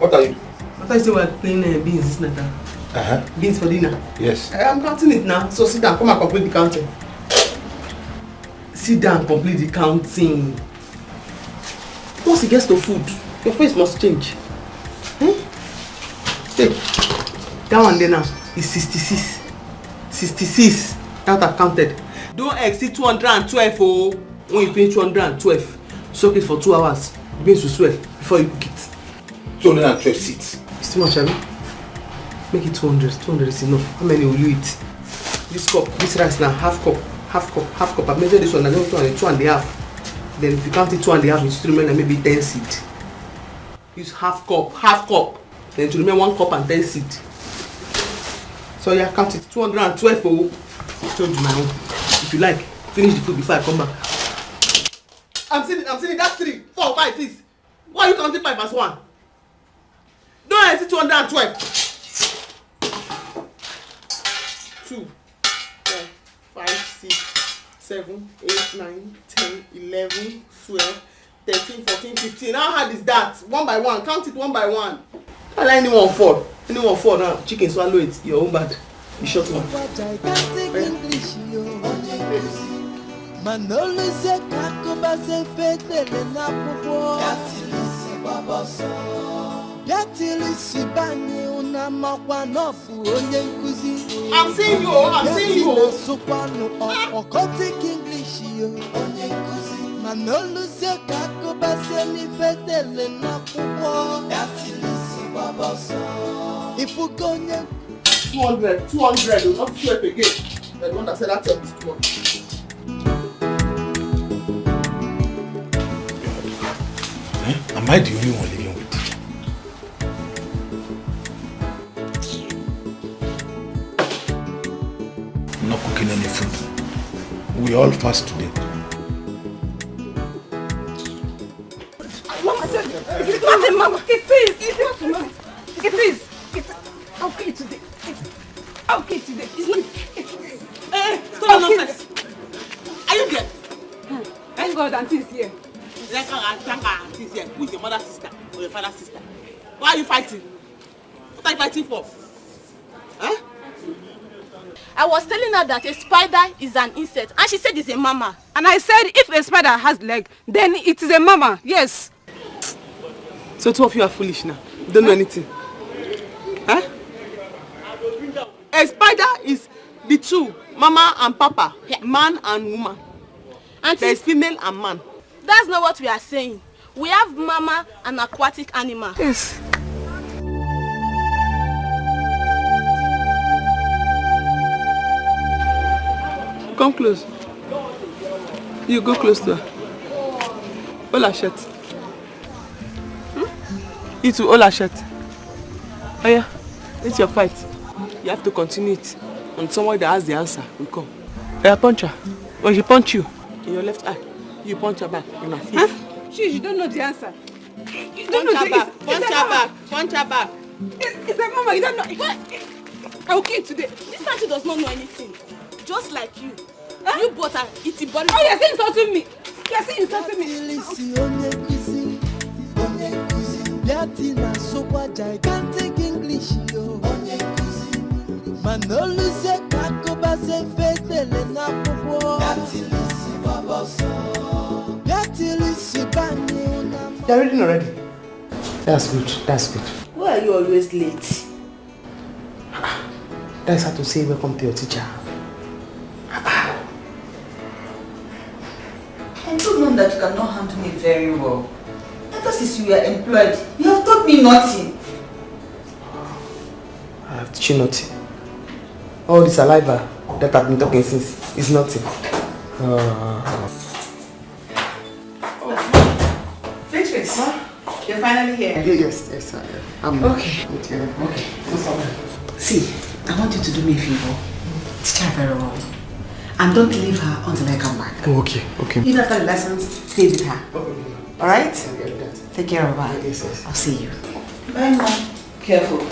What are you? I thought you said we were playing beans this night. Beans for dinner? Yes. I'm counting it now. So sit down, come and complete the counting. Sit down, complete the counting. Once it gets to food, your face must change. Take. That one there now is 66. 66. That's what I've counted. Don't exceed 212 oh. When you finish 212, soak it for 2 hours. Beans will swell before you cook it. 212 seats. It's too much, Abby. Make it 200. 200 is enough. How many will you eat? This cup, this rice now, half cup. I've measured this one, I don't know, 2.5. Then if you count it 2.5, it should remain maybe 10 seed. Use half cup. Then it will remain 1 cup and 10 seed. So yeah, count it 212 oh. I told you my own. If you like, finish the food before I come back. I'm saying it, that's 3, 4, 5, 6. Why are you counting 5 as 1? Don't I see 212? 2, 4, 5, 6, 7, 8, 9, 10, 11, 12, 13, 14, 15. How hard is that? 1 by 1. Count it 1 by 1. Can't let anyone fall. Anyone fall now. Chicken swallow it. Your own bad. You shut one. I'm seeing you. If we go 200, not 12 again. The one that said that is too much. Am I the only one living with you? Not cooking any food. We all fast today. Mama, it is. Okay today. It's not. Stop nonsense. Are you there? Thank God Auntie is here. Thank God Auntie is here. Who is your mother's sister or your father's sister? Why are you fighting? What are you fighting for? I was telling her that a spider is an insect and she said it's a mama. And I said if a spider has leg, then it is a mama. Yes. So 2 of you are foolish now. You don't know anything. A spider is the two, mama and papa, man and woman. There is female and man. That's not what we are saying. We have mama and aquatic animal. Yes. Come close. You go close to her. Hold her shirt. You too, hold her shirt. Oh yeah, it's your fight. You have to continue it. And someone that has the answer will come. Oh yeah, punch her. When she punch you in your left eye, you punch her back in her face. You don't know the answer. You don't punch know her back. Punch her back. It's a mama, you don't know. Okay today. This auntie does not know anything. Just like you. You bought her itty body. Oh, you're saying insulting me. You're saying insulting me. Gigantic English, yo. Manoluse kakobase fetele na popo. Yatilisi baboso. Yatilisi bani unam. You're reading already? That's good. Why are you always late? That's how to say welcome to your teacher. I don't know that you cannot handle me very well. Ever since you were employed, you have taught me nothing. I have taught you nothing. All this saliva that I've been talking since is nothing. Beatrice, you're finally here. Yes, I'm okay. Okay. No problem. See, I want you to do me a favor. Teach her very well. And don't leave her until I come back. Oh, okay. Even after the lessons, stay with her. Okay. Alright? Okay. Take care of her. Yes. I'll see you. Bye, Mom. Careful.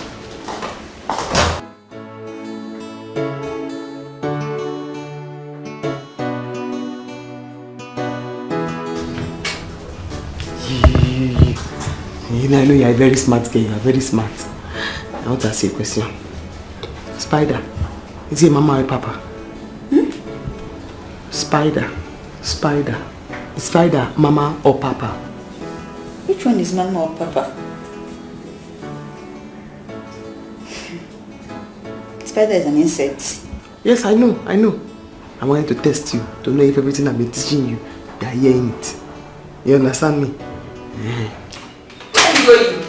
know you are a very smart girl. You are very smart. I want to ask you a question. Spider, is he a mama or a papa? Spider. Is Spider mama or papa? Which one is mama or papa? Spider is an insect. Yes, I know. I wanted to test you to know if everything I've been teaching you, you are hearing it. You understand me? Yeah. Where are you going?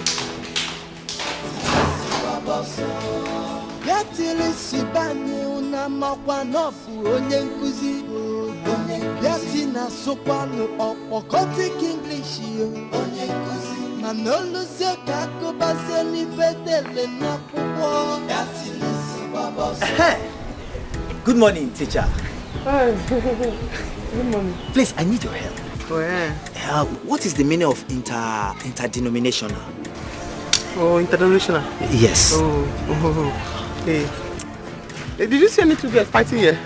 Good morning, teacher. Hi. Good morning. Please, I need your help. Where? What is the meaning of interdenominational? Oh, international. Yes. Oh. Hey. Did you see any two girls fighting here?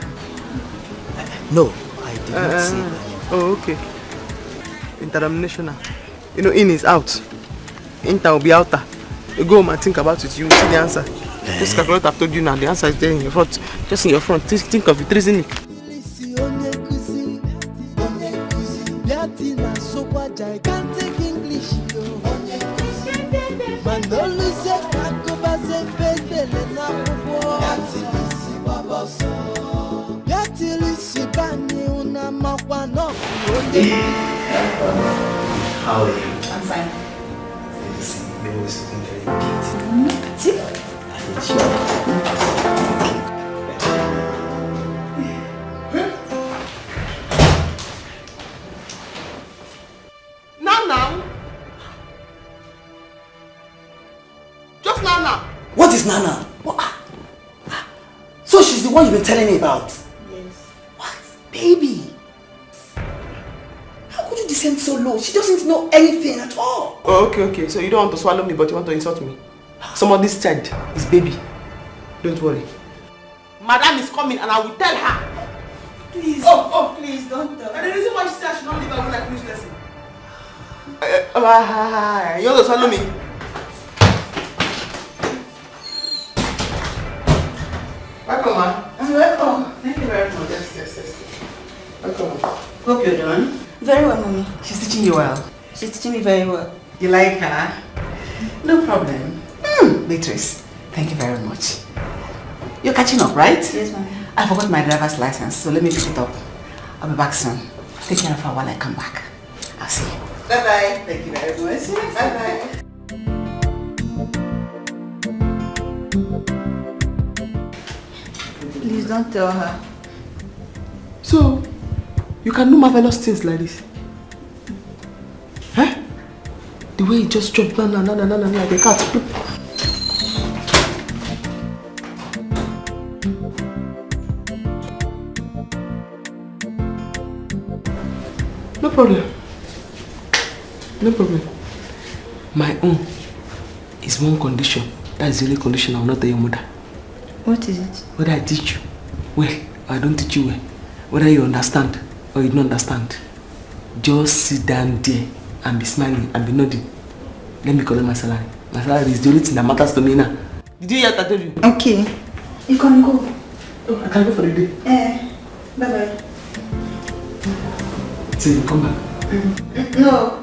No, I did not see them. Oh, okay. Interdenominational. You know, in is out. Inter will be outer. You go home and think about it. You will see the answer. Just calculate I've told you now. The answer is there in your front. Just in your front. Think of it. Reason it. How are you? I'm fine. Maybe we're sitting very deep. See? Now. Just now. What is Nana? So she's the one you've been telling me about? Yes. What? Baby? How could you descend so low? She doesn't know anything at all. Oh, okay. So you don't want to swallow me, but you want to insult me. Somebody's child is baby. Don't worry. Madam is coming and I will tell her. Please. Oh, Please don't tell. And the reason why she said I should not leave her when I finish lesson. You want to swallow me? Welcome, man. Welcome. Thank you very much. Yes. Welcome. Hope you're done. Very well, mommy. She's teaching you well. She's teaching me very well. You like her? No problem. Beatrice, thank you very much. You're catching up, right? Yes, mommy. I forgot my driver's license, so let me pick it up. I'll be back soon. Take care of her while I come back. I'll see you. Bye-bye. Thank you very much. Bye-bye. Please don't tell her. So, you can do marvelous things like this? Huh? The way you just jumped like a cat. No problem. My own is one condition. That is the only condition I will not tell your mother. What is it? Whether I teach you well or I don't teach you well, whether you understand or you don't understand, just sit down there and be smiling and be nodding. Let me collect my salary. My salary is the only thing that matters to me now. Did you hear what I told you? Okay. You can go. Oh, I can go for the day. Bye-bye. So you come back? No.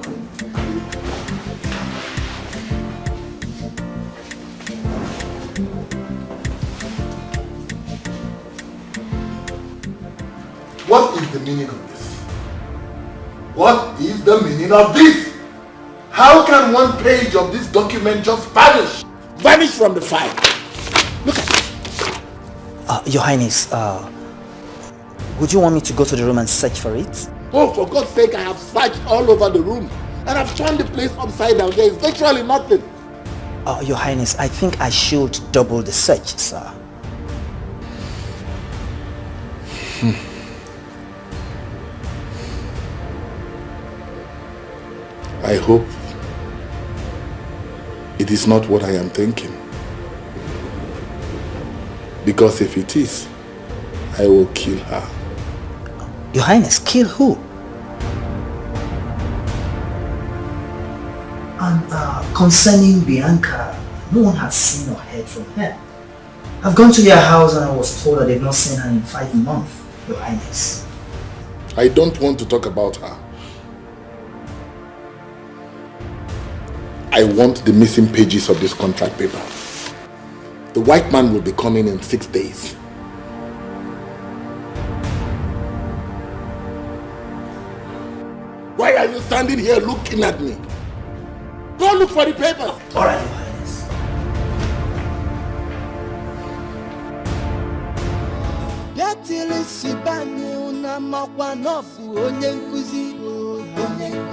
What is the meaning of this? What is the meaning of this? How can one page of this document just vanish? Vanish from the file. Look at it. Your Highness, would you want me to go to the room and search for it? Oh, for God's sake, I have searched all over the room. And I've turned the place upside down. There is virtually nothing. Your Highness, I think I should double the search, sir. I hope it is not what I am thinking. Because if it is, I will kill her. Your Highness, kill who? And concerning Bianca, no one has seen or heard from her. I've gone to their house and I was told that they've not seen her in 5 months, Your Highness. I don't want to talk about her. I want the missing pages of this contract paper. The white man will be coming in 6 days. Why are you standing here looking at me? Go look for the papers. All right, Your Highness. Yatili sibani unamakwa nofu onye nkuzi.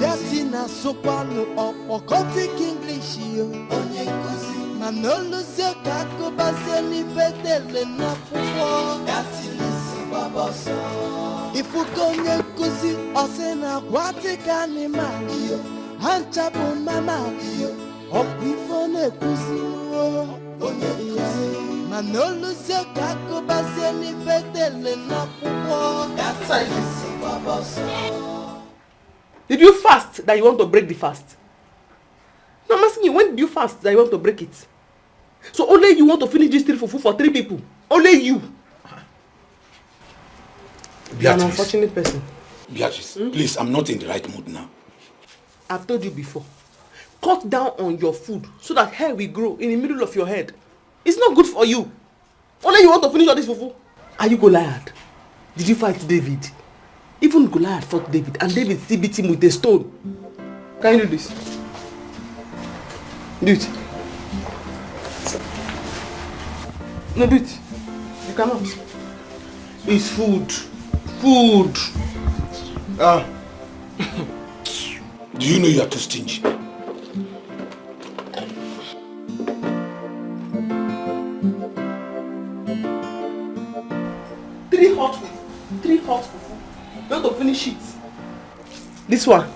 Yatina sokwanu okoti English yo. Onye nkuzi. Manolo se kako baseli fetele na pupo. Yatili sibaboso. Ifukonye nkuzi osena watika ni mayo. Hanchapo mama yo. Okwifone kuzi yo. Onye nkuzi. Manolo se kako baseli fetele na pupo. Yatili sibaboso. Did you fast that you want to break the fast? No, I'm asking you, when did you fast that you want to break it? So only you want to finish this 3 fufu for 3 people? Only you? You're an unfortunate person. Beatrice, please, I'm not in the right mood now. I've told you before. Cut down on your food so that hair will grow in the middle of your head. It's not good for you. Only you want to finish all this fufu? Are you Goliath? Did you fight David? Even Goliath fought David, and David still beat him with a stone. Can you do this? Do it. No, do it. You cannot. It's food. Food. Do you know you are too stingy? Three hot fufu. You want to finish it. This one,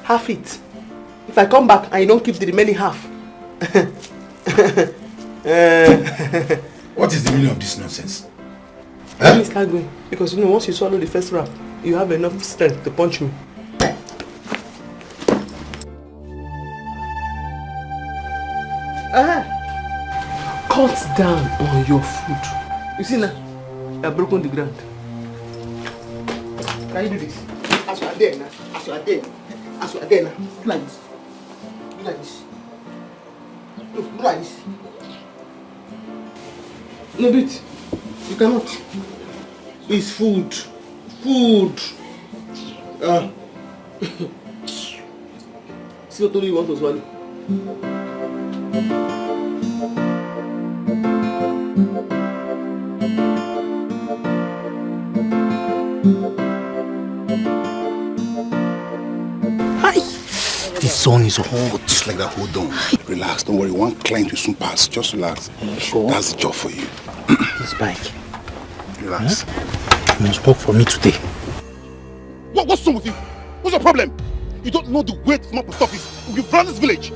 half it. If I come back and you don't keep the remaining half. What is the meaning of this nonsense? Let me start going. Because you know, once you swallow the first wrap, you have enough strength to punch me. Cut down on your food. You see now, you have broken the ground. Can you do this? As you are there now. As you are there. As you are there now. Do like this. Do like this. No, do like this. No, do it. You cannot. It's food. Food. See what you want to swallow. The sun is hot. Just like that, hold on. Relax, don't worry. One client will soon pass. Just relax. Sure. That's the job for you. This bike. Relax. You must work for me today. What's wrong with you? What's your problem? You don't know the way to my post office. You've run this village.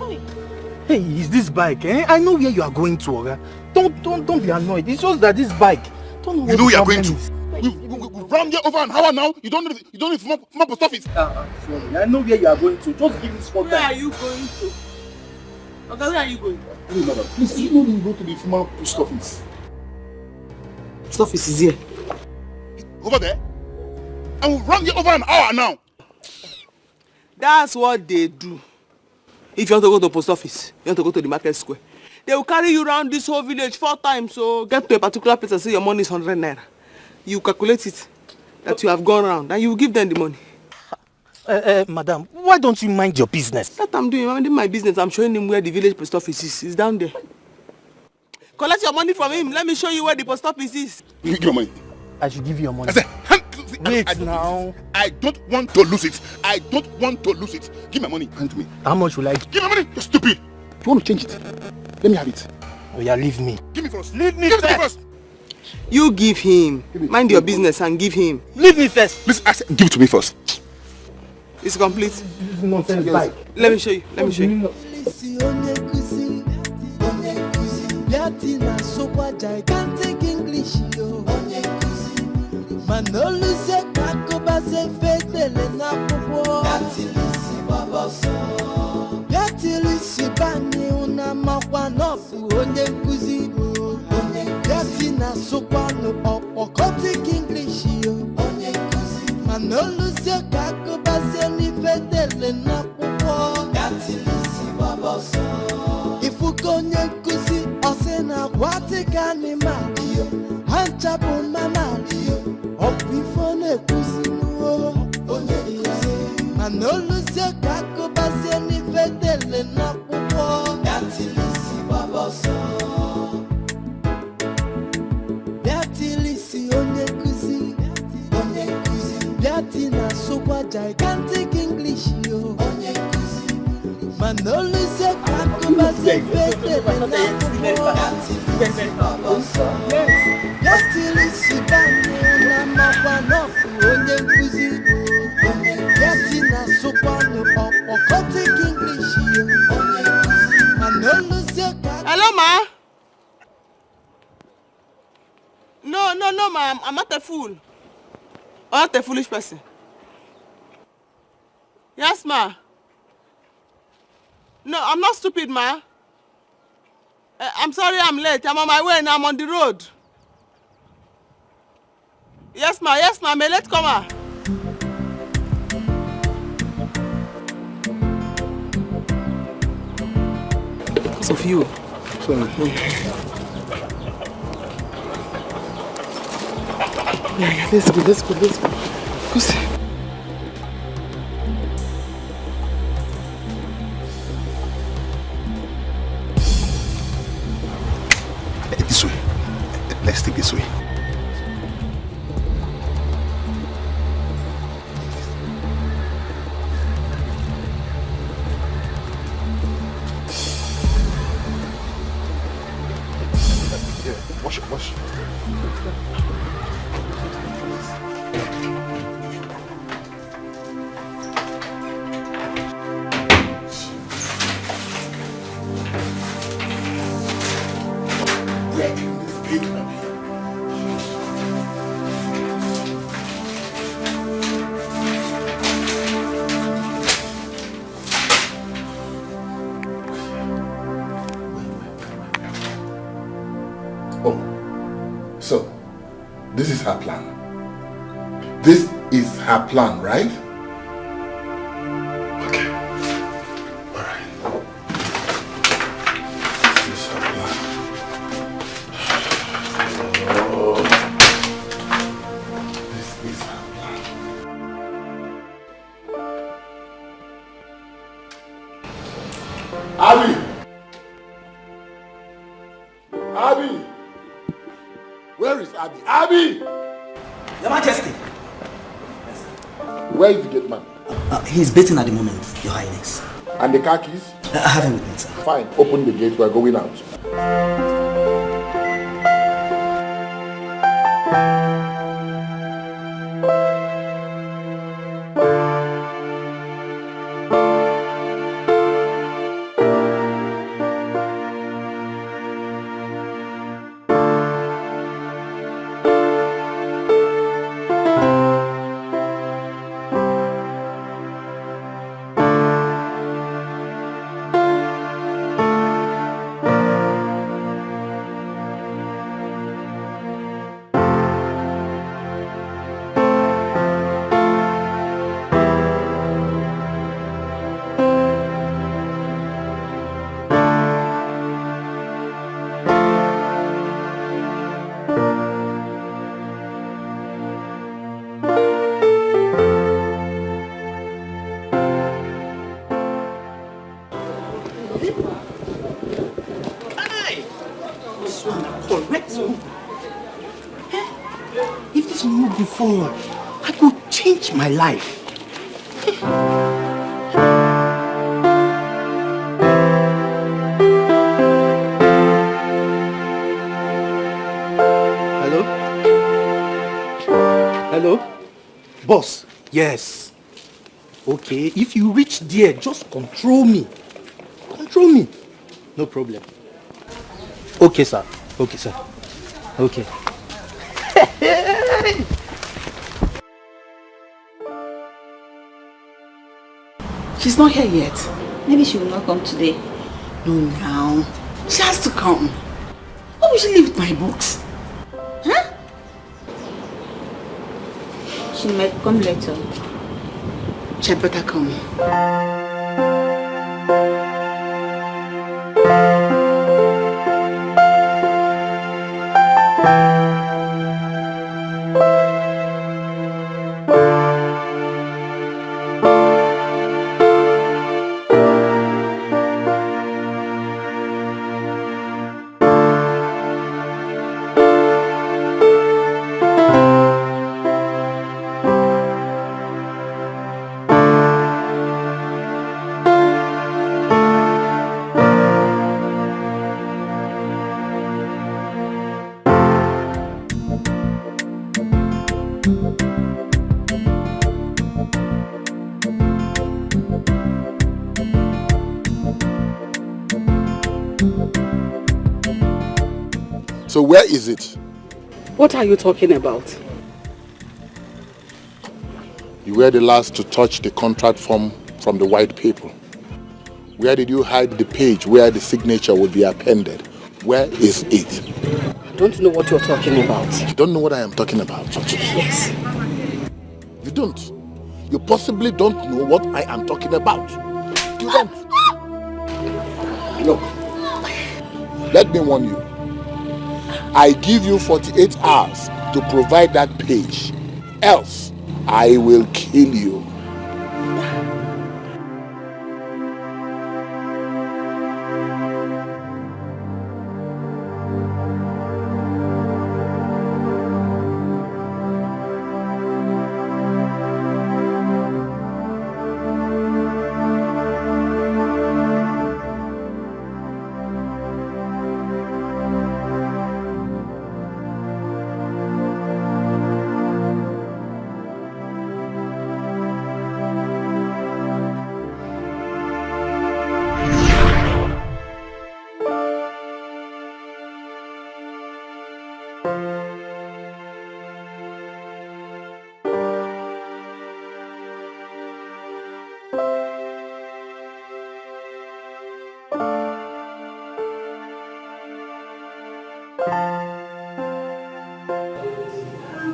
Hey, is this bike, eh? I know where you are going to, okay? Don't be annoyed. It's just that this bike. Don't know you know where you are going to. We've run here over an hour now. You don't need to my post office. Sorry, I know where you are going to. Just give me small time. Where are you going to? Okay, where are you going? Hey, madam, please, you know you go to the former post office. Post office is here. Over there? And we've run here over an hour now. That's what they do. If you want to go to the post office, you want to go to the market square, they will carry you around this whole village 4 times. So get to a particular place and say your money is 100 naira. You calculate it that you have gone around and you will give them the money. Madam, why don't you mind your business? That I'm doing. I'm doing my business. I'm showing him where the village post office is. It's down there. Collect your money from him. Let me show you where the post office is. Give your money. I should give you your money. I said, wait now. I don't want to lose it. I don't want to lose it. Give my money. Hand to me. How much will I give? Give my money. You're stupid. You want to change it? Let me have it. Oh yeah, leave me. Give me first. Leave me give first. Me first. You give him. Mind your business and give him. Leave me first. Listen, I said, give it to me first. It's complete. This is nonsense bike. Let me show you. Let me show you. Gigantic English, yo. Manolo se kakoba se fetele na popo. Yati lisi baba so. Yati till si banye una makwa no fu onye nkuzi Yati na sokwano okoti English yo onye nkuzi Manoluze kako base ni fedele na pupo Yati lisi baboso Ifuko onye nkuzi osena wati kani mario Hanchapu mamario Opifone kuzi nuo onye nkuzi Manoluze kako base ni fedele na pupo Yati lisi baboso Yati lisi onye nkuzi Yati na super gigantic English yo onye nkuzi Manoluze kako base fedele na pupo Yati lisi baboso Yati lisi banye na makwa nofu onye nkuzi Yati na sokwano okoti English yo onye nkuzi Manoluze kako Hello, ma? No, ma. I'm not a fool. I'm not a foolish person. Yes, ma. No, I'm not stupid, ma. I'm sorry I'm late. I'm on my way now. I'm on the road. Yes, ma. I'm a late comer. Because of you. Sorry. Let's go. Go see. This way. Let's take this way. Yeah, wash. Oh, so this is her plan. This is her plan, right? Okay. All right. This is her plan. Oh. This is her plan. Abby! Where is Abby? Abby! Your Majesty. Where is the gate man? He's bathing at the moment, Your Highness. And the car keys? I have him with me, sir. Fine, open the gate, we're going out. If this move go forward, I could change my life. Hello? Boss, yes. Okay, if you reach there, just control me. Control me. No problem. Okay, sir. Okay, sir. Okay. She's not here yet. Maybe she will not come today. No, now. She has to come. Why will she leave with my books? Huh? She might come later. She had better come. So where is it? What are you talking about? You were the last to touch the contract form from the white people. Where did you hide the page where the signature would be appended? Where is it? I don't know what you're talking about. You don't know what I am talking about? Yes. You don't. You possibly don't know what I am talking about. You don't. Look, let me warn you. I give you 48 hours to provide that page. Else, I will kill you.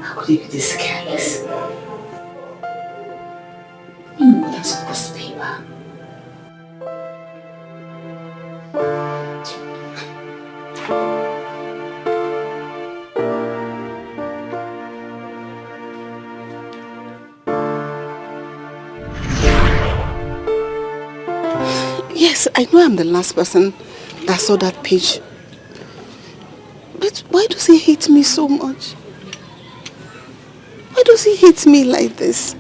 How could you be this careless? You know what has cost paper. Yes, I know I'm the last person that saw that page. But why does he hate me so much? Why does he hate me like this?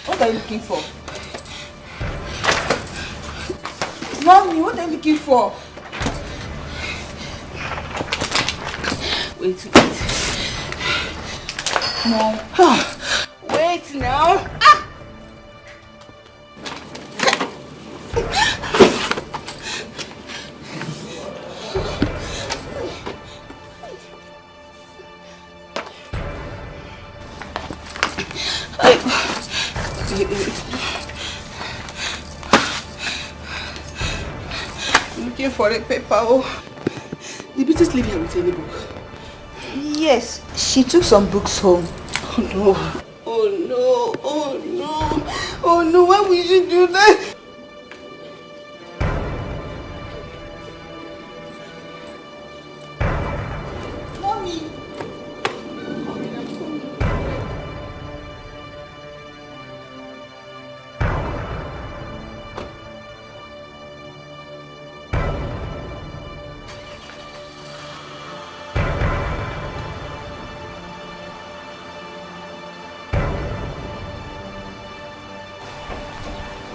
What are you looking for? Mommy, what are you looking for? Wait. No. Wait now. Looking for a paper. Oh, the British leave here with any book. Yes, she took some books home. Oh no. Oh no. Oh no. Oh no, why would you do that? Mommy.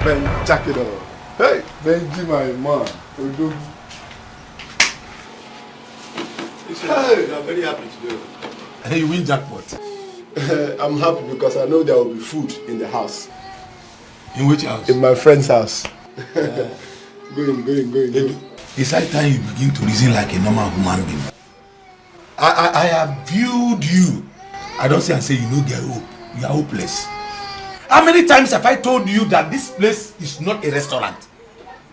Ben, jack it up. Hey, Benji, my man. Hey, I'm very happy today. Hey, you win jackpot. I'm happy because I know there will be food in the house. In which house? In my friend's house. Go in. It's high time you begin to reason like a normal human being. I have viewed you. I don't say and say you know get hope. You are hopeless. How many times have I told you that this place is not a restaurant?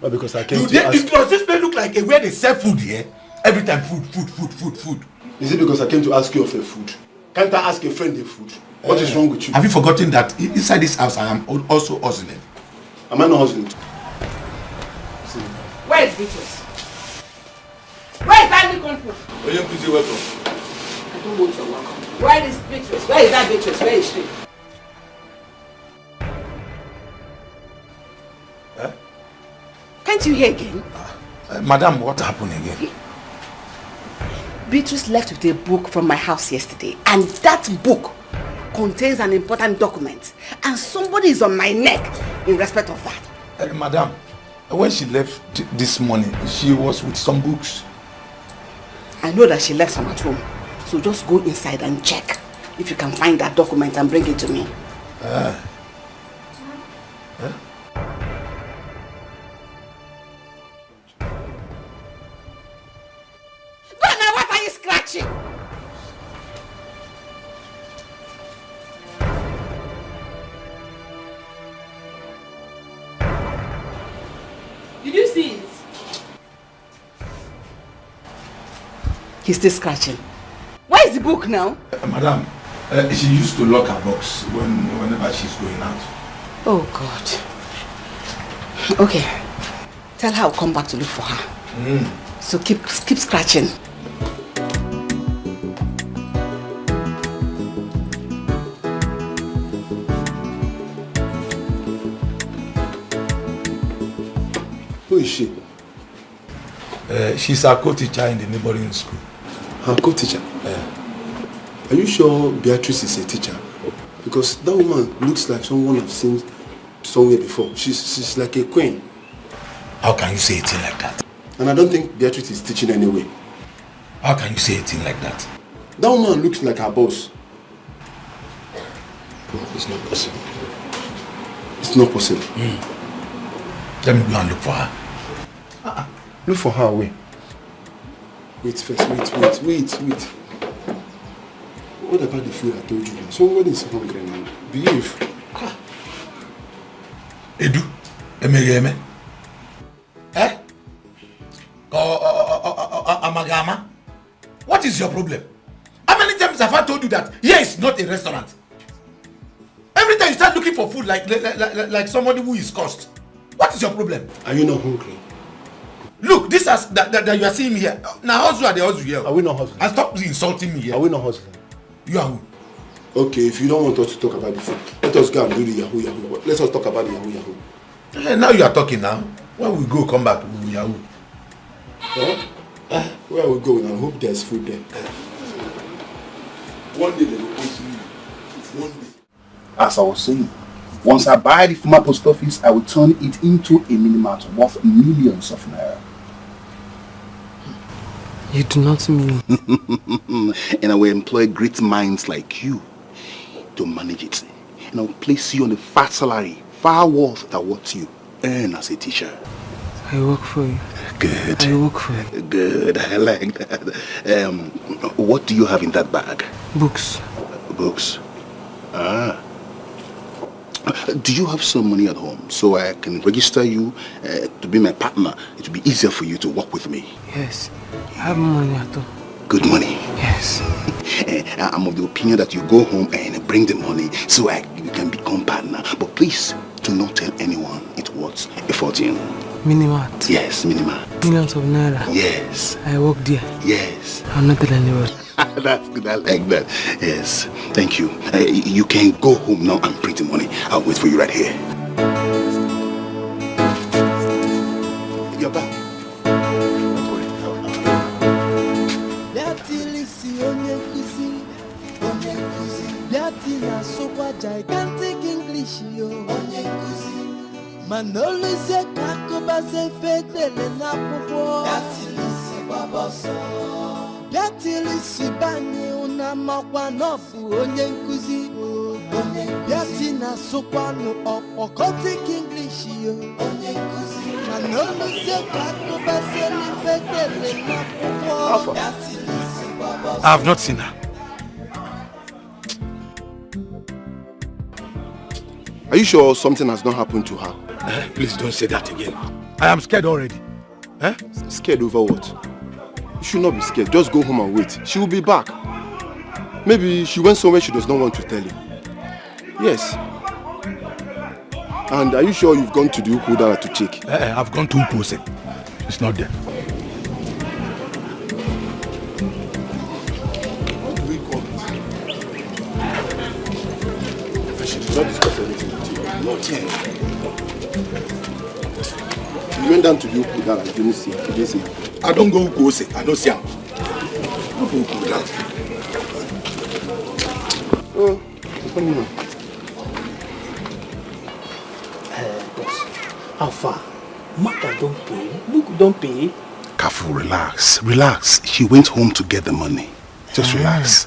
Well, because I came to ask... Does this place look like a where they sell food here? Every time food. Is it because I came to ask you for food? Can't I ask a friend for food? What is wrong with you? Have you forgotten that inside this house I am also hustling? Am I not hustling? Where is Beatrice? Where is that Lincoln food? Will you please welcome? I don't want your welcome. Where is Beatrice? Where is that Beatrice? Where is she? Can't you hear again? Madam, what happened again? Beatrice left with a book from my house yesterday, and that book contains an important document, and somebody is on my neck in respect of that. Madam, when she left this morning, she was with some books. I know that she left some at home, so just go inside and check if you can find that document and bring it to me. Donna, what are you scratching? Did you see it? He's still scratching. Where is the book now? Madam, she used to lock her box whenever she's going out. Oh God. Okay. Tell her I'll come back to look for her. So keep scratching. Who is she? She's a co-teacher in the neighboring school. Her co-teacher? Are you sure Beatrice is a teacher? Because that woman looks like someone I've seen somewhere before. She's like a queen. How can you say a thing like that? And I don't think Beatrice is teaching anyway. How can you say a thing like that? That woman looks like her boss. It's not possible. It's not possible. Let me go and look for her. Look for her away. Wait first, wait. What about the food I told you? Somebody is hungry now. Behave. Edu, Emegeme. Amagama. What is your problem? How many times have I told you that here is not a restaurant? Every time you start looking for food like somebody who is cursed. What is your problem? Are you not hungry? Look, this house that you are seeing me here. Now, hustle are the hustle here. Are we not hustling? And stop insulting me here. Are we not hustling? You are who? Okay, if you don't want us to talk about the food, let us go and do the yahoo. Let us talk about the yahoo. Now you are talking now. When we go, come back, we will yahoo. Where we go now? I hope there's food there. One day they will pay you. One day. As I was saying, once I buy the former post office, I will turn it into a mini-mart worth millions of naira. You do not mean... And I will employ great minds like you to manage it. And I will place you on a fat salary, far worth than what you earn as a teacher. I work for you. Good. I work for you. Good, I like that. What do you have in that bag? Books. Books? Do you have some money at home so I can register you to be my partner? It will be easier for you to work with me. Yes. I have money at home. Good money? Yes. I'm of the opinion that you go home and bring the money so you can become partner. But please, do not tell anyone it was a fortune. Minimart? Yes, Minimart. Millions of naira? Yes. I work there? Yes. I'm not telling anyone. That's good, I like that. Yes, thank you. You can go home now and print the money. I'll wait for you right here. You're back. Don't worry. Gigantic English, Manoluse kakubase fedele na popo. Biatilisi bani unamakwa nofu onye nkuzi. Biati na sokwanu opokotik English yo. Manoluse kakubase fedele na popo. I have not seen her. Are you sure something has not happened to her? Please don't say that again. I am scared already. Scared over what? You should not be scared. Just go home and wait. She will be back. Maybe she went somewhere she does not want to tell you. Yes. And are you sure you've gone to the Ukudara to check? I've gone to Ukose. It's not there. What do we call it? I should not discuss anything with you. Not yet. You went down to the Ukudara. You didn't see her. You didn't see her. I don't go Ukose. I don't see her. I don't go Ukudara. Oh, come on. Boss, how far? Mother don't pay. Look, don't pay. Kafu, relax. Relax. She went home to get the money. Just relax.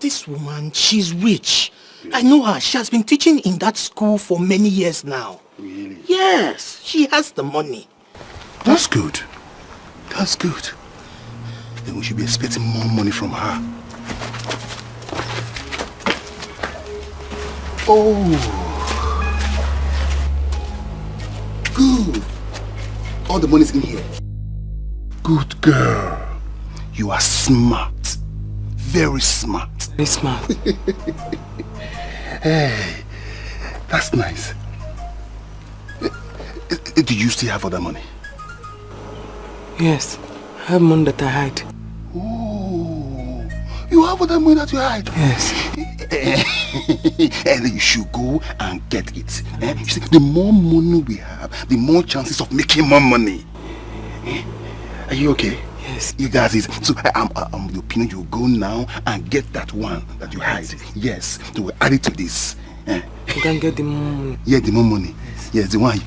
This woman, she's rich. I know her. She has been teaching in that school for many years now. Really? Yes, she has the money. That's good. That's good. Then we should be expecting more money from her. Oh. Good. All the money's in here. Good girl. You are smart. Very smart. Very smart. Hey, that's nice. Do you still have other money? Yes, I have money that I hide. Oh, you have other money that you hide? Yes. And you should go and get it. You see, the more money we have, the more chances of making more money. Are you okay? Yes. You got it. So I'm of the opinion you go now and get that one that you hide. Yes. So we'll add it to this. You can get the more money. Yeah, the more money. Yes, the one.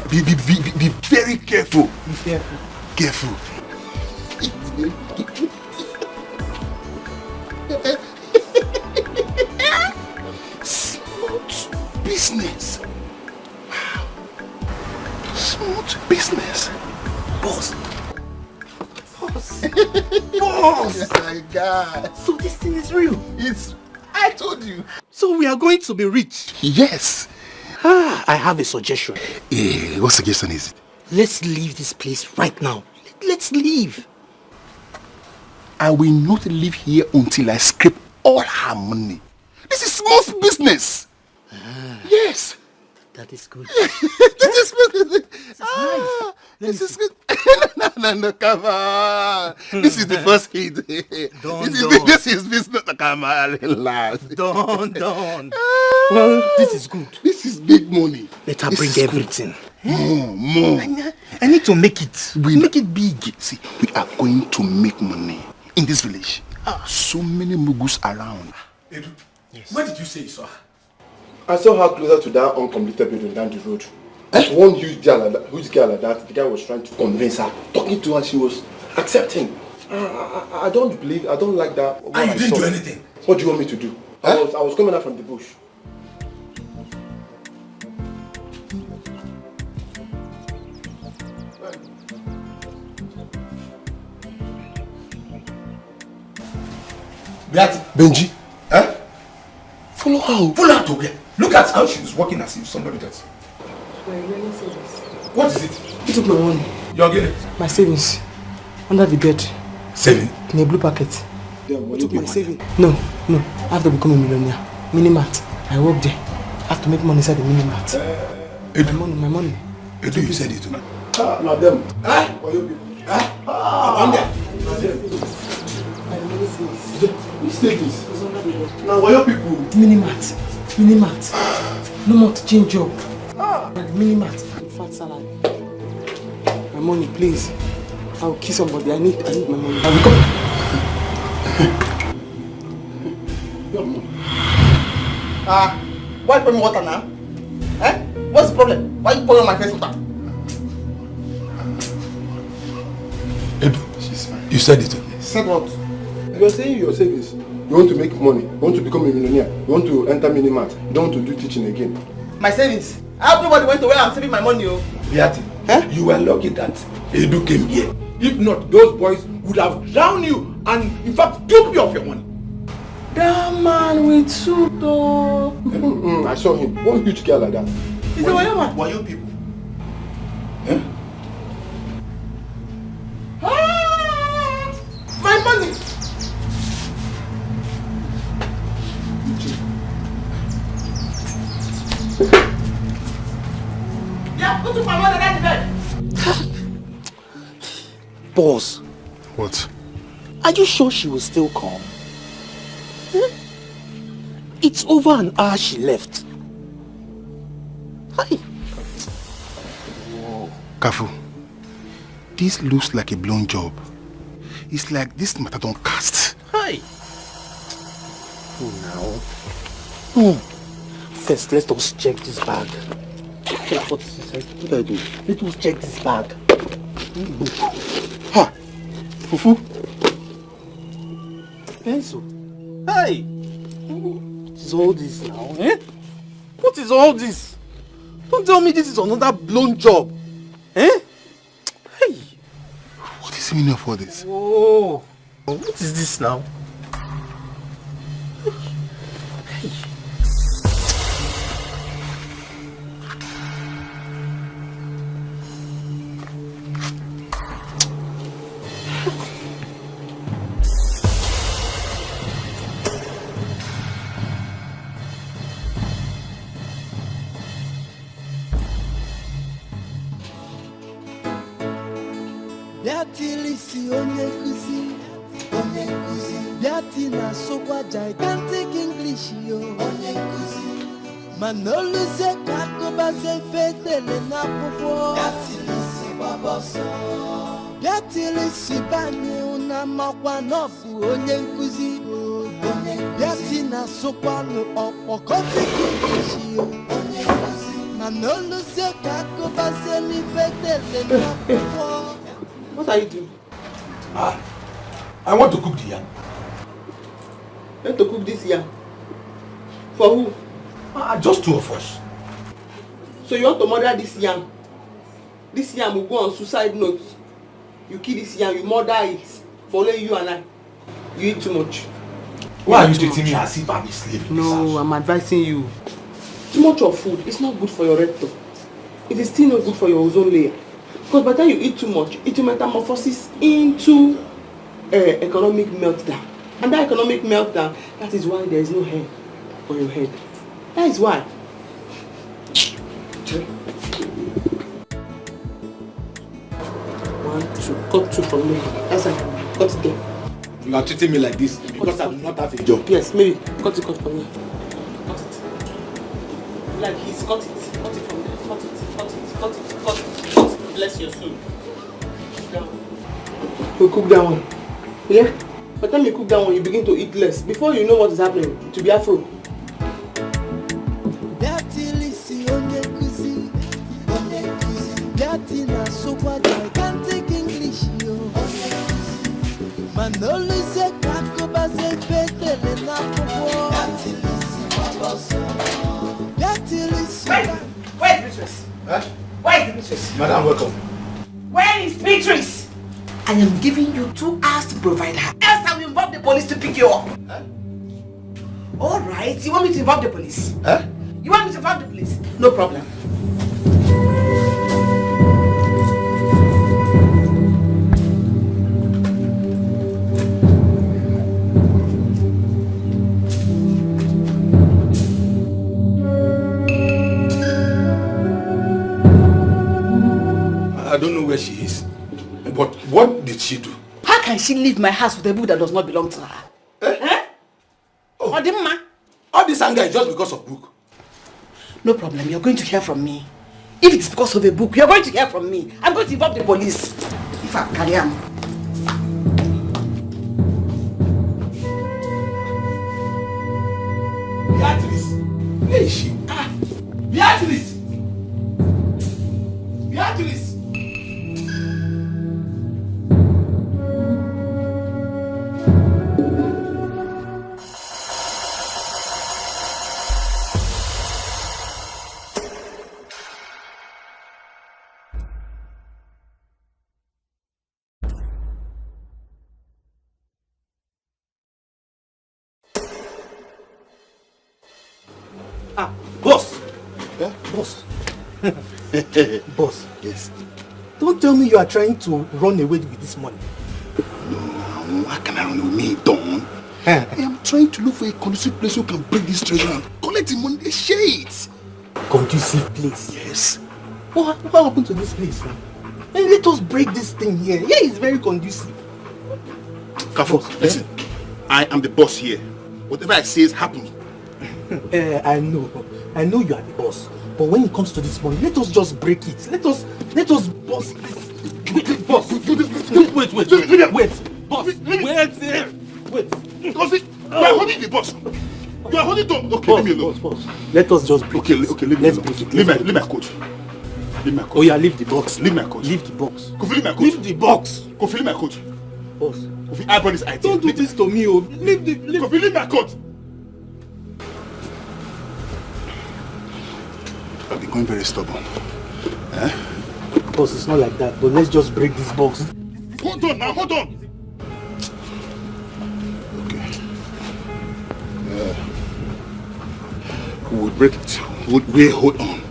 Be very careful. Be careful. Careful. Smooth business. Wow. Smooth business. Boss. Boss. Boss! Oh my God. So this thing is real. I told you. So we are going to be rich. Yes. I have a suggestion. What suggestion is it? Let's leave this place right now. Let's leave. I will not leave here until I scrape all her money. This is smooth business. Yes. That is good. This is business. Nice. This is good. No, come on. This is the first hit. This is business. Come on, relax. Don't. Well, this is good. This is big money. Let her bring everything. More. I need to make it. Make it big. See, we are going to make money in this village. So many mugus around. Edu, yes. Where did you say you saw her? I saw her closer to that uncompleted building down the road. One huge girl like that, the guy was trying to convince her, talking to her, she was accepting. I don't like that. You didn't do anything. What do you want me to do? I was coming out from the bush. Benji. Follow her. Follow her to where? Look at how she's walking as if somebody does. What is it? You took my money. You're getting My savings. Under the bed. Saving? In a blue packet. I took my saving. No. I have to become a millionaire. Minimart. I work there. I have to make money inside the minimart. My money. Edo, you said it to me. Now them. For you people. On there. Which state is? Now for your people. Minimart. No more to change job. Minimart. Fat salary. My money, please. I will kill somebody. I need my money. I will come. Why you pour me water now? What's the problem? Why you pour on my face water? Edo, you said it to me. Said what? You are saying your savings. You want to make money. You want to become a millionaire. You want to enter minimart. You don't want to do teaching again. My savings? Everybody went to where I'm saving my money, oh. Beati, you were lucky that Edu came here. If not, those boys would have drowned you and in fact took you off your money. That man with suit though. I saw him. One huge girl like that. Is it Wayo man? Wayo people. My money! Yeah, go to my mother at the bed. Boss. What? Are you sure she will still come? It's over an hour she left. Hi. Whoa. Kafu, this looks like a blown job. It's like this matter don't cast. Hi. Oh, now. First, let us check this bag. What do I do? Let us check this bag. Ha! Fufu. Pencil. Hey! What is all this now, What is all this? Don't tell me this is another blown job. Hey! What is the meaning of all this? Whoa! What is this now? Biatilisi onye nkuzi Biati na sokwa gigantic English yo onye nkuzi Manoluze kakobaze fetele na popo Biatilisi baboso Biatilisi bani unamakwa nofu onye nkuzi Biati na sokwa no opokotic English yo onye nkuzi Manoluze kakobaze fetele na popo. What are you doing? I want to cook the yam. You want to cook this yam? For who? Just two of us. So you want to murder this yam? This yam will go on suicide note. You kill this yam, you murder it. For only you and I. You eat too much. Why are you treating me as if I'm a slave in this house? No, I'm advising you. Too much of food is not good for your rectum. It is still not good for your ozone layer. Because by the time you eat too much, it will metamorphose into economic meltdown. And that economic meltdown, that is why there is no hair on your head. That is why. One, two, cut two from me. That's it. Cut it there. You are treating me like this because I do not have a job. Yes, maybe. Cut it from me. Cut it. Like he's cut it. Cut it from there. Cut it. Bless your soul. We'll cook that one. Yeah? By the time you cook that one, you begin to eat less. Before you know what is happening, it will be afro. Where is Beatrice? Huh? Where is Beatrice? Madam, welcome. Where is Beatrice? I am giving you 2 hours to provide her. Else I will involve the police to pick you up. Huh? Alright, you want me to involve the police? Huh? You want me to involve the police? No problem. don't know where she is. But what did she do? How can she leave my house with a book that does not belong to her? Oh. Odimma? All this anger is just because of book. No problem, you're going to hear from me. If it's because of a book, you're going to hear from me. I'm going to involve the police. If I carry on. Beatrice! Where is she? Beatrice! Beatrice! Boss! Yeah? Boss. Boss. Yes. Don't tell me you are trying to run away with this money. No, how can I run away, Don? I am trying to look for a conducive place who can break this treasure and collect the money, they share it. Conducive place? Yes. What happened to this place now? Hey, let us break this thing here. Here is very conducive. Kafo, listen. I am the boss here. Whatever I say happens. I know you are the boss. But when it comes to this money, let us just break it. Let us boss this. Wait, boss. Wait. Boss. Wait. Because you are holding the boss. You are holding the... Okay, leave me alone. Boss. Let us just break it. Okay, leave me alone. Leave my coat. Leave my coat. Oh yeah, leave the box. Leave my coat. Leave the box. Kofi, leave my coat. Leave the box. Kofi, leave my coat. Boss. Kofi, I brought this idea. Don't do this to me, oh. Kofi, leave my coat. I've been going very stubborn. Boss, it's not like that. But let's just break this box. Hold on now, hold on. Okay. We'll break it. We'll hold on.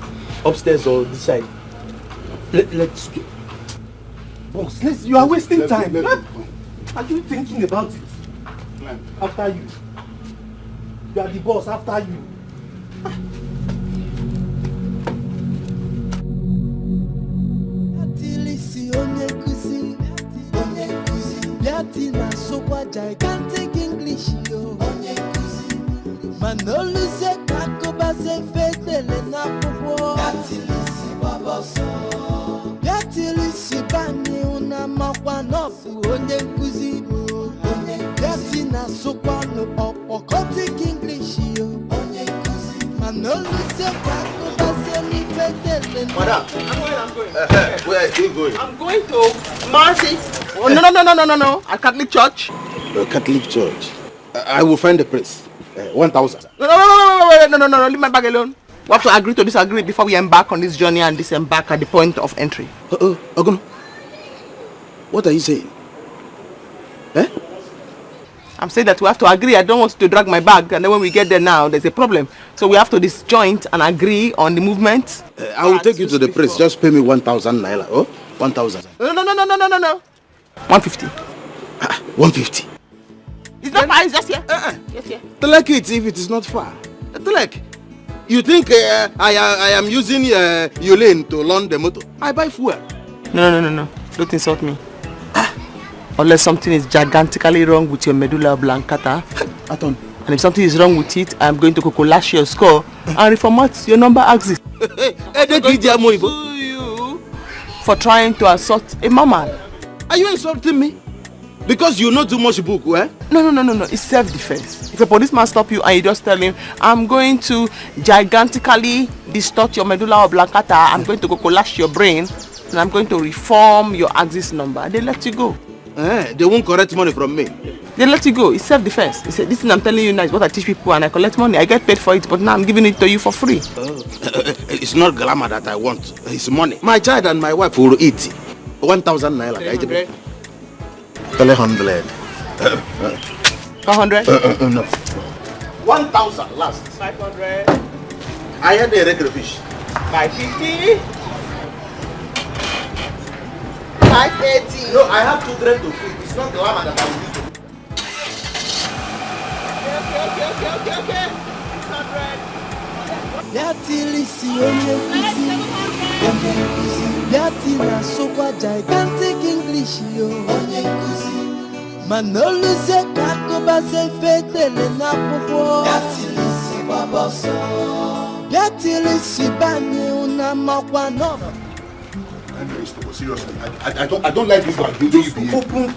Upstairs or this side? Let's go. Boss, you are wasting time. Are you thinking about it? After you. You are the boss, after you. Gigantic English, yo. Manoluze kakoba se fedele na popo. Yatilisi bani una makwa nofu onye nkuzi. Yatina sokwano okotik English, yo. Manoluze kakoba se mi fedele na. Madam, I'm going. Where are you going? I'm going to Mercy. Oh, no. A Catholic church. Catholic church. I will find the priest. 1,000. No, leave my bag alone. We have to agree to disagree before we embark on this journey and disembark at the point of entry. Ogono, what are you saying? I'm saying that we have to agree. I don't want to drag my bag, and then when we get there now, there's a problem. So we have to disjoint and agree on the movement. I will take you to the priest. Just pay me 1,000 naira. Oh, 1,000. No. 150. 150. It's not far, it's just here. Yes, here. Like it if it is not far. Like, you think I am using your lane to learn the motor? I buy fuel. No. Don't insult me. Unless something is gigantically wrong with your medulla oblongata. Aton. And if something is wrong with it, I'm going to lash your score and reformat your number axis. You for trying to assault a mama. Are you insulting me? Because you know too much book, eh? No. It's self-defense. If a policeman stop you and you just tell him, I'm going to gigantically distort your medulla oblongata, I'm going to lash your brain, and I'm going to reform your axis number, they let you go. They won't collect money from me. They let you go. It's self-defense. It's this thing I'm telling you now is what I teach people, and I collect money. I get paid for it, but now I'm giving it to you for free. It's not glamour that I want. It's money. My child and my wife will eat 1,000 naira. 300. 300. 400. No. 1,000 last. 500. I had a regular fish. 550. 580. No, I have 200 to feed. It's not glamour that I will eat. Okay. 600. Yatilisi onye kuzi. Biati na sokwa gigantic English yo. Onye nkuzi. Manoluze kakoba se fetele na popo. Biati lisi baboso. Biati lisi bani una makwa no. Seriously, I don't like this one. Just open.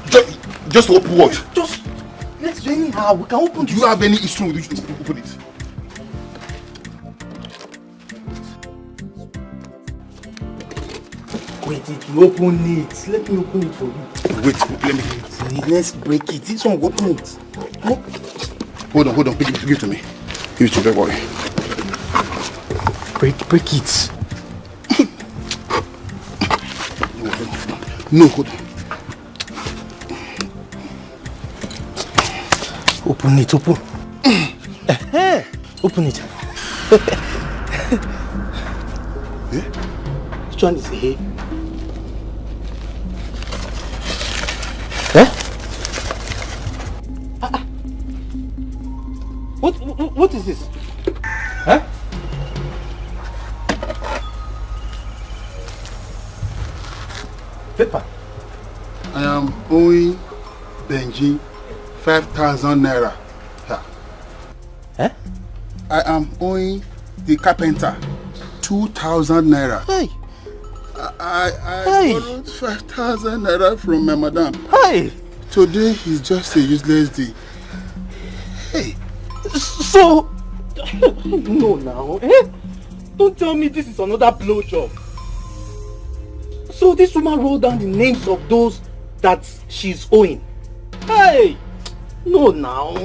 Just open what? Just let's do anyhow. We can open. Do you have any issue with it? Open it. Wait, it will open it. Let me open it for you. Wait, let me. Let's break it. This one will open it. Oh. Hold on. Give it to me. Give it to me, boy. Break it. No, hold on. Open it, open. Open it. Which one is A? What is this? Huh? Paper. I am owing Benji 5,000 naira. Eh? I am owing the carpenter 2,000 naira. Hey. I borrowed 5,000 naira from my madam. Hey. Today is just a useless day. Hey. So, no now, eh? Don't tell me this is another blowjob. So this woman wrote down the names of those that she's owing. Hey! No now.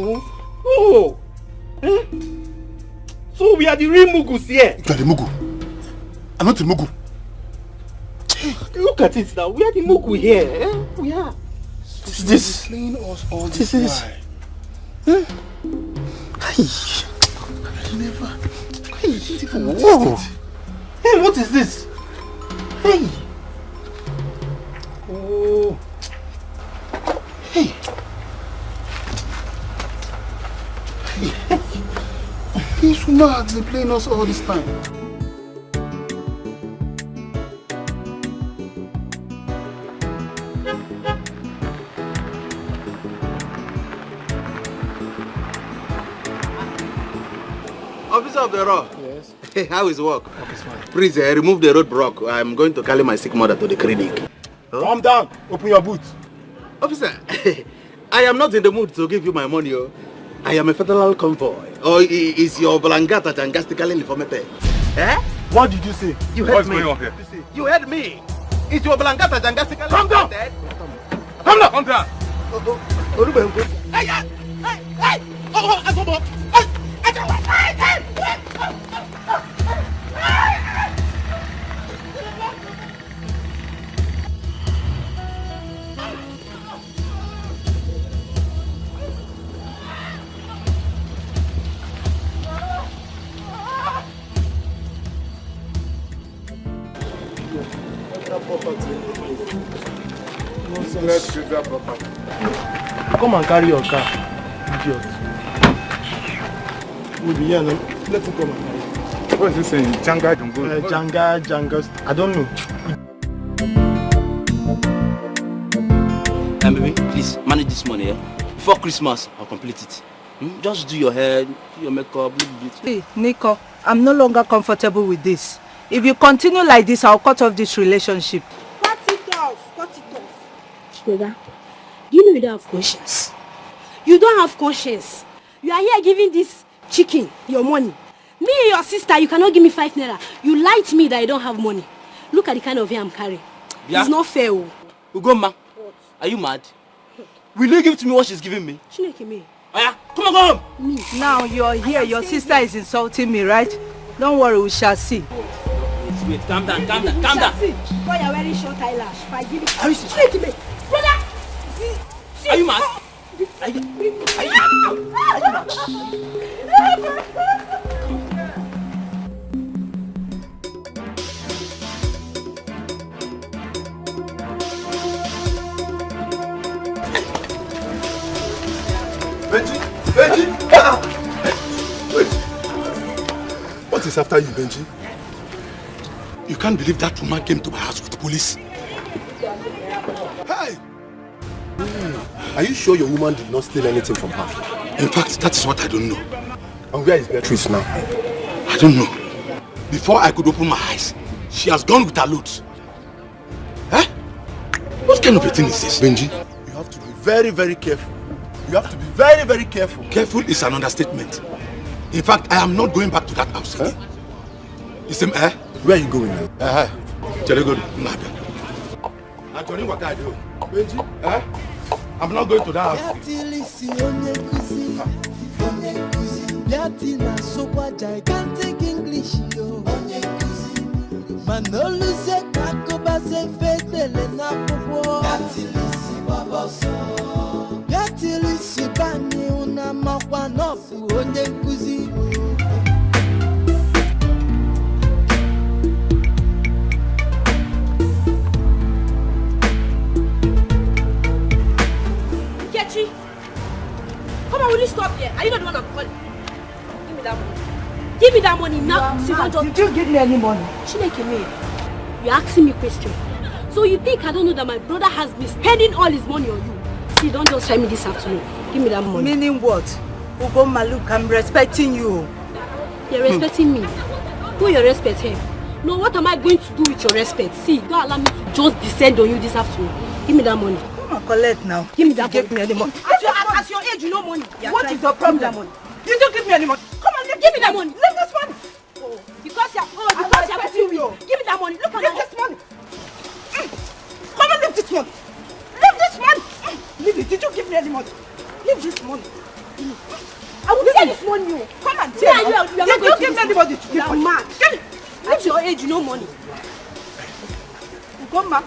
Oh! Eh? So we are the real Mugus here. You are the Mugu. I'm not the Mugu. Look at it now. We are the Mugu here. Eh? We are. This is playing us all this time. Hey! Never. Whoa! Hey, what is this? Hey! Oh! Hey! This woman has been playing us all this time. Officer of the law. Yes. Hey, how is work? Okay, it's fine. Please remove the roadblock. I'm going to carry my sick mother to the clinic. Huh? Calm down. Open your boot. Officer, I am not in the mood to give you my money. Oh. I am a federal convoy. Or is your Blangata jangastically informed? Eh? What did you say? You heard What's me. going on here? You heard me. Is your Blangata jangastically Calm down. Calm down. Calm down. Hey, hey, hey! Oh, Let's use that property. Come and carry your car, idiot. We'll be here now. Let him come and carry it. What is this saying? Janga Jungo? Janga. I don't know. baby, please manage this money. Yeah? Before Christmas, I'll complete it. Just do your hair, do your makeup, look bit. Hey, Nico, I'm no longer comfortable with this. If you continue like this, I'll cut off this relationship. Cut it off. Sugar, you know you don't have conscience. You don't have conscience. You are here giving this chicken your money. Me, your sister, you cannot give me 5 naira. You lied to me that I don't have money. Look at the kind of hair I'm carrying. Yeah. It's not fair. Ugoma, are you mad? Will you give to me what she's giving me? Chineke me. Oh yeah, come on, go home. Me. Now you're here, your sister is insulting me, right? Don't worry, we shall see. Wait, calm down. Why you're wearing short eyelash? If I give it, are you Chineke me. Brother! Are you mad? Are you mad? Benji! Wait! What is after you, Benji? You can't believe that woman came to my house with the police. Hey! Are you sure your woman did not steal anything from her? In fact, that is what I don't know. And where is Beatrice now? I don't know. Before I could open my eyes, she has gone with her loads. Huh? What kind of a thing is this? Benji, you have to be very, very careful. You have to be very, very careful. Careful is an understatement. In fact, I am not going back to that house again. You say, where are you going now? Benji, I'm not going to that house. Gigantic English, yo. Manoluse kakoba se fetele na popo. Yatilisi bani una makwa nofu onye nkuzi. Kechi, come on, will you stop here? Are you not the one I'm calling? Give me that money. Give me that money now. Did you give me any money? Chineke me, you're asking me a question. So you think I don't know that my brother has been spending all his money on you? See, don't just try me this afternoon. Give me that money. Meaning what? Ugo Maluk, I'm respecting you. You're respecting me. Who you respect him? No, what am I going to do with your respect? See, don't allow me to just descend on you this afternoon. Give me that money. Come on, collect now. Give me that money. Give me any money. At your age, you know money. What is your problem? You don't give me any money. Come on, give me that money. Leave this money. Oh, because you're putting me. Give me that money. Look at Leave this money. Come on, leave this money. Leave this money. Leave it. Did you give me any money? Leave this money. I will take this money. Come on, take it. Did you give me anybody to give money? Mad. Give it. At your age, you know money. Come back.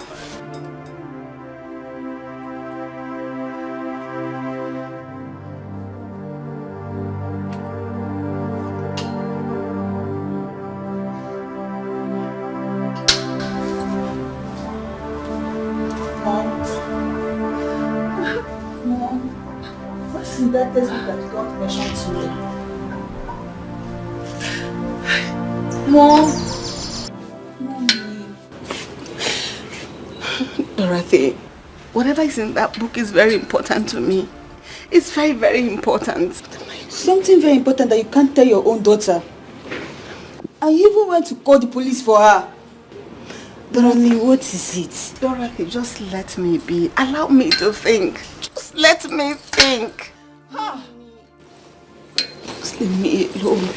That textbook that you got mentioned to me. Mom. Dorothy, whatever is in that book is very important to me. It's very, very important. Something very important that you can't tell your own daughter. And you even went to call the police for her. Dorothy, what is it? Dorothy, just let me be. Allow me to think. Just let me think. Just leave me alone.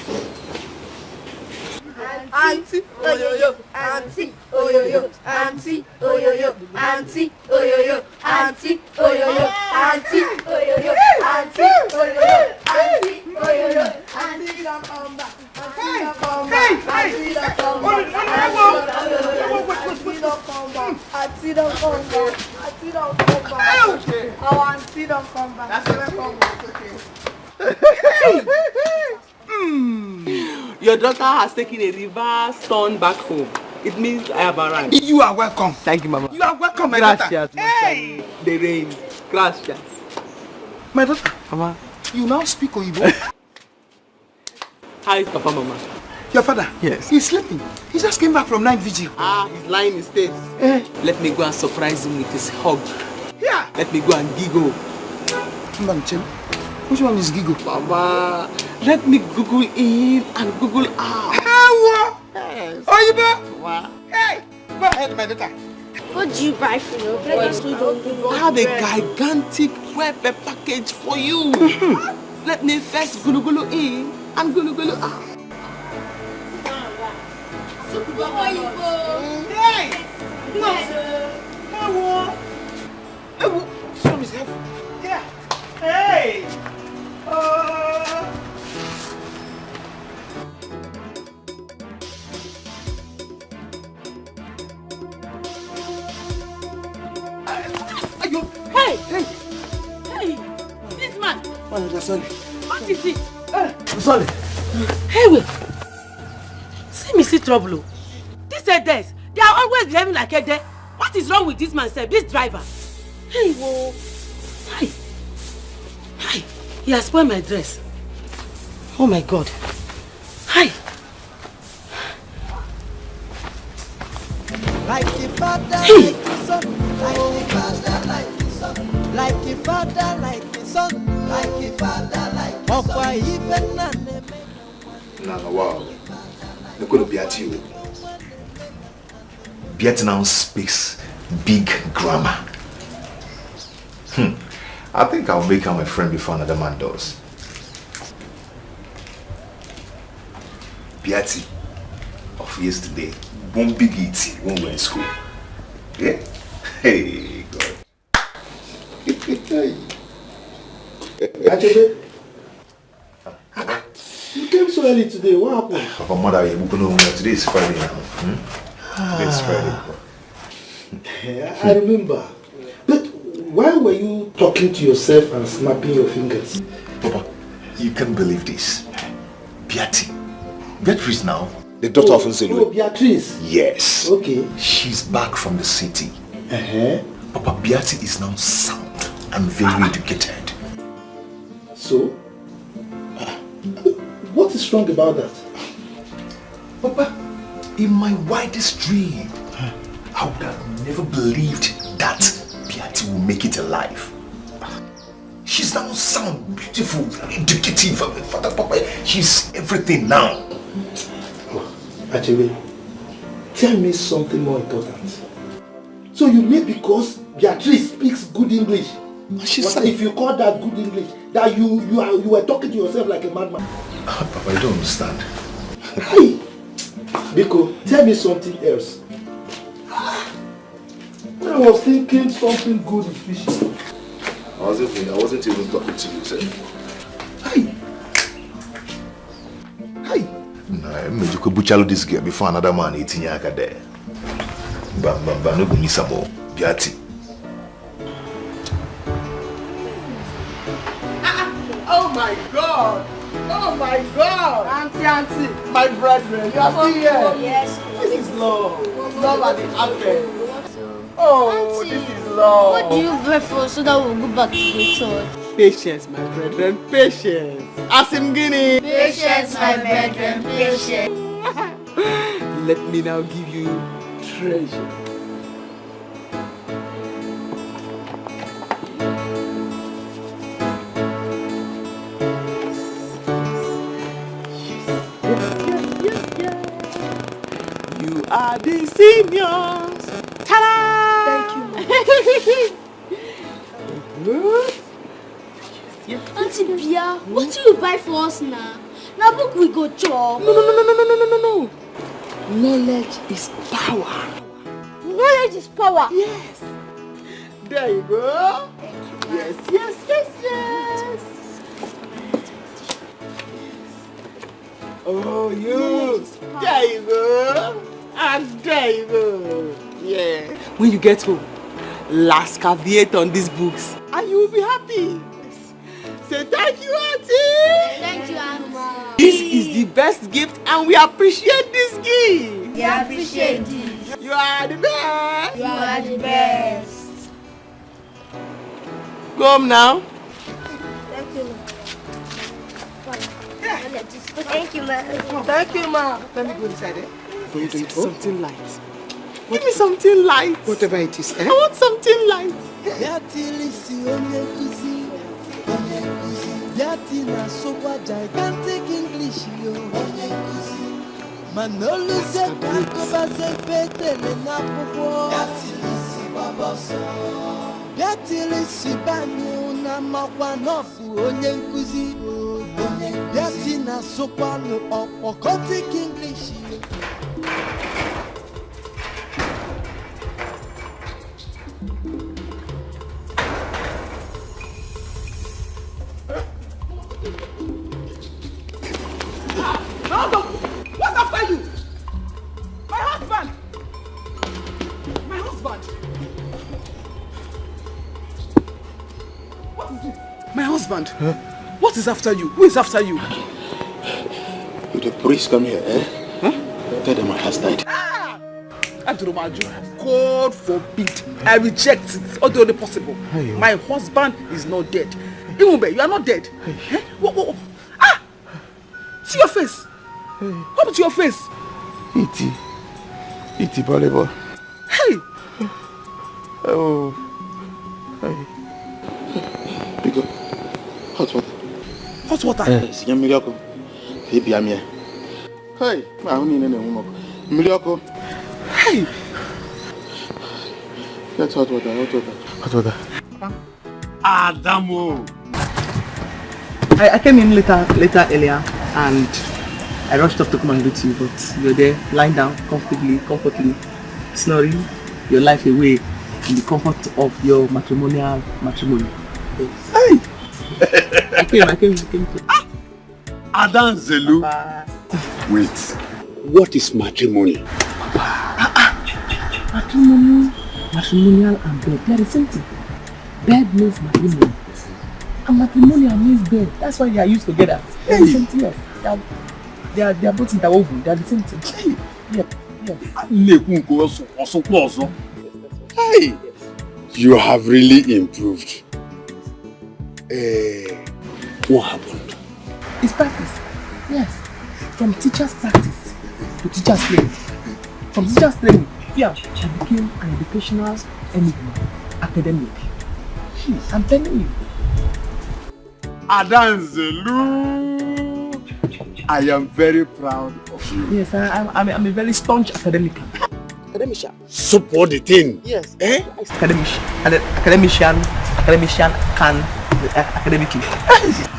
Auntie, oh yo yo, auntie, oh yo yo, auntie, oh yo yo, auntie, oh yo yo, auntie, oh yo yo, auntie, oh yo yo, auntie, oh yo yo, auntie, oh yo yo, auntie, don't come back, auntie, don't come back, auntie, don't come back, auntie, don't come back, auntie, don't come back, auntie, don't come back, oh auntie, don't come back, that's when I come back, okay. Your daughter has taken a reverse turn back home. It means I have arrived. You are welcome. Thank you, Mama. You are welcome, my daughter. Gracias, hey. The rain. Gracias. My daughter. Mama. You now speak Oyibo. Hi, Papa, Mama. Your father? Yes. He's sleeping. He just came back from night vigil. He's lying in state. Let me go and surprise him with his hug. Yeah. Let me go and giggle. Which one is giggle? Mama, let me Google in and Google out. Yes. Oyibo. Hey, go ahead, my daughter. What do you buy for your boys? I have a gigantic web package for you. Let me first gulu in and gulu out. Hey! No! Some is heavy. Yeah. Hey! Hey! This man! What is it? Sorry. Hey, wait! See me see trouble. These headers, they are always behaving like headers. What is wrong with this man, sir? This driver? Hey, whoa! Hi! He has spoiled my dress. Oh my God! Hi! Like the father, like the son, like the father, like the son, like the father, like the son, like the father, like the son. Even Nana, wow. Look at Beati. Beati now speaks big grammar. I think I'll make her my friend before another man does. Beati of yesterday won't be eating when we're in school. Yeah? Hey, God. Actually, you came so early today. What happened? Papa, mother, today is Friday now. It's Friday. I remember. But why were you talking to yourself and snapping your fingers? Papa, you can't believe this. Beatrice now, the daughter of Nzelu. Oh, Beatrice. Yes. Okay. She's back from the city. Papa, Beatrice is now sound and very educated. So? What is wrong about that? Papa, in my wildest dream, I would have never believed that Beatrice will make it alive. She's now sound, beautiful, educative. Father, Papa, she's everything now. Actually, tell me something more important. So you mean because Beatrice speaks good English? What if you call that good English, that you were talking to yourself like a madman? Papa, I don't understand. Hey, Biko, tell me something else. I was thinking something good is fishy. I wasn't even talking to you, sir. I'm going to butcher this girl before another man eating yaka there. But no go miss more. Beati. Oh my God! Oh my God! Auntie, my brethren, you are still here. Yes. This is love. Love at the advent. Oh, Auntie, this is love. what do you pray for so that we'll go back to the church? Patience, my brethren, patience. Asim Guinea. Patience, my brethren, patience. Let me now give you treasure. You are the seniors. Ta-da! Thank you. Auntie Bia, what do you buy for us now? Now book we go chop. No. Knowledge is power. Knowledge is power. Yes. There you go. Thank you. Yes. Oh, you. There you go. And there you go. Yeah. When you get home, last caveat on these books, and you will be happy. Say thank you, Auntie. Thank you, Auntie. This is the best gift, and we appreciate this gift. We appreciate this. You are the best. You are the best. Go home now. Thank you, Thank you, ma. Thank you, ma. Let me go inside there. Something light. Give me something light. Whatever it is, I want something light. Yati na sopa gigantic English yo. Manolo se kakoba se fete le na popo. Yati lisi baboso. Yati lisi bani una makwa nofu onye nkuzi. Yati na sopa no opokotic English yo. What's after you? My husband. What is it? My husband. Huh? What is after you? Who is after you? Will the priest come here, eh? Huh? Tell them my husband died. God forbid. I reject it. All the only possible. Hey, my husband is not dead. Imube, you are not dead. Hey. What? Ah! See your face. Hey. What happened to your face? Iti volleyball. Oh. Hey. Pick up. Hot water. Hot water? Yes, you're miracle. Baby, I'm here. Hey, I don't need any more. Miracle. Hey. Get hot water, hot water. Hot water. Adamo. I came in later earlier and I rushed up to come and greet you, but you're there lying down comfortably, snoring your life away in the comfort of your matrimony. Yes. Hey! I came to... Adan Zelu. Wait. What is matrimony? Matrimonial and bed, they are the same thing. Bed means matrimony. And matrimonial means bed. That's why they are used together. They are the same thing. Yes. They are both interwoven. They are the same thing. Yes. Hey! You have really improved. What happened? It's practice. Yes. From teacher's practice to teacher's training. From teacher's training, I became an educational enigma, academic. I'm telling you. Adan Zelu, I am very proud of you. Yes, I'm a very staunch academic. Academician. Support the thing. Yes. Academician can academically.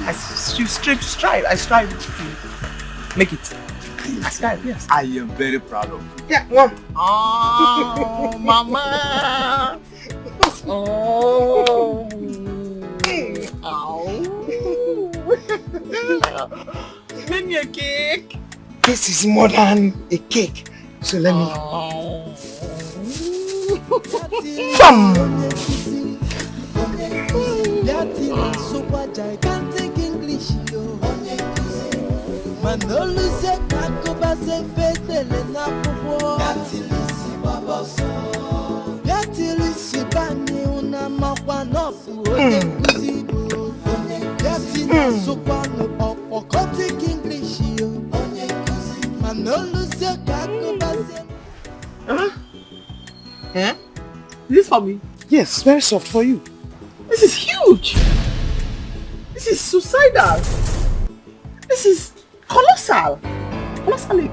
I strive to make it. I strive, yes. I am very proud of you. Yeah, Mom. Oh, Mama. Oh. Give me a cake. This is more than a cake. So let me... Is this for me? Yes, very soft for you. This is huge. This is suicidal. This is colossal.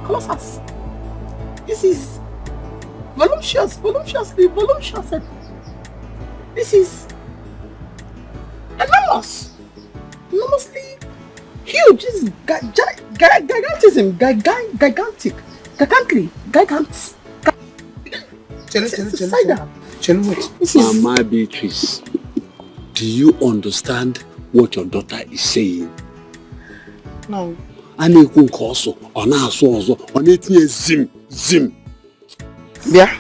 Colossal. This is voluminously voluptuous. This is enormously huge. This is gigantism. Gigantic. Chelu, wait. Mama Beatrice, do you understand what your daughter is saying? No. Yeah.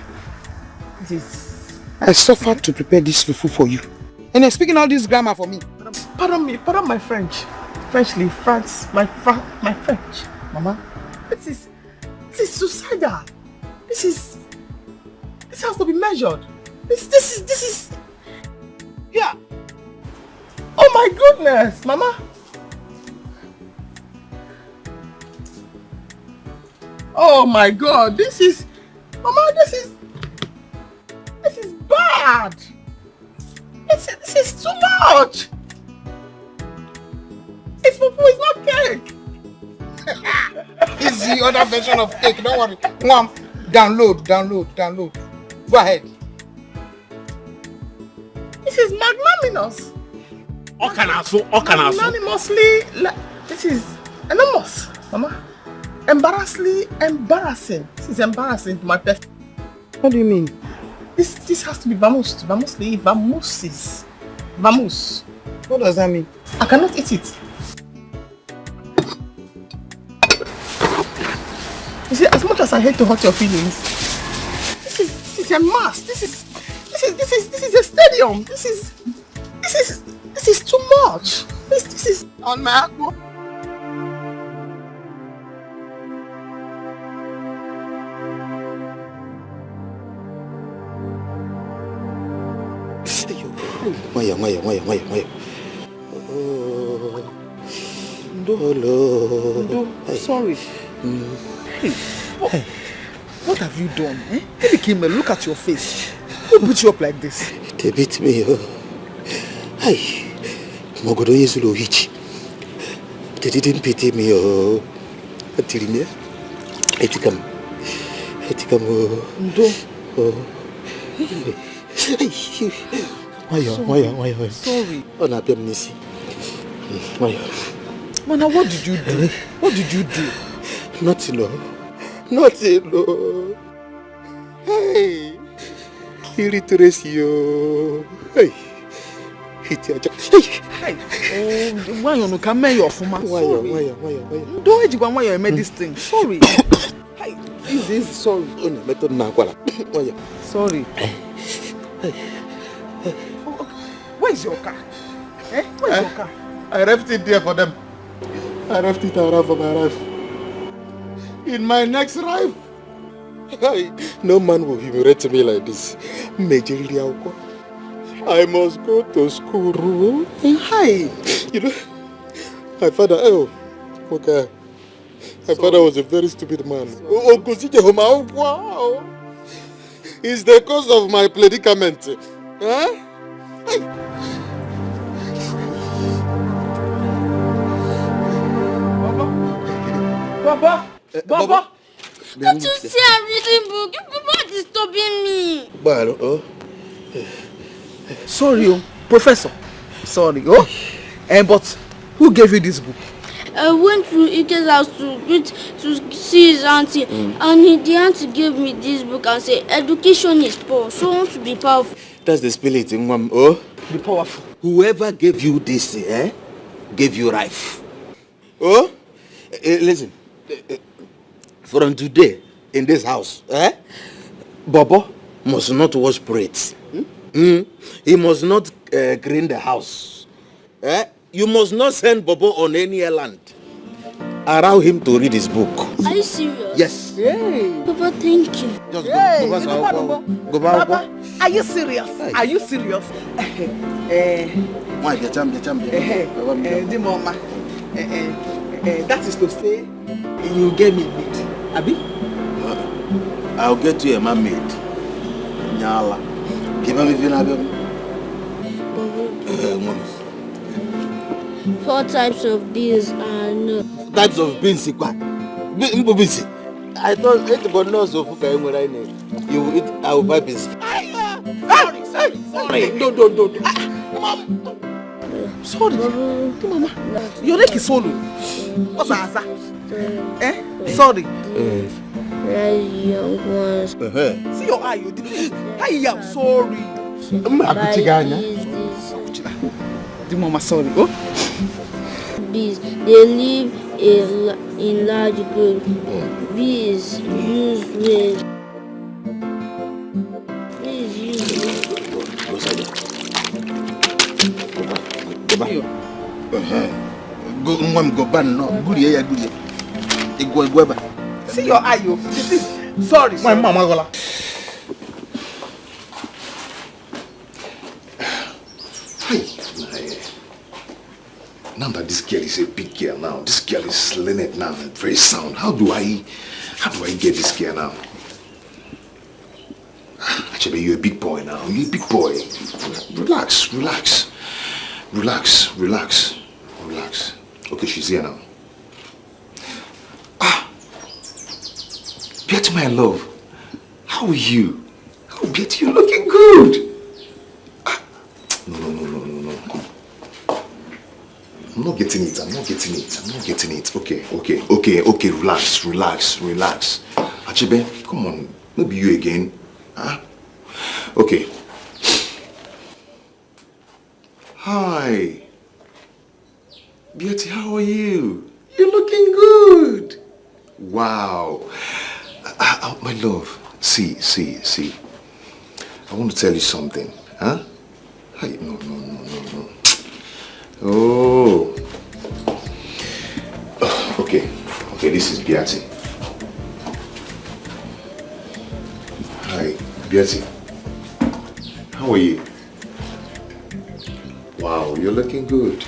I suffered to prepare this fufu for you. And you're speaking all this grammar for me. Pardon my French. My French. Mama. This is suicidal. This has to be measured. This is yeah. Oh my goodness, Mama. Oh my God, this is bad. This is too much. It's fufu, it's not cake. It's the other version of cake, don't worry. Mom, download. Go ahead. This is magnanimous. Magnanimously, this is enormous, Mama. Embarrassing. This is embarrassing to my person. What do you mean? This has to be vamoose. What does that mean? I cannot eat it. You see, as much as I hate to hurt your feelings, this is a mass. This is a stadium. This is too much. This is on my aqua. Maya. No, sorry. Hey, what have you done? Baby Kimber, look at your face. Who beat you up like this? They beat me. Hey, Mogodo Yesulo Hichi. They didn't pity me. Until me. Etikam. Ndo. Why? Sorry. On a nisi. Why? Mana, what did you do? What did you do? Nothing. Hey, illiteracy. Hey. Hey, why you no come me your former? Why? Don't you why you made this thing? Sorry. Hey, this sorry. Sorry. Where's your car? Where's your car? I left it there for them. I left it around for my wife. In my next life. No man will humiliate me like this. I must go to school. Hi. You know, my father, okay. My father was a very stupid man. Wow. It's the cause of my predicament. Huh? Baba. Don't you see I'm reading book? You people are disturbing me. Well, sorry, Professor. Sorry, but who gave you this book? I went to Ike's house to see his auntie, and the auntie gave me this book and said, education is power, so I want to be powerful. That's the spirit, Be powerful. Whoever gave you this, gave you life. Listen. From today, in this house, Bobo must not wash plates. He must not clean the house. You must not send Bobo on any island. Allow him to read his book. Are you serious? Yes. Yay. Papa, thank you. Just go back. Papa, are you serious? Hey. Are you serious? Mama. That is to say, you get me Maid. Abi? I'll get you a Maid. Nyala. Give me the 4 types of beans and... Types of beans, I thought everybody knows of food you will eat, I will buy beans. Sorry. Don't. Mom. Sorry. Mama. Your neck is swollen. What's that? Sorry. Young ones. See your eye, you did. I am sorry. Mama, sorry. Bees, they live in large groups. Bees use waves. Go back no. See your eye, you. Sorry. My mama gola. Now that this girl is a big girl now, this girl is learned now and very sound. How do I get this girl now? Actually, you're a big boy now. You're a big boy. Relax. Okay, she's here now. Betty, my love. How are you? Oh, Betty, you're looking good. No. I'm not getting it. Okay. Relax. Achebe, come on. Maybe you again. Huh? Okay. Hi. Beauty, how are you? You're looking good. Wow. My love, see. I want to tell you something. Huh? Hi. No. Oh. Okay, this is Beatty. Hi, Beatty. How are you? Wow, you're looking good.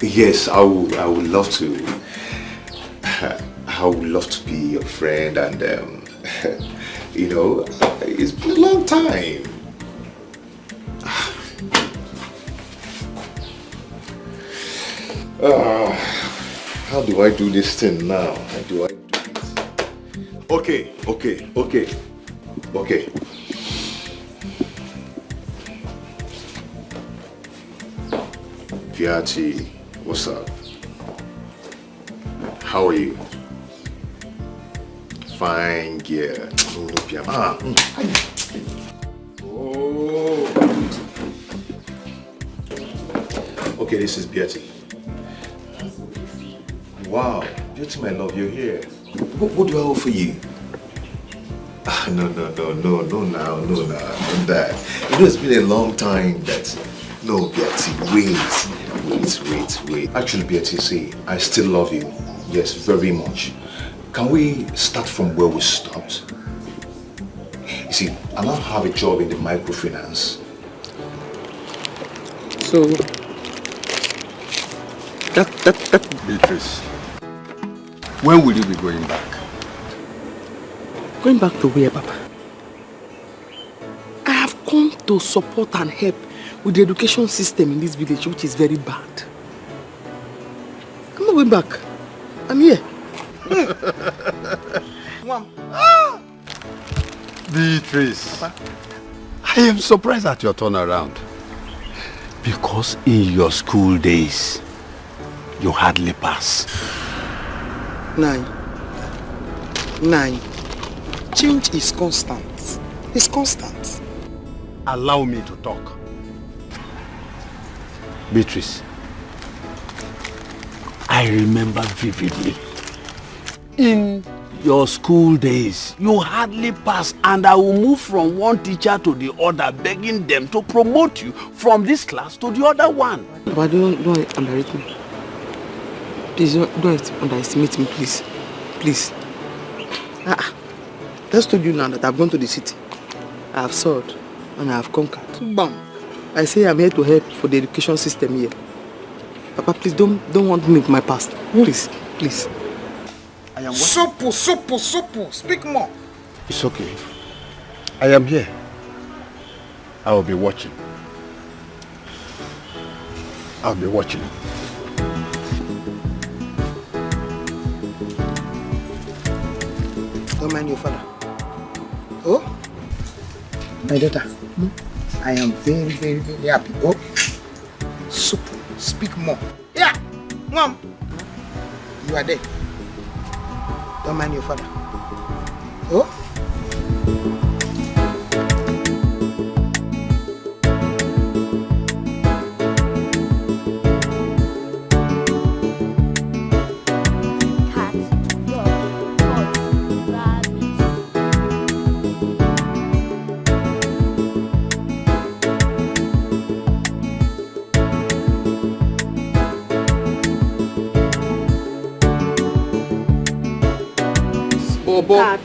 Yes, I would love to. I would love to be your friend and You know, it's been a long time. How do I do this thing now? How do I do this? Okay. Piati, what's up? How are you? Fine, yeah. Oh. Okay, this is Beatty. Wow, Beauty, my love, you're here. What do I offer you? No, not that. You know, it's been a long time that... No, Beatty, wait. Actually, Beatty, see, I still love you. Yes, very much. Can we start from where we stopped? You see, I now have a job in the microfinance. So, that Beatrice, when will you be going back? Going back to where, Papa? I have come to support and help with the education system in this village, which is very bad. I'm not going back. I'm here. Mom. Beatrice, Papa? I am surprised at your turnaround. Because in your school days, you hardly pass. Nine. Change is constant. It's constant. Allow me to talk. Beatrice, I remember vividly. In your school days, you hardly pass, and I will move from one teacher to the other, begging them to promote you from this class to the other one. But don't underrate me. Please don't underestimate me, please. Please. Just told you now that I've gone to the city. I have sold and I have conquered. Bam. I say I'm here to help for the education system here. Papa, please don't want me with my past. Please. I am Sopo. Speak more. It's okay. I am here. I will be watching. I'll be watching. Don't mind your father. Oh? My daughter. I am very, very, very happy. Oh? Sopo. Speak more. Yeah. Mom. You are there. Don't mind your father. Oh? Bobo,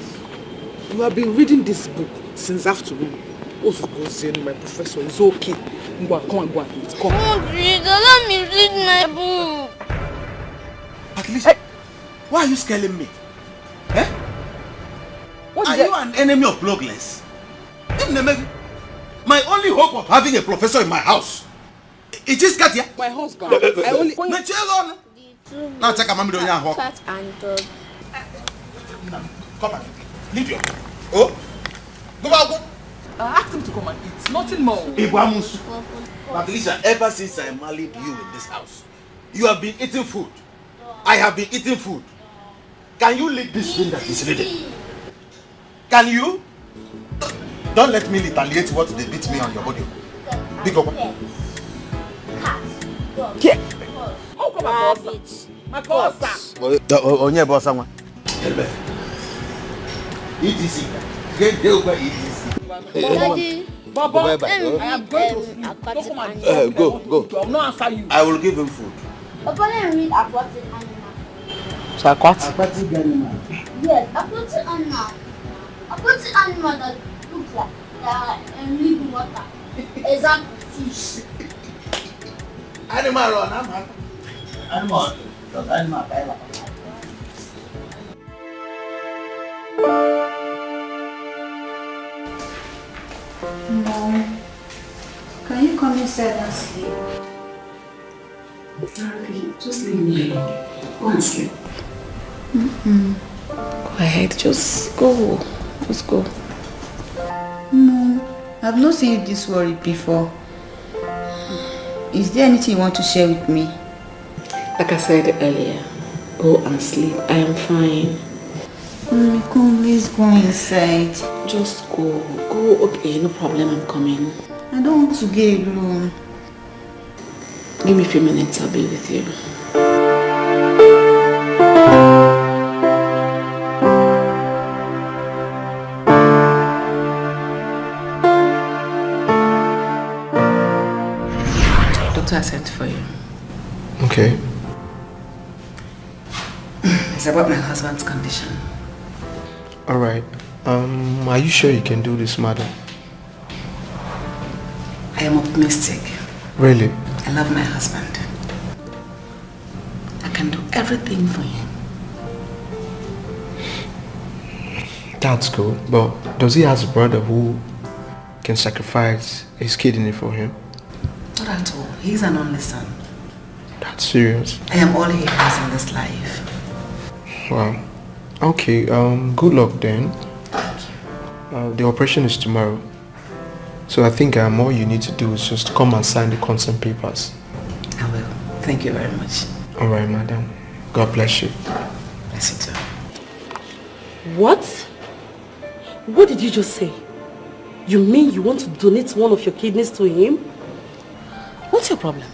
you have been reading this book since afternoon. Also, go saying my professor is okay. Come on, come. Oh, please, let me read my book. At least, why are you scaring me? Eh? Are you an enemy of progress? My only hope of having a professor in my house. It is Katia. My husband. I only. Now check out Mammy Cat and dog. Come on. Leave your. Oh. Go back. Ask him to come and eat. Nothing more. But Lisa, ever since I married you in this house, you have been eating food. I have been eating food. Can you lick this thing that is ready? Can you? Don't let me retaliate what they beat me on your body. Big up. Cat. Oh, come on, boss. My boss. Onye boss one. ETC. Get over ETC. Daddy. Baba, I am going to sleep. Go. I will not answer you. I will give him food. Papa, let me read aquatic animal. So aquatic animal? Yes, aquatic animal. Aquatic animal that looks like live in water. Example, fish. Animal or animal? Animal. Mom, can you come inside and sleep? Just leave me alone. Go and sleep. Go ahead, just go. Just go. No, I've not seen you this worried before. Is there anything you want to share with me? Like I said earlier, go and sleep. I am fine. Come, please go inside. Just go. Go, okay, no problem, I'm coming. I don't want to get alone. Give me a few minutes, I'll be with you. Doctor, I sent for you. Okay. It's about my husband's condition. Alright. Are you sure you can do this, madam? I am optimistic. Really? I love my husband. I can do everything for him. That's good. But does he have a brother who can sacrifice his kidney for him? Not at all. He's an only son. That's serious. I am all he has in this life. Wow. Okay, good luck then. The operation is tomorrow. So I think all you need to do is just come and sign the consent papers. I will. Thank you very much. Alright, madam. God bless you. Bless you too. What? What did you just say? You mean you want to donate one of your kidneys to him? What's your problem?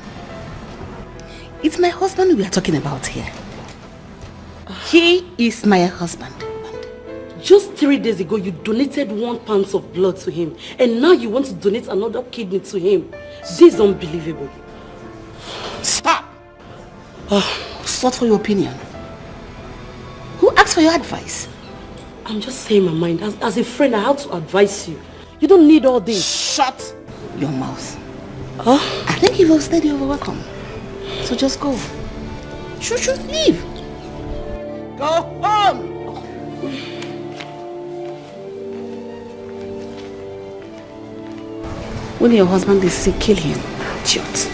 It's my husband we are talking about here. He is my husband. Just 3 days ago, you donated 1 pound of blood to him. And now you want to donate another kidney to him. This is unbelievable. Stop! Sought for your opinion. Who asked for your advice? I'm just saying my mind. As a friend, I have to advise you. You don't need all this. Shut your mouth. I think you've overstayed your welcome. So just go. Shoo, leave. Go home. When your husband is sick, kill him. Idiot.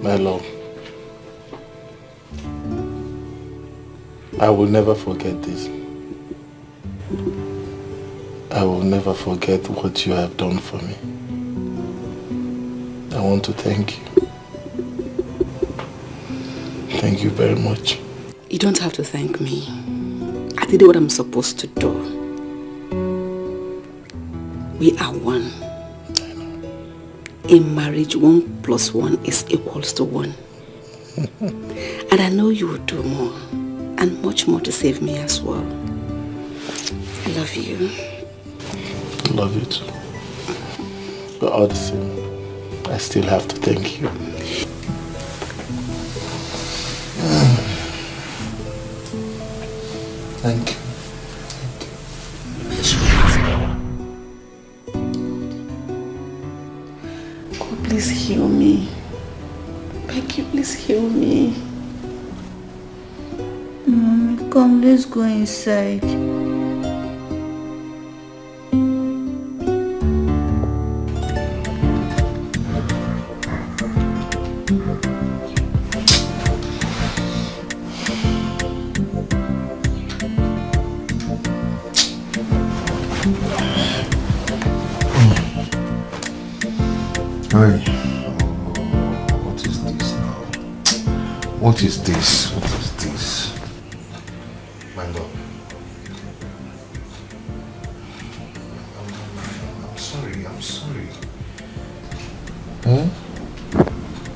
My love, I will never forget this. I will never forget what you have done for me. I want to thank you. Thank you very much. You don't have to thank me. I did what I'm supposed to do. We are one. In marriage, 1 + 1 is equals to 1. And I know you will do more and much more to save me as well. I love you. I love you too. But all the same, I still have to thank you. Thank you. God, please heal me. Beg you, please heal me. Mommy, come, let's go inside. Hey, what is this now? What is this? What is this? My love. I'm sorry, I'm sorry.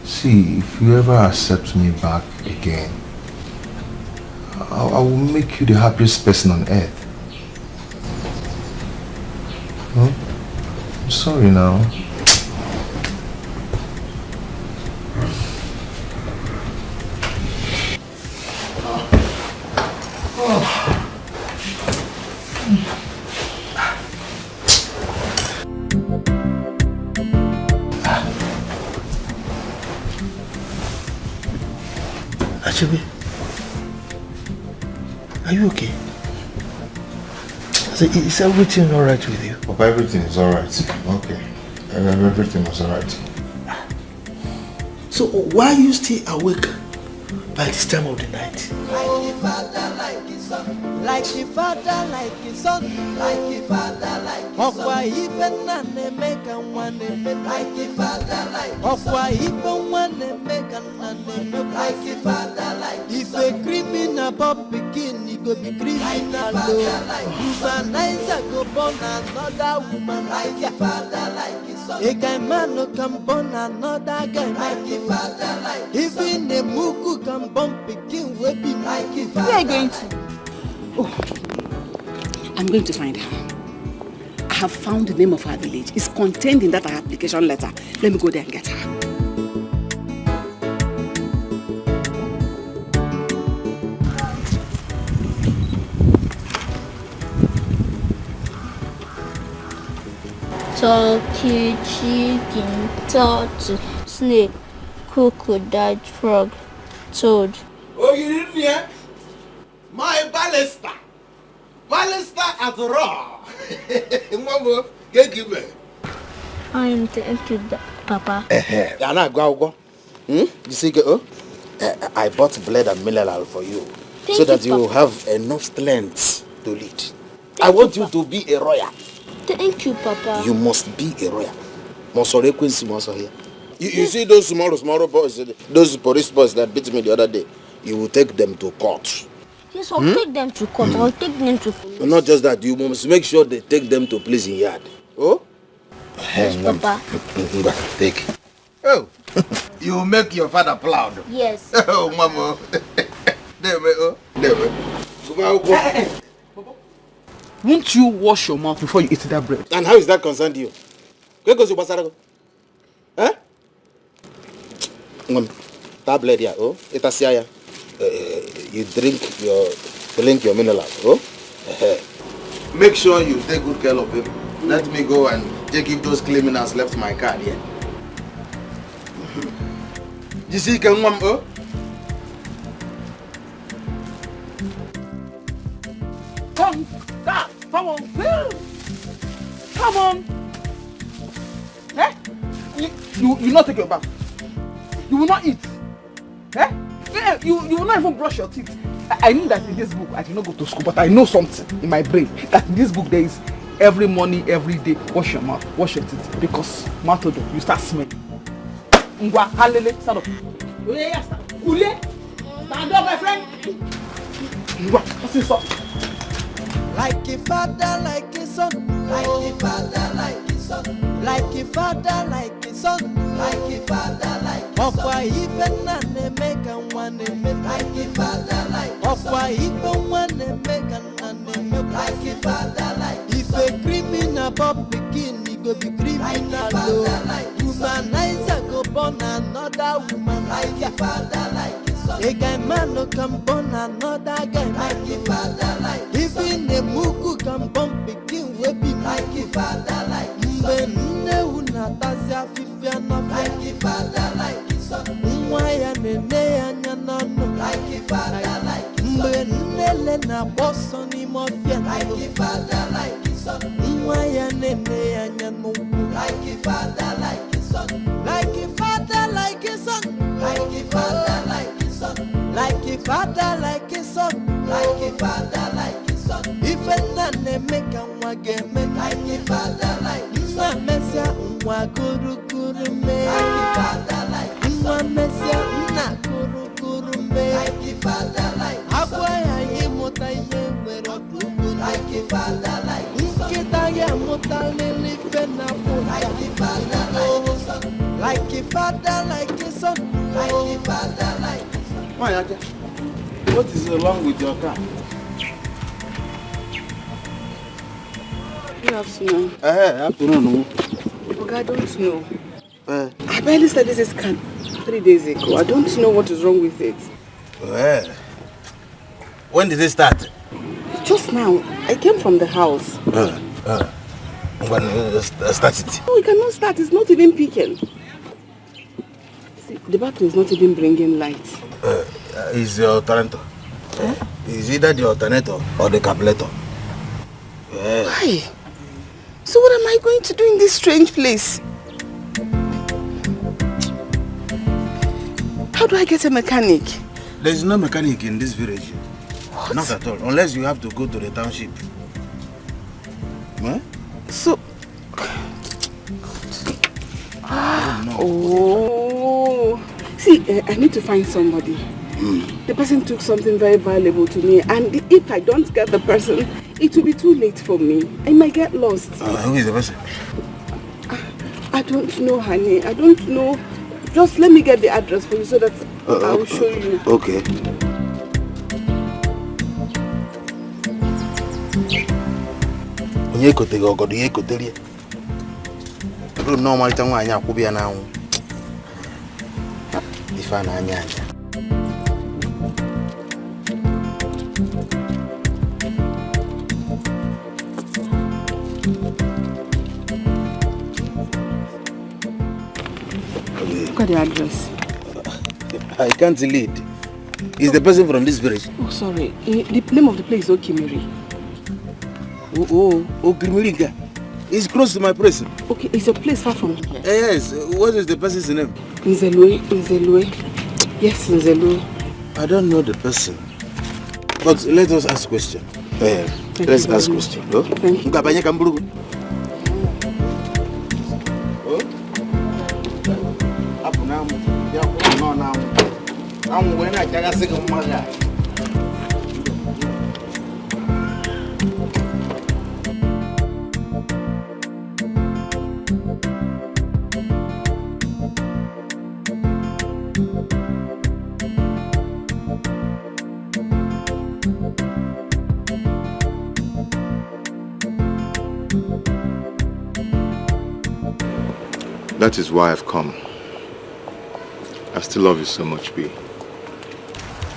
See, if you ever accept me back again, I will make you the happiest person on earth. I'm sorry now. Achebe, are you okay? Is everything alright with you? Papa, everything is alright. Okay. Everything was alright. So why are you still awake by this time of the night? Like the father, like his son. Like the father, like his son. Like the father, like his son. Of why even an make and one like the father, like of why even one make and one like the father, like if a criminal pop begin, he go be criminal. Humanizer go born another woman like the father, like his son. A guy man no can born another guy like the father, like even a mugu can born begin will be like the father. Where are you going to? Oh, I'm going to find her. I have found the name of her village. It's contained in that application letter. Let me go there and get her. Turkey, chicken, turtle, snake, crocodile, frog, toad. Oh, you didn't hear? My ballista at raw. Mama, give me. I am thank Papa. Yana, go. You see, I bought bread and mineral for you, so that you will have enough strength to lead. I want you to be a royal. Thank you, Papa. You must be a royal. You see those small boys, those police boys that beat me the other day. You will take them to court. Yes, I'll take them to court. I'll take them to police. Not just that, you must make sure they take them to prison yard. Oh? Yes, Papa. Take. Oh, you make your father proud. Yes. Oh, Mama. Hey. Won't you wash your mouth before you eat that bread? And how is that concerned you? Eh? Tablet here, oh? Itasiaya. You drink your mineral, oh? Make sure you take good care of him. Let me go and take if those criminals left my card here. You see, can one, oh? Come on. Come on. Eh? You will not take your bath. You will not eat. Eh? Yeah, you will not even brush your teeth. I knew that in this book, I did not go to school, but I know something in my brain that in this book there is every morning, every day, wash your mouth, wash your teeth, because matodo, you start smelling. Ngwa, halele, stand up. Ule, stand up, my friend. Ngwa, what's up? Like a father, like a son. Like a father, like a son. Like a father, like a son. Like a father, like a son. Of why even an make and one like a father, like a son. Of why even one make and like a father, like a son. If a criminal pop begin, he go be criminal. Humanizer go born another woman like a father, like a son. A guy man no can born another guy like a father, like a son. Even a mugu can born begin we be like a father, like a son. Mbe unatazia fifia na like a father, like a son. Mwaya nene anyanono like a father, like a son. Mbe nele na bosso ni mofia like a father, like a son. Mwaya nene anyanono like a father, like a son. Like a father, like a son. Like a father, like a son. Like a father, like a son. Like a father, like a son. If a man make a wagame like a father, like a son. Messia, guru me. Like a father, like a son. Messia, guru me. Like a father, like a son. Akwaya mota ye wero like a father, like a son. Kitaya mota lili fena like a father, like a son. Like a father, like a son. Like a father, like a son. Why, Aja? What is wrong with your car? Good afternoon. Afternoon. Okay, I don't know. I barely started this car 3 days ago. I don't know what is wrong with it. Well, when did it start? Just now. I came from the house. When start it? No, we cannot start. It's not even peaking. See, the battery is not even bringing light. Is the alternator. Is either the alternator or the carburetor. Why? So what am I going to do in this strange place? How do I get a mechanic? There is no mechanic in this village. What? Not at all. Unless you have to go to the township. Huh? So... Oh... See, I need to find somebody. The person took something very valuable to me, and if I don't get the person, it will be too late for me. I might get lost. Who is the person? I don't know, honey. I don't know. Just let me get the address for you so that I will show you. Okay. Onye kote go godo ye koterie. Bro no malita nwa anya akwobia na anwu. Ifa na anya anya. Look at the address. I can't lead. Is the person from this village? Oh, sorry. The name of the place is Okimiri. Okimiri. It's close to my place. Okay, it's a place far from here. Yes. What is the person's name? Nzelwe. Yes, Nzelwe. I don't know the person. But let us ask question. Let's ask question. Oh? Thank you. That is why I've come. I still love you so much, B.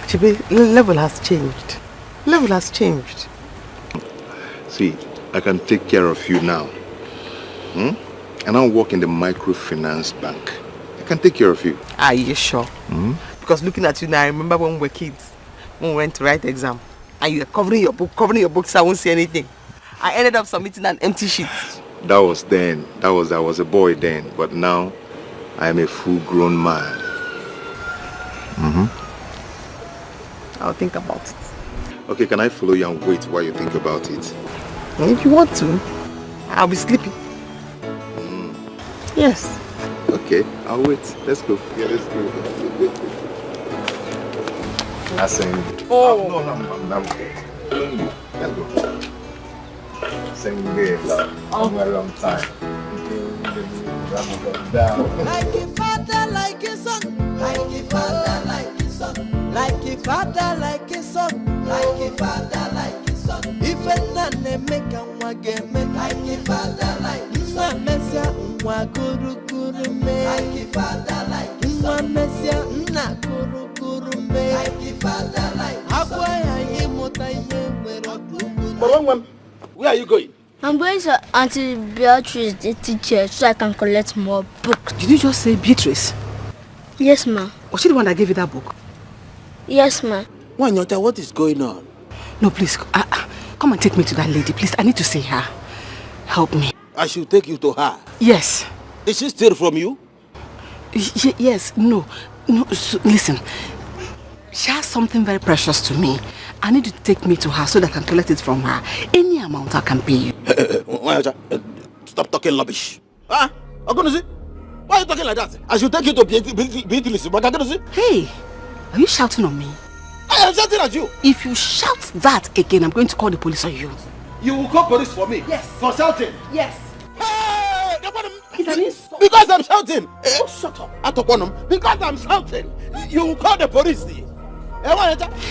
Chibi, level has changed. Level has changed. See, I can take care of you now. And I'll work in the microfinance bank. I can take care of you. Are you sure? Because looking at you now, I remember when we were kids, when we went to write exam, and you were covering your book so I won't see anything. I ended up submitting an empty sheet. That was then. I was a boy then. But now, I am a full-grown man. I'll think about it. Okay, can I follow you and wait while you think about it? If you want to, I'll be sleeping. Yes. Okay, I'll wait. Let's go. Yeah, let's go. I sing. Oh, no, I'm okay. Let's go. Sing good, love. I'm a long time. Like a father, like a son. Like a father, like a son. Like a father, like a son. Like a father, like a son. If a name make a wagame, like a father, like a son. Messia, Waguru Guru me. Like a father, like a son. Messia, Nakuru Guru me. Like a father, like a son. Where are you going? I'm going to Auntie Beatrice, the teacher, so I can collect more books. Did you just say Beatrice? Yes, ma. Was she the one that gave you that book? Yes, ma. Wanyota, what is going on? No, please, come and take me to that lady, please. I need to see her. Help me. I should take you to her? Yes. Did she steal from you? Yes, no, so, listen. She has something very precious to me. I need you to take me to her so that I can collect it from her. Any amount I can pay you. Stop talking rubbish. Huh? I'm going to see. Why are you talking like that? I should take you to Beatrice, but I'm going to see. Hey, are you shouting on me? I am shouting at you. If you shout that again, I'm going to call the police on you. You will call police for me? Yes. For shouting? Yes. Hey! It's an insult. Because I'm shouting. Oh, shut up. Because I'm shouting. You will call the police.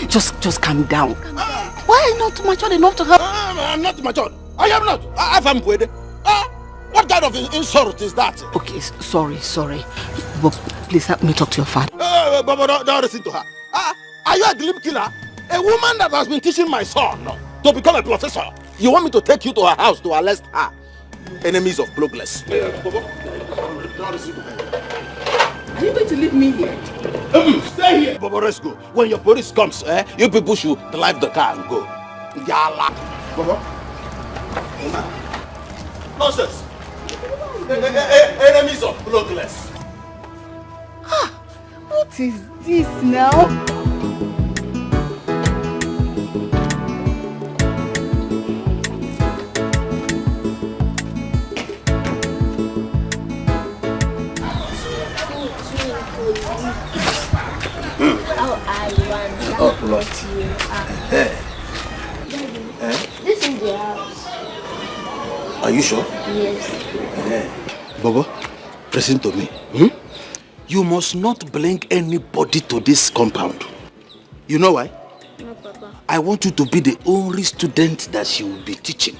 Just calm down. Why are you not matured enough to help? I'm not matured. I am not. What kind of insult is that? Okay, sorry. But please help me talk to your father. But don't listen to her. Are you a dream killer? A woman that has been teaching my son to become a professor. You want me to take you to her house to arrest her? Enemies of progress. Are you going to leave me here? Stay Stay here. Baba, let's go. When your police comes, you people should drive the car and go. Yala. Baba. Nonsense. Enemies of progress. What is this now? This is the house. Are you sure? Yes. Baba, listen to me. You must not bring anybody to this compound. You know why? No, Papa. I want you to be the only student that she will be teaching,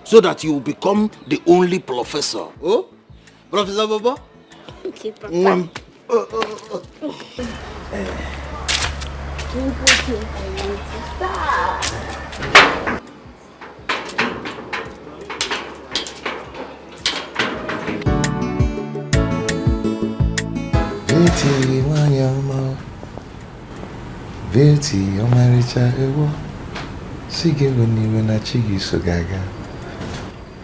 so that you will become the only professor. Oh, Professor Baba? Okay, Papa. Beauty, wanyama. Beauty, omaricha ewo. Sige wani wana chigi sogaga.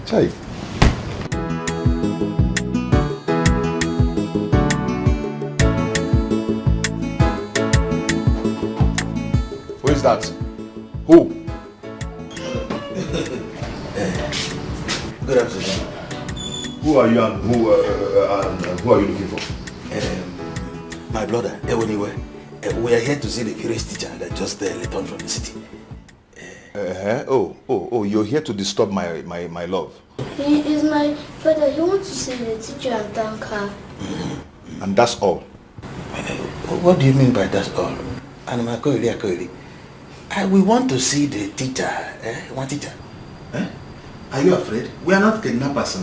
Chai. Who is that? Who? Good afternoon. Who are you and who are you looking for? My brother, anyway, we are here to see the village teacher that just returned from the city. Oh, you're here to disturb my love. He is my brother. He wants to see the teacher and thank her. And that's all? What do you mean by that's all? We want to see the teacher. One teacher. Are you afraid? We are not kidnappers.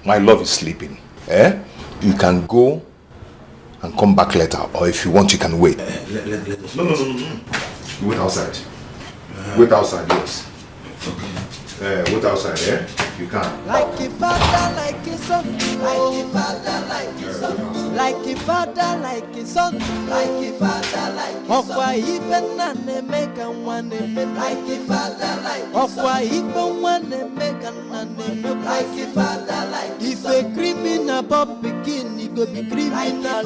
My love is sleeping. You can go and come back later, or if you want, you can wait. Let us No. Wait outside. Wait outside, yes. Wait outside, you can. Like a father, like a son. Like a father, like a son. Like a father, like a son. Like a father, like a son. Of why even an make and one like a father, like a son. Of why even one make and like a father, like a son. If a criminal pop begin, he go be criminal.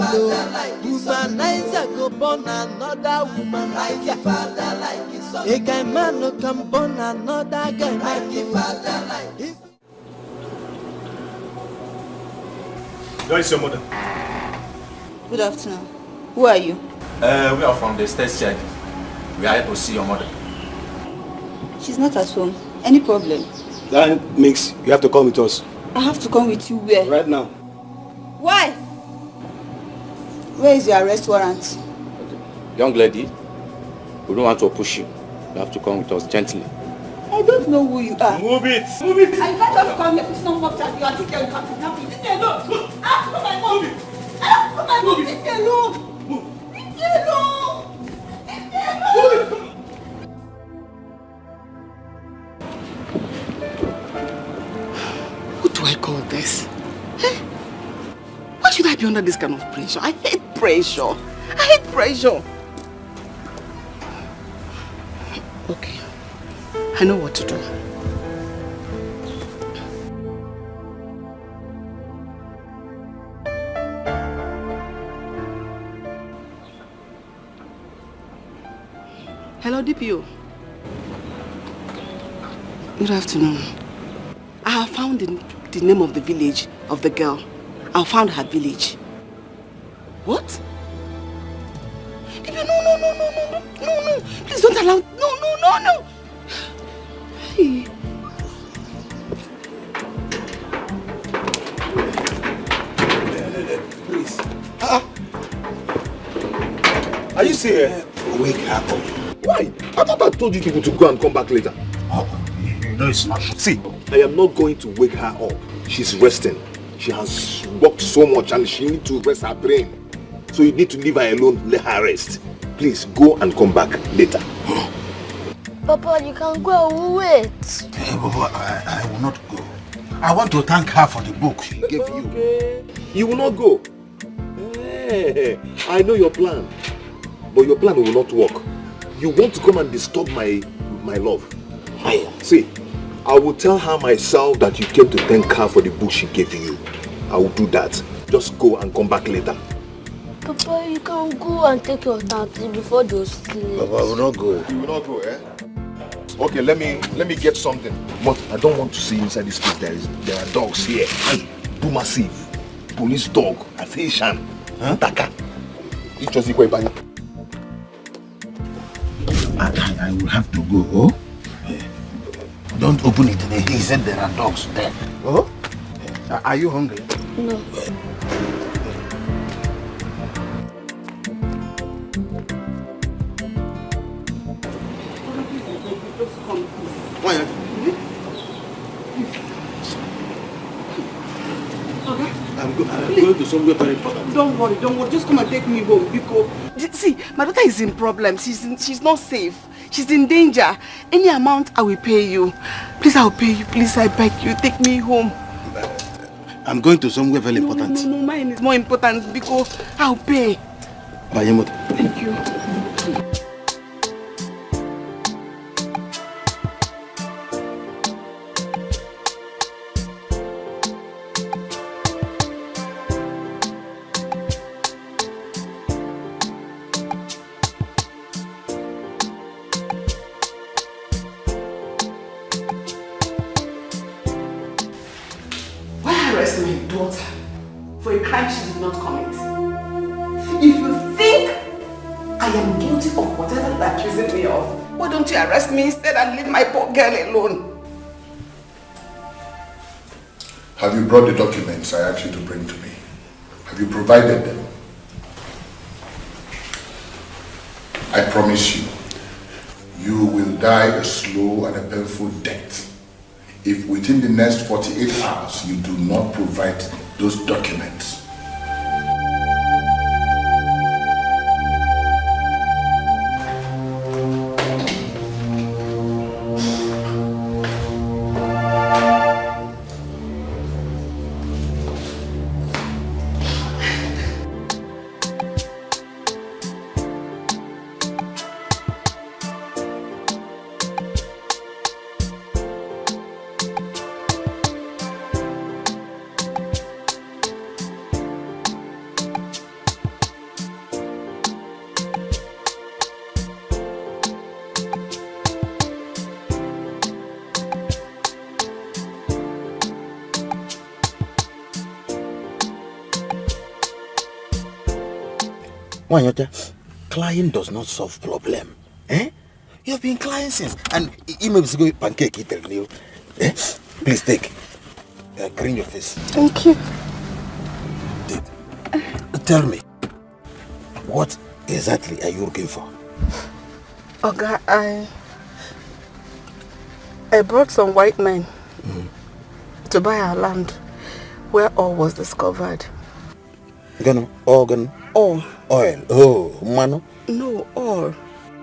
Womanizer go born another woman like a father, like a son. A guy man no can born another guy like a father, like a son. Where is your mother? Good afternoon. Who are you? We are from the state check. We are here to see your mother. She's not at home. Any problem? That makes you have to come with us. I have to come with you where? Right now. Why? Where is your arrest warrant? Young lady, we don't want to push you. You have to come with us gently. I don't know who you are. Move it! Move it! I can't just come here. It's not much that you are thinking you can kidnap me. Leave me alone. Ask for my mom. Ask for my mom. Leave me alone. Leave me alone. Leave me alone. What do I call this? Why should I be under this kind of pressure? I hate pressure. I hate pressure. Okay. I know what to do. Hello, DPO. Good afternoon. I have found the name of the village of the girl. I found her village. What? DPO, no. Please don't allow. No. Hey. Please. Are you serious? Wake her up. Why? I thought I told you people to go and come back later. No, it's not. See, I am not going to wake her up. She's resting. She has worked so much and she needs to rest her brain. So you need to leave her alone, let her rest. Please go and come back later. Papa, you can go, I will wait. Hey, Baba, I will not go. I want to thank her for the book she gave you. Okay. You will not go. Hey, I know your plan. But your plan will not work. You want to come and disturb my love. See, I will tell her myself that you came to thank her for the book she gave you. I will do that. Just go and come back later. Papa, you can go and take your taxi before they sleep. Papa, I will not go. You will not go, eh? Okay, let me get something. But I don't want to see inside this place. There are dogs here. And too massive. Police dog, Afishan, Dikeh. It's just equal by. I will have to go. Oh? Don't open it. He said there are dogs there. Oh? Are you hungry? No. I'm going to somewhere very important. Don't worry. Just come and take me home, because see, my daughter is in problem. She's not safe. She's in danger. Any amount I will pay you. Please, I'll pay you. Please, I beg you, take me home. I'm going to somewhere very important. No, mine is more important, because I'll pay. Thank you. Arrest my daughter for a crime she did not commit. If you think I am guilty of whatever you are accusing me of, why don't you arrest me instead and leave my poor girl alone? Have you brought the documents I asked you to bring to me? Have you provided them? I promise you, you will die a slow and a painful death if within the next 48 hours you do not provide those documents. Crying does not solve problem. Eh? You have been crying since, and emails go pancake eater you. Eh? Please take. Clean your face. Thank you. Tell me, what exactly are you looking for? Oga, I brought some white men to buy our land where oil was discovered. Organ? Oil. Oil. Oh, mano? No, oil.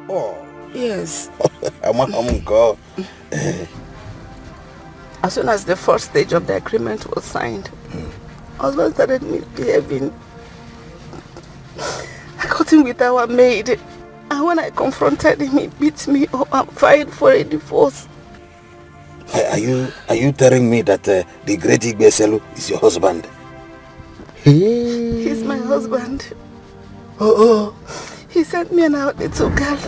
Oil? Yes. As soon as the first stage of the agreement was signed, husband started misbehaving. I got him with our maid, and when I confronted him, he beat me up and filed for a divorce. Are you telling me that the great Igbeselu is your husband? He's my husband. Oh. He sent me and our little girl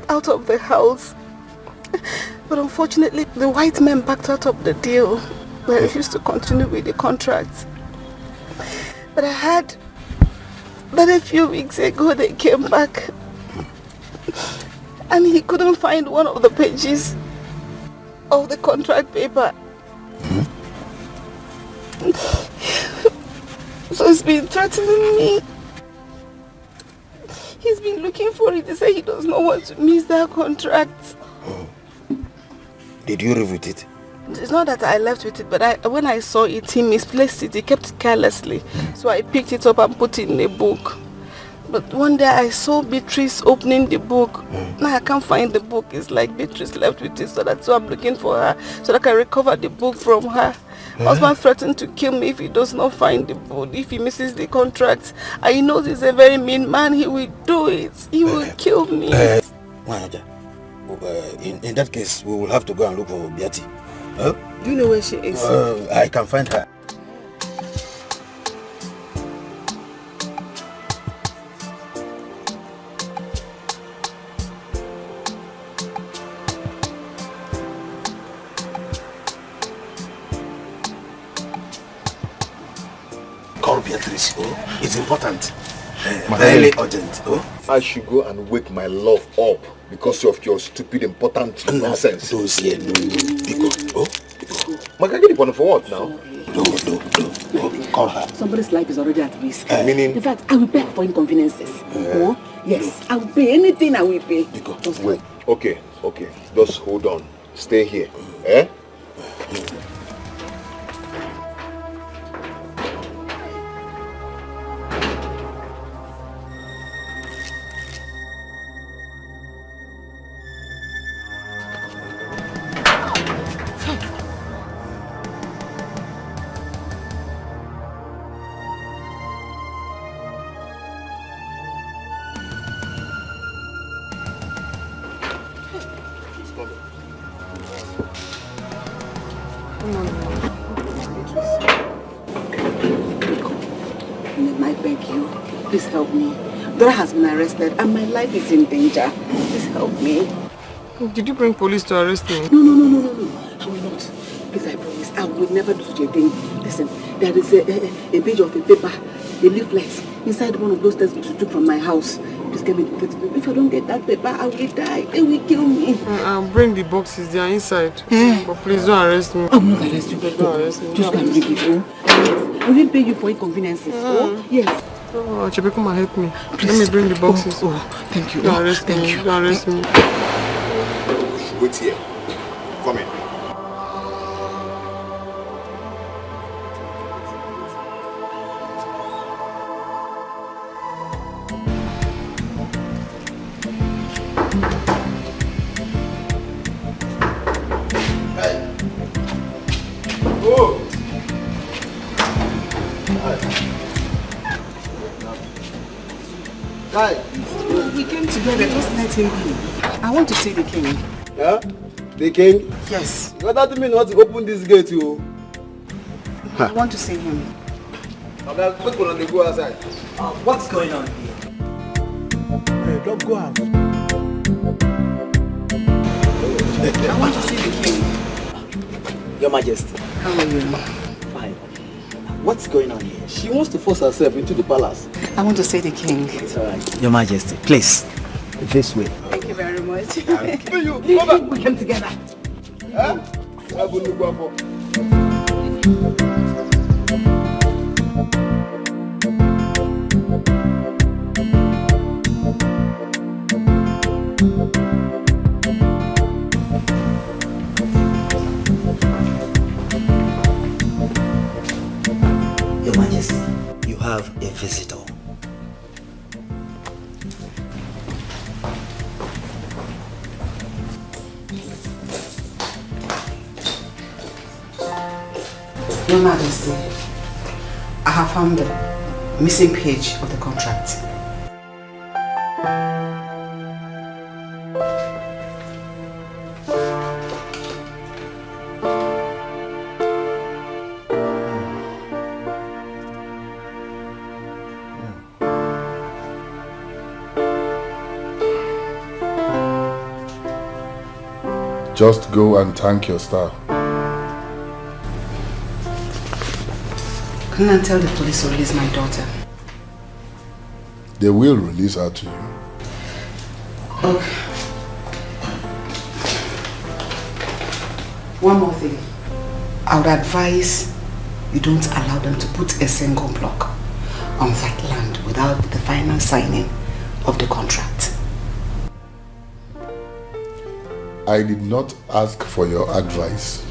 out of the house. But unfortunately, the white men backed out of the deal. They refused to continue with the contract. But I heard that a few weeks ago they came back. And he couldn't find one of the pages of the contract paper. So he's been threatening me. He's been looking for it. He said he does not want to miss that contract. Did you leave with it? It's not that I left with it, but when I saw it, he misplaced it. He kept it carelessly. So I picked it up and put it in a book. But one day I saw Beatrice opening the book. Now I can't find the book. It's like Beatrice left with it. So that's why I'm looking for her, so that I can recover the book from her. Husband threatened to kill me if he does not find the boat, if he misses the contract. And he knows he's a very mean man. He will do it. He will kill me. In that case, we will have to go and look for Beatty. Huh? Do you know where she is? I can find her. Call Beatrice. Oh, it's important. Very urgent. Oh? I should go and wake my love up because of your stupid important nonsense. Don't say no. Because, oh? Maka, get it for what now? No. Call her. Somebody's life is already at risk. Meaning? In fact, I will pay for inconveniences. Oh? Yes, I will pay anything I will pay. Wait. Okay. Just hold on. Stay here. Eh? Please help me. Dora has been arrested and my life is in danger. Please help me. Did you bring police to arrest me? No. I will not. Please, I promise. I will never do such a thing. Listen, there is a page of a paper, a leaflet, inside one of those textbooks you took from my house. Please get me the textbook. If I don't get that paper, I will die. They will kill me. I'll bring the boxes. They are inside. But please don't arrest me. I will not arrest you. Don't arrest me. Just come bring it. I will pay you for inconveniences. Yes. Oh, Chebe, come and help me. Please. Let me bring the boxes. Thank you. Don't arrest me. Don't arrest me. Wait here. Come in. We came together, just let him be. I want to see the king. Yeah? The king? Yes. You that mean not to open this gate, you? I want to see him. Okay, quick one, they go outside. What's going on here? Hey, don't go out. I want to see the king. Your Majesty. How are you? Fine. What's going on here? She wants to force herself into the palace. I want to see the king. It's alright. Your Majesty, please. This way. Thank you very much. We came together. Huh? Your Majesty, you have a visitor. Your Majesty, I have found the missing page of the contract. Just go and thank your star. Couldn't I tell the police to release my daughter? They will release her to you. Okay. One more thing. I would advise you don't allow them to put a single block on that land without the final signing of the contract. I did not ask for your advice.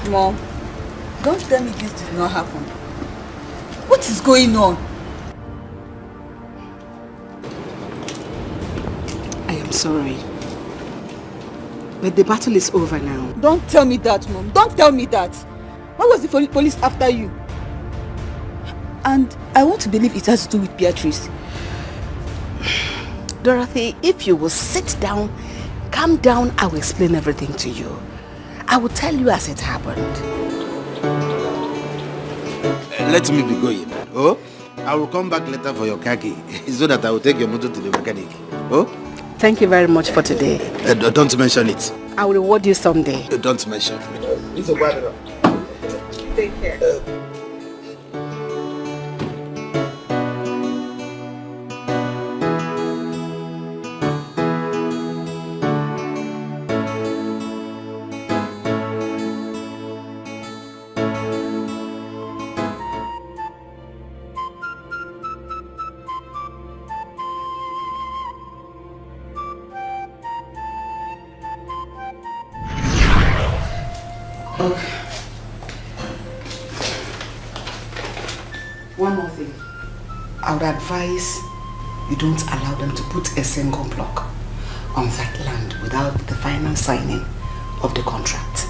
Mom, don't tell me this did not happen. What is going on? I am sorry. But the battle is over now. Don't tell me that, Mom. Don't tell me that. Why was the police after you? And I want to believe it has to do with Beatrice. Dorothy, if you will sit down, calm down, I will explain everything to you. I will tell you as it happened. Let me be going. Oh, I will come back later for your khaki so that I will take your motor to the mechanic. Oh? Thank you very much for today. Don't mention it. I will reward you someday. Don't mention it. It's a bad. Take care. Okay. One more thing. I would advise you don't allow them to put a single block on that land without the final signing of the contract.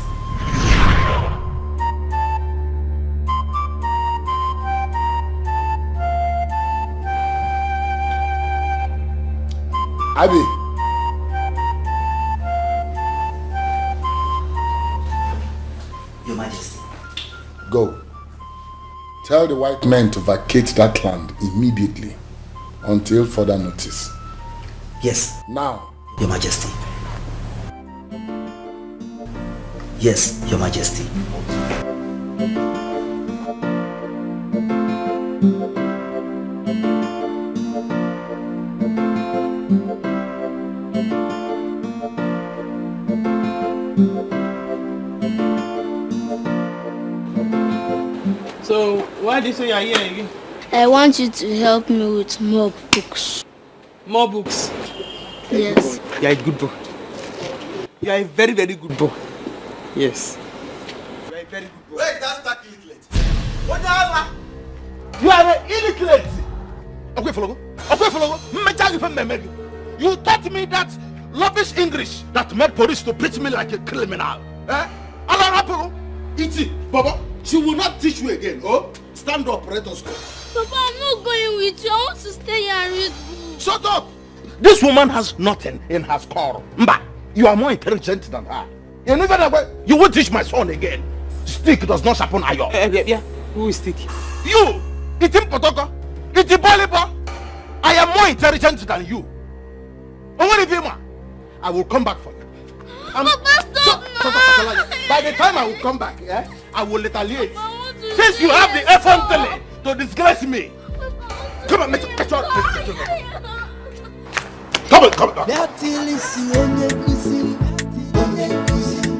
Abby. Your Majesty. Go. Tell the white men to vacate that land immediately until further notice. Yes. Now. Your Majesty. Yes, Your Majesty. So, why do you say you are here again? I want you to help me with more books. More books? Yes. You are a good boy. You are a very, very good boy. Yes. You are a very good boy. Wait, that's that illiterate. What the hell? You are an illiterate. Okay, follow. You taught me that rubbish English that made police to treat me like a criminal. Eh? Allah, Iti, Baba, she will not teach you again. Oh, stand up, let us go. Papa, I'm not going with you. I want to stay here and read books. Shut up! This woman has nothing in her skull. Mba, you are more intelligent than her. You won't teach my son again. Stick does not sharpen iron. Yeah. Who is stick? You! Itim potoko! Iti bolibo! I am more intelligent than you. I will come back for you. Papa, stop now! By the time I will come back, I will retaliate. Since you have the effrontery to disgrace me. Come on, Come on.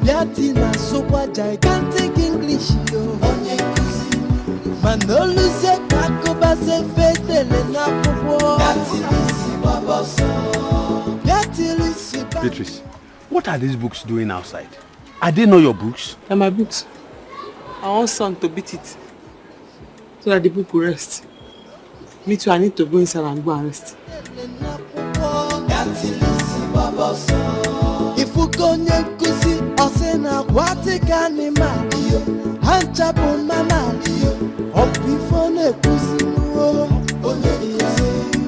Biati na sopa gigantic English yo. Manoluze kakoba se fedele na popo. Beatrice, what are these books doing outside? I didn't know your books. They're my books. I want son to beat it so that the book will rest. Me too, I need to go inside and go and rest. If you go near Kusi, Osena, what a canny man, Hanchapo Manalio, or before Kusi,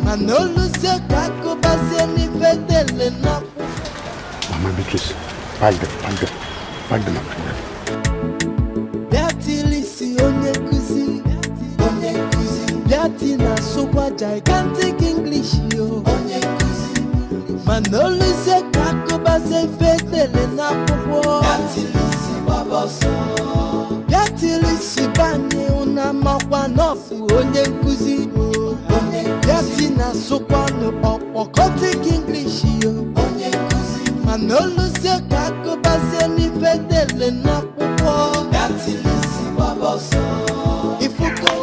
Manoluze kakoba se ni fedele na. Mama Beatrice, pack them up. Biatilisi Onyekuzi, Biatina sopa gigantic English yo. Manoluze kakoba se fedele na popo. Biatilisi bani una makwa nofu Onyekuzi. Biatina sopa no okotik English yo. Manoluze kakoba se ni fedele na popo. If you go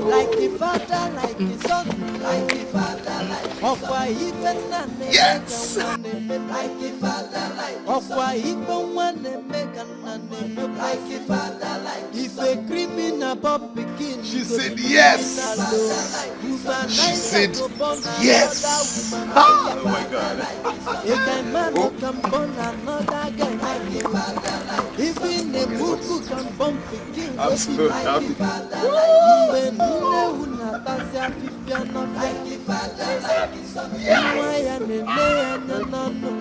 like the father, like the son, like the father, like the son. Yes! Like the father, like the Okwa ife mwane meka nane like a father like if a criminal pop begin. She said yes. She said yes. Oh my God. A guy man can born another guy like a father like even a buku can bump begin. I'm so happy. When no una tasia fifia no like a father like his son. Why and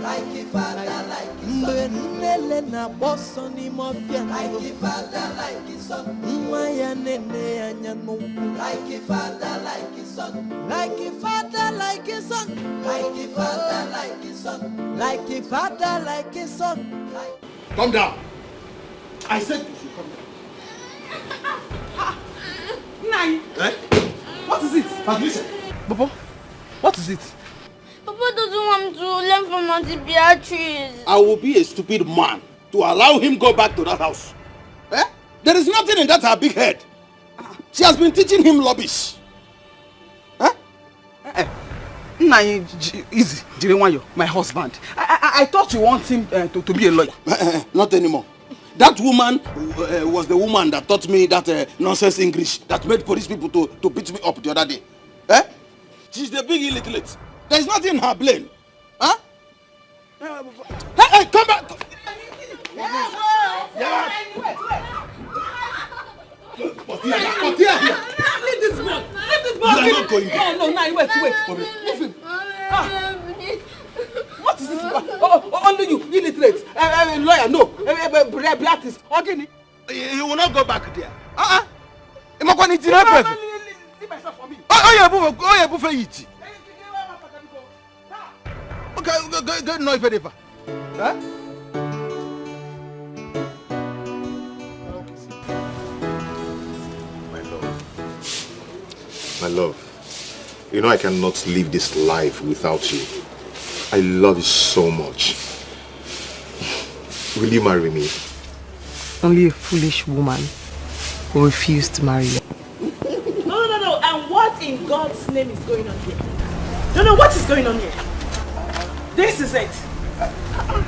like a father like his son. When na boss on him of like a father like his son. Why and like a father like his son. Like a father like his son. Like a father like his son. Like a father like his son. Come down. I said you should come down. Nine. Eh? What is it? Listen. Papa, what is it? Papa doesn't want me to learn from Auntie Beatrice. I will be a stupid man to allow him go back to that house. Eh? There is nothing in that her big head. She has been teaching him rubbish. Easy, Jirenwayo, my husband. I thought you want him to be a lawyer. Not anymore. That woman was the woman that taught me that nonsense English that made police people to beat me up the other day. Eh? She's the big illiterate. There's nothing in her brain. Huh? Hey, come back! Leave this boy! Leave this boy! You are not going there. No, wait. Leave him. What is this? Only you, illiterate. Lawyer, no. Practice. Okay. You will not go back there. Leave myself for me. Okay, go no if ever. Huh? My love, you know I cannot live this life without you. I love you so much. Will you marry me? Only a foolish woman will refuse to marry you. No. And what in God's name is going on here? No, what is going on here? This is it.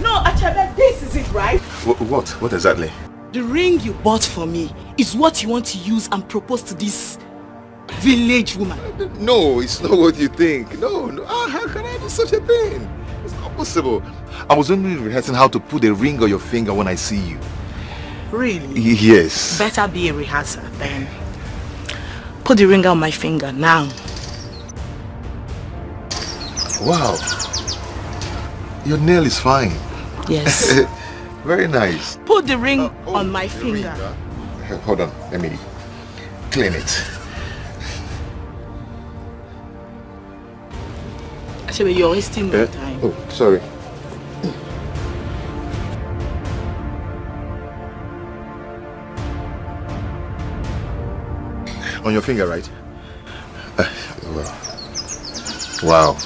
No, Achebe, this is it, right? What? What exactly? The ring you bought for me is what you want to use and propose to this village woman. No, it's not what you think. No. How can I do such a thing? It's not possible. I was only rehearsing how to put the ring on your finger when I see you. Really? Yes. Better be a rehearsal then. Put the ring on my finger now. Wow. Your nail is fine. Yes. Very nice. Put the ring on my finger. Hold on, let me clean it. Actually, you're wasting my time. Oh, sorry. On your finger, right? Wow.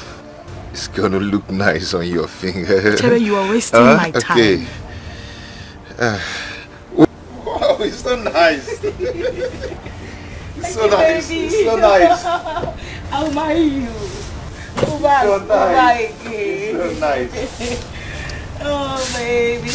It's gonna look nice on your finger. Chere, you are wasting my time. Okay. Wow, it's so nice. It's so nice. Baby. It's so nice. I'll marry you. So nice. It's so nice. Oh, baby.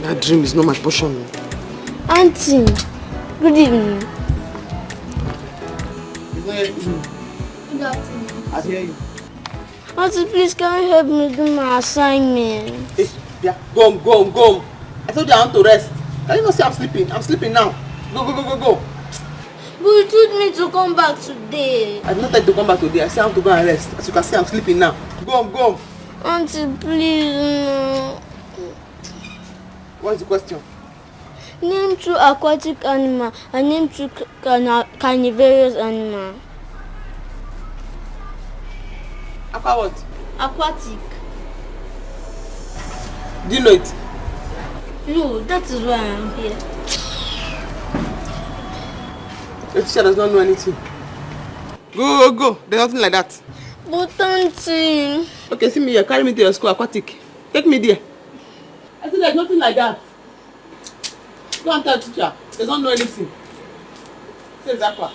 That dream is not my portion. Auntie, good evening. Good afternoon. I hear you. Auntie, please can you help me do my assignment? Hey, yeah, go. I told you I want to rest. Can you not say I'm sleeping? I'm sleeping now. Go. But you told me to come back today. I did not tell you to come back today. I said I have to go and rest. As you can see, I'm sleeping now. Go. Auntie, please, no. What is the question? Name 2 aquatic animals and name 2 carnivorous animals. Aqua what? Aquatic. Do you know it? No, that is why I am here. The teacher does not know anything. Go. There's nothing like that. But Auntie. Okay, see me here. Carry me to your school, aquatic. Take me there. I said there's nothing like that. Go and tell the teacher. They don't know anything. Say Zakwa.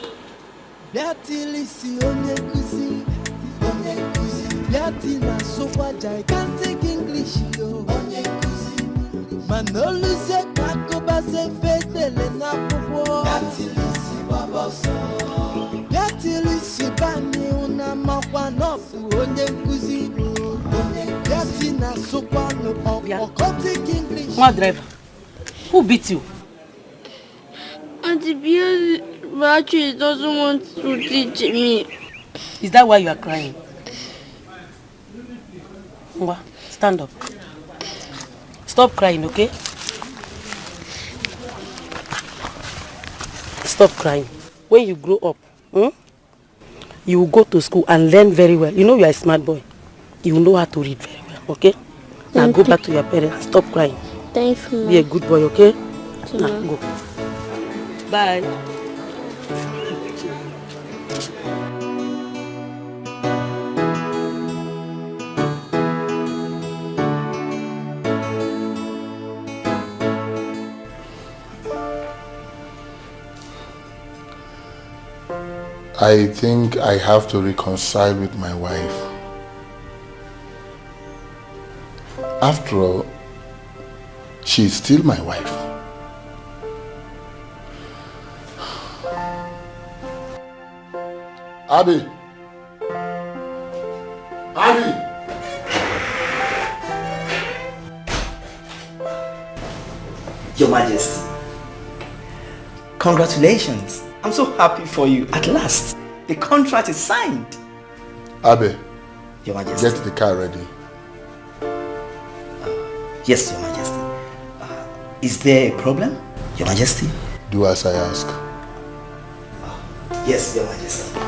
Beatilisi Onyekusi, Beatina Sofa gigantic English yo. Manoluse Kakoba se fedele na popo. Beatilisi Baboso. Beatilisi Bani una makwa nofu Onyekusi. Beatina Sofa no Okotic English. My driver, who beat you? Auntie Bia actually doesn't want to teach me. Is that why you are crying? Ngwa, stand up. Stop crying, okay? Stop crying. When you grow up, you will go to school and learn very well. You know you are a smart boy. You will know how to read very well, okay? Now go back to your parents and stop crying. Thank you, Be a good boy, okay? Now go. Bye. I think I have to reconcile with my wife. After all, she is still my wife. Abby! Abby! Your Majesty, congratulations. I'm so happy for you. At last, the contract is signed. Abby, Your Majesty. get the car ready. Yes, Your Majesty. Is there a problem, Your Majesty? Do as I ask. Yes, Your Majesty.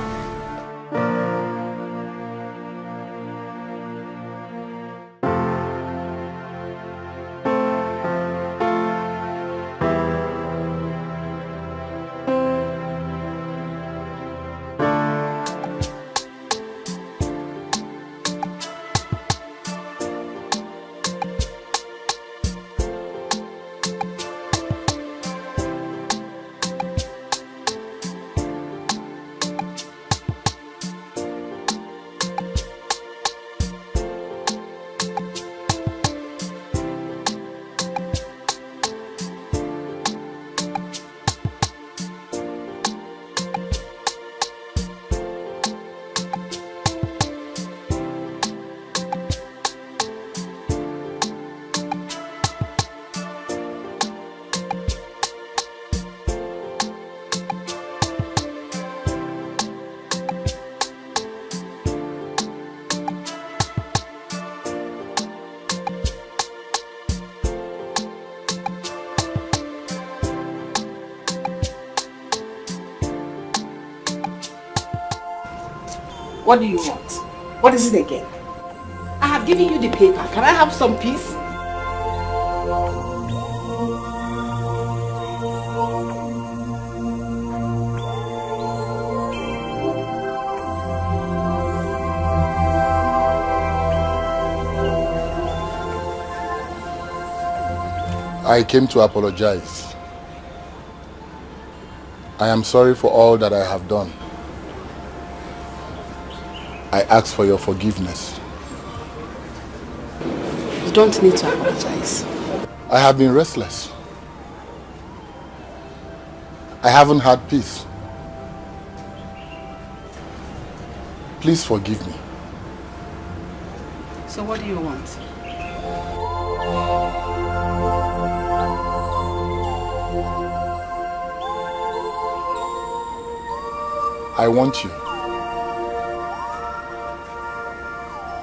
What do you want? What is it again? I have given you the paper. Can I have some peace? I came to apologize. I am sorry for all that I have done. I ask for your forgiveness. You don't need to apologize. I have been restless. I haven't had peace. Please forgive me. So what do you want? I want you.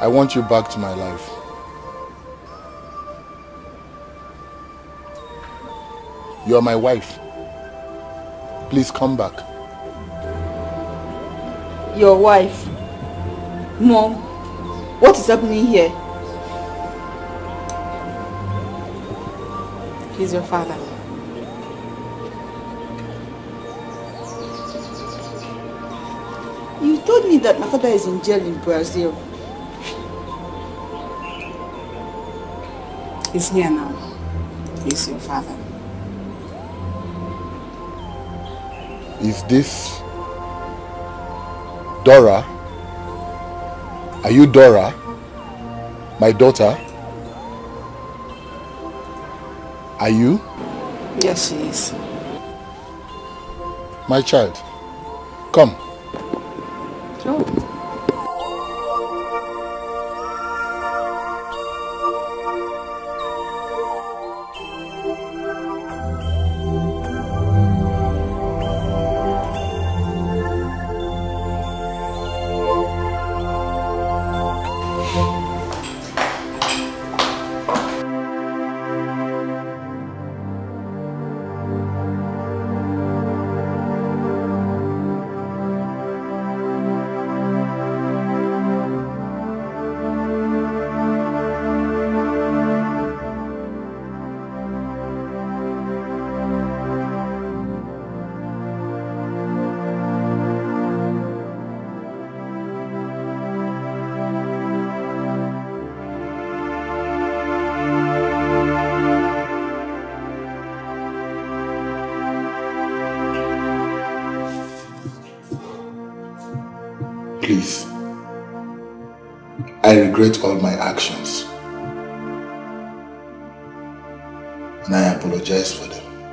I want you back to my life. You are my wife. Please come back. Your wife? Mom, what is happening here? He's your father. You told me that my father is in jail in Brazil. He's here now. is your father. Is this Dora? Are you Dora? My daughter? Are you? Yes, she is. My child, come. Oh. Please, I regret all my actions and I apologize for them.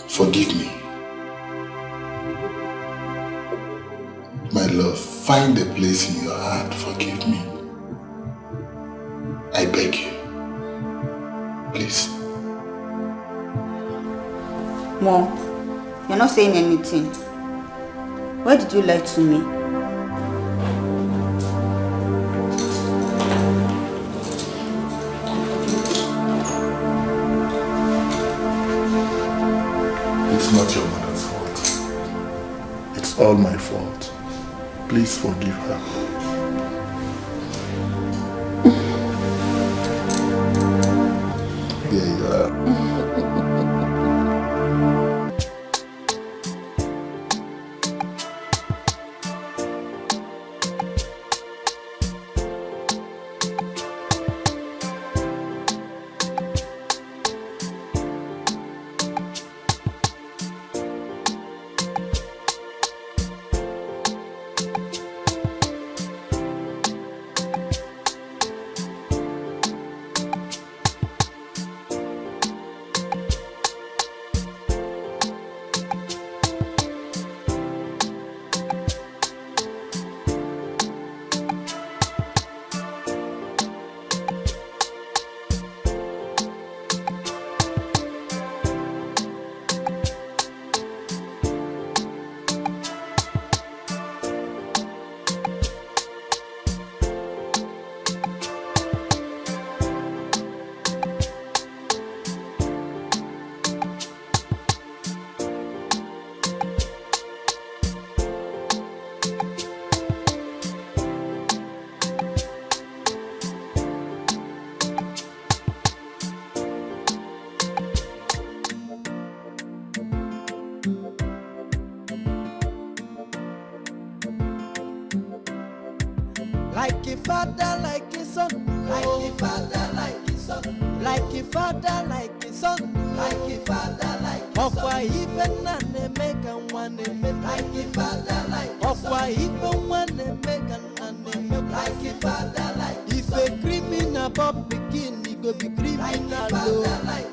Forgive me. My love, find a place in your heart. Forgive me. I beg you. Please. Mom, you're not saying anything. Why did you lie to me? It's not your mother's fault. It's all my fault. Please forgive her. There you are. Like a father, like a son, like a father, like a son, like a father, like a son, like a father, like a son. Okwa even and make and one like a father, like a son. Okwa even one make and like a father, like if a criminal pop begin, he go be criminal.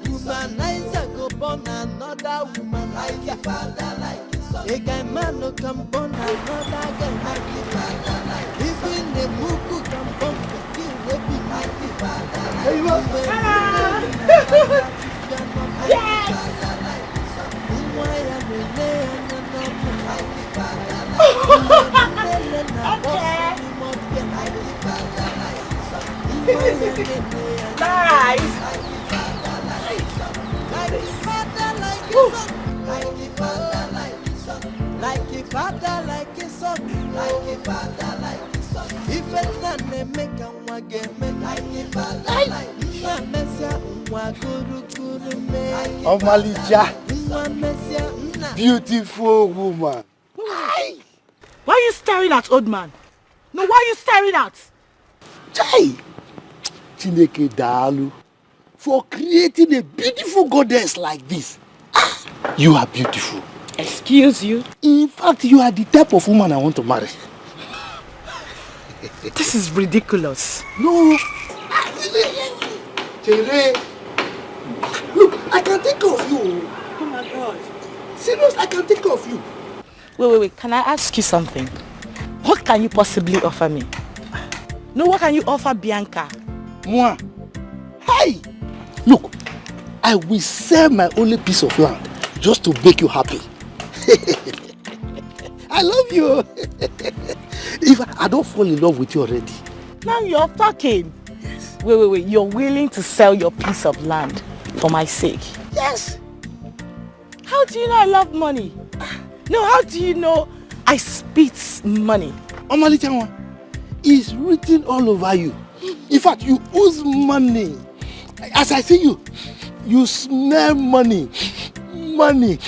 Humanizer go born another woman like a father, like a son. A guy man no come born another guy like a father, like even the muku can bump the king will be like a father. Hey, like a father, like a son, like a father, like a son. If a man make a wagame, like a father, like a messia, Oh, Malija, beautiful woman. Why are you staring at, old man? No, why are you staring at? Chai! Chineke dalu. for creating a beautiful goddess like this. You are beautiful. Excuse you? In fact, you are the type of woman I want to marry. This is ridiculous. No. Tere, look, I can take care of you. Oh my God. Serious, I can take care of you. Wait. Can I ask you something? What can you possibly offer me? No, what can you offer Bianca? Moi. Hey! Look, I will sell my only piece of land just to make you happy. I love you. If I don't fall in love with you already. Now you're talking. Yes. Wait. You're willing to sell your piece of land for my sake? Yes. How do you know I love money? No, how do you know I spit money? Omalitanwa, it's written all over you. In fact, you ooze money. As I see you, you smell money. Money.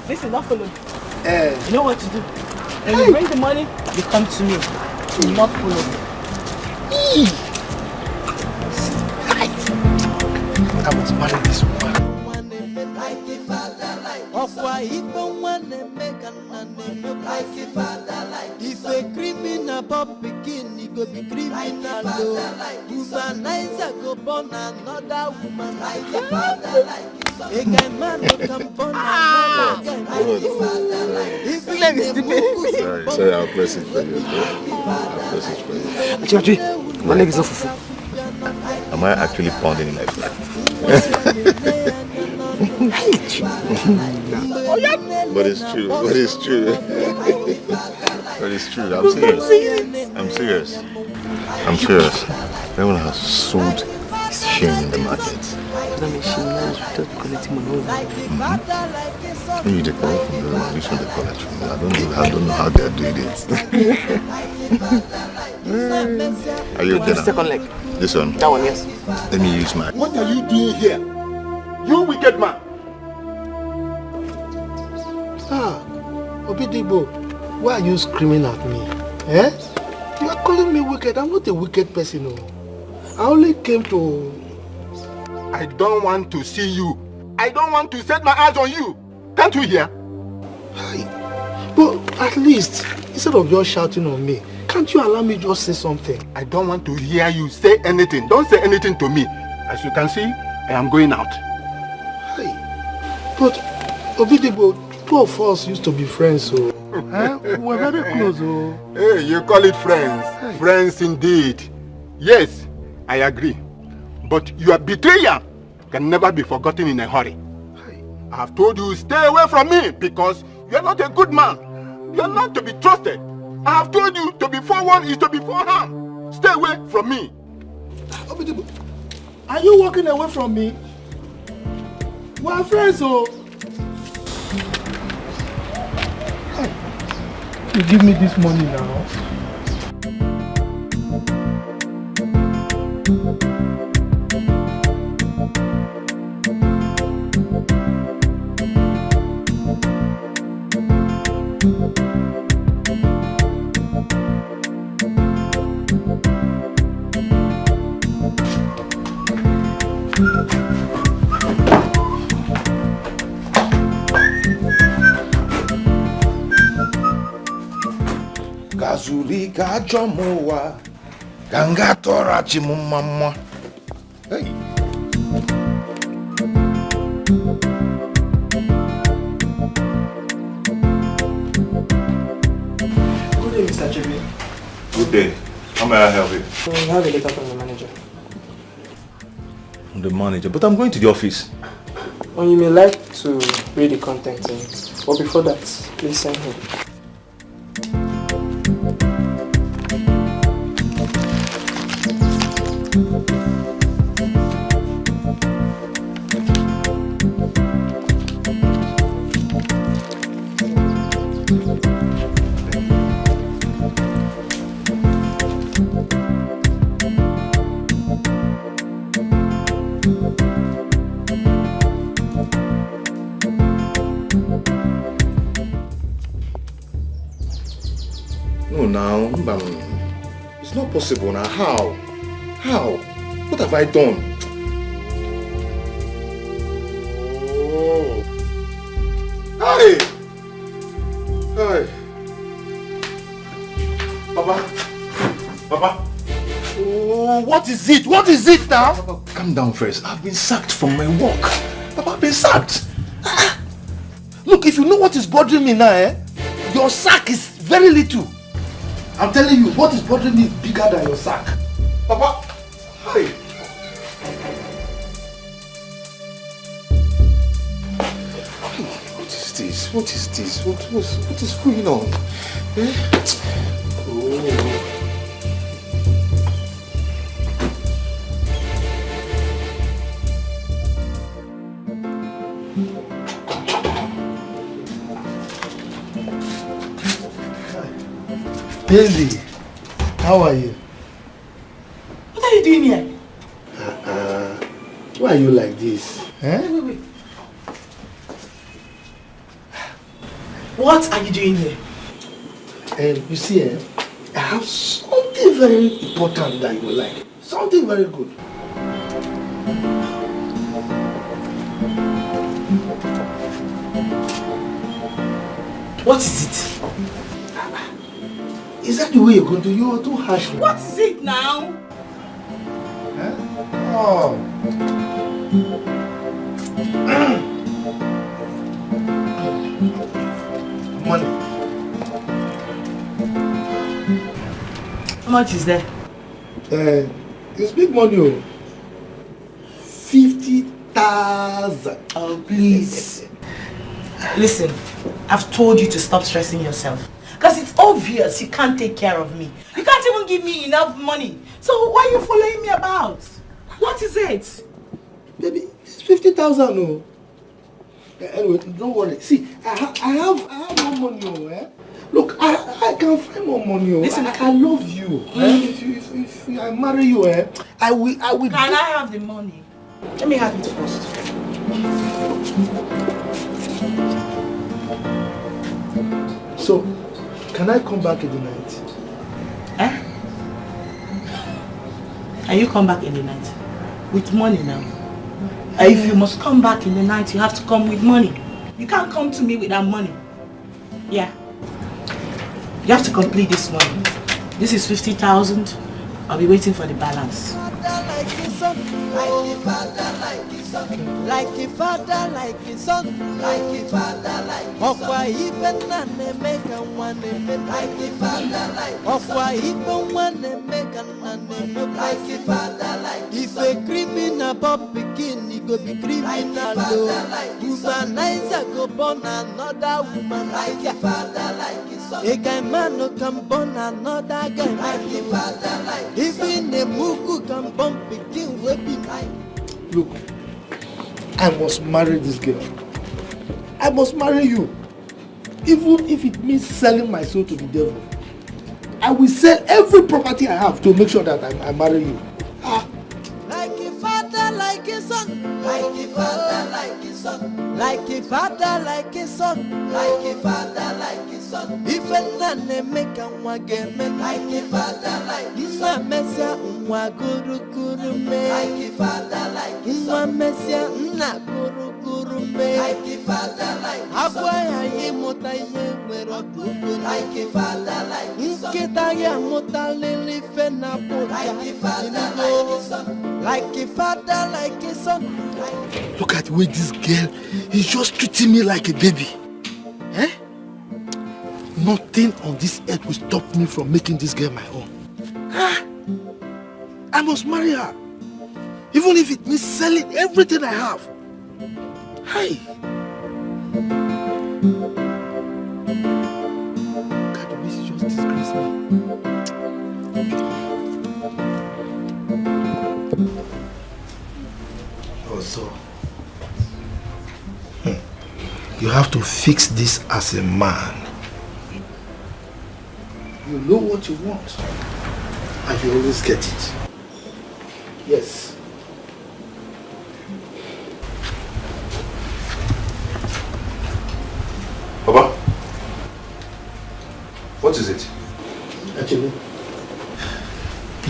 Listen, don't follow me. You know what to do. When you bring the money, you come to me. Do not follow me. I must marry this woman. If a criminal pop begin, he go be criminal. Humanizer go born another woman like a father like his son. A guy man no come born another guy like his father like his son. Sorry, I'll press it for you. Actually, my leg is not full. Am I actually pounding in my foot? But it's true. I'm serious. Everyone has sold his shame in the market. You take away from the one, you should collect from me. I don't know how they're doing it. Are you okay now? Second leg. This one? That one, yes. Let me use mine. What are you doing here? You wicked man. Obidigbo, why are you screaming at me? Eh? You are calling me wicked. I'm not a wicked person. No. I only came to... I don't want to see you. I don't want to set my eyes on you. Can't you hear? But at least, instead of just shouting on me, can't you allow me just say something? I don't want to hear you say anything. Don't say anything to me. As you can see, I am going out. But Obidigbo, two of us used to be friends, so we were very close. Hey, you call it friends. Hey. Friends indeed. Yes, I agree. But your betrayal can never be forgotten in a hurry. Hey. I have told you, stay away from me because you are not a good man. You are not to be trusted. I have told you to be forewarned is to be forearmed. Stay away from me. Obidigbo, are you walking away from me? We are friends, so... You give me this money now. Gazuli gajomowa ganga tora chimumama. Hey. Good day, Mr. Chibi. Good day. How may I help you? We have a letter from the manager. The manager, but I'm going to the office. And you may like to read the contents in it. But before that, please sign here. It's not possible now. How? How? What have I done? Oh. Hey! Hey! Papa! Papa! Oh, what is it? What is it now? Papa, calm down first. I've been sacked from my work. Papa, I've been sacked. Look, if you know what is bothering me now, your sack is very little. I'm telling you, what is bothering me is bigger than your sack. Papa! Hey! What is this? What is this? What is going on? Oh. Daisy, how are you? What are you doing here? Why are you like this? Wait. What are you doing here? You see, I have something very important that you will like. Something very good. What is it? Is that the way you're going to? You are too harsh. What is it now? Oh. Money. How much is there? It's big money. 50,000. Oh, please. Listen, I've told you to stop stressing yourself. Because it's obvious you can't take care of me. You can't even give me enough money. So why are you following me about? What is it? Baby, it's 50,000. No. Anyway, don't worry. See, I have more money. Look, I can find more money. Listen, I love you. If I marry you, I will. Can I have the money? Let me have it first. So, can I come back in the night? And you come back in the night? With money now? If you must come back in the night, you have to come with money. You can't come to me without money. Yeah. You have to complete this money. This is 50,000. I'll be waiting for the balance. Like his son, like his father, like his son, like his father, like his son, like his father, like his son. Okwa even na make one like his father, like Okwa even one make like his father, like if a criminal pop begin, he go be criminal. Womanizer go born another woman like his father, like his son. A guy man no can born another guy like his father, like even a mugu can born begin will be like. Look, I must marry this girl. I must marry you. Even if it means selling my soul to the devil. I will sell every property I have to make sure that I marry you. Like a father, like a son. Like a father, like a son. Like a father, like a son. Like a father, like a son. If a man make a wagame, like a father, like a son. Messia, guru guru me. Like a father, like a son. Messia, guru guru me. Like a father, like a son. Like a father, like a son. Like a father, like a son. Like a father, like a son. Look at the way this girl is just treating me like a baby. Nothing on this earth will stop me from making this girl my own. I must marry her. Even if it means selling everything I have. Hey. God, the way she just disgraced me. Also, you have to fix this as a man. You know what you want, and you always get it. Yes. Papa, what is it? Actually,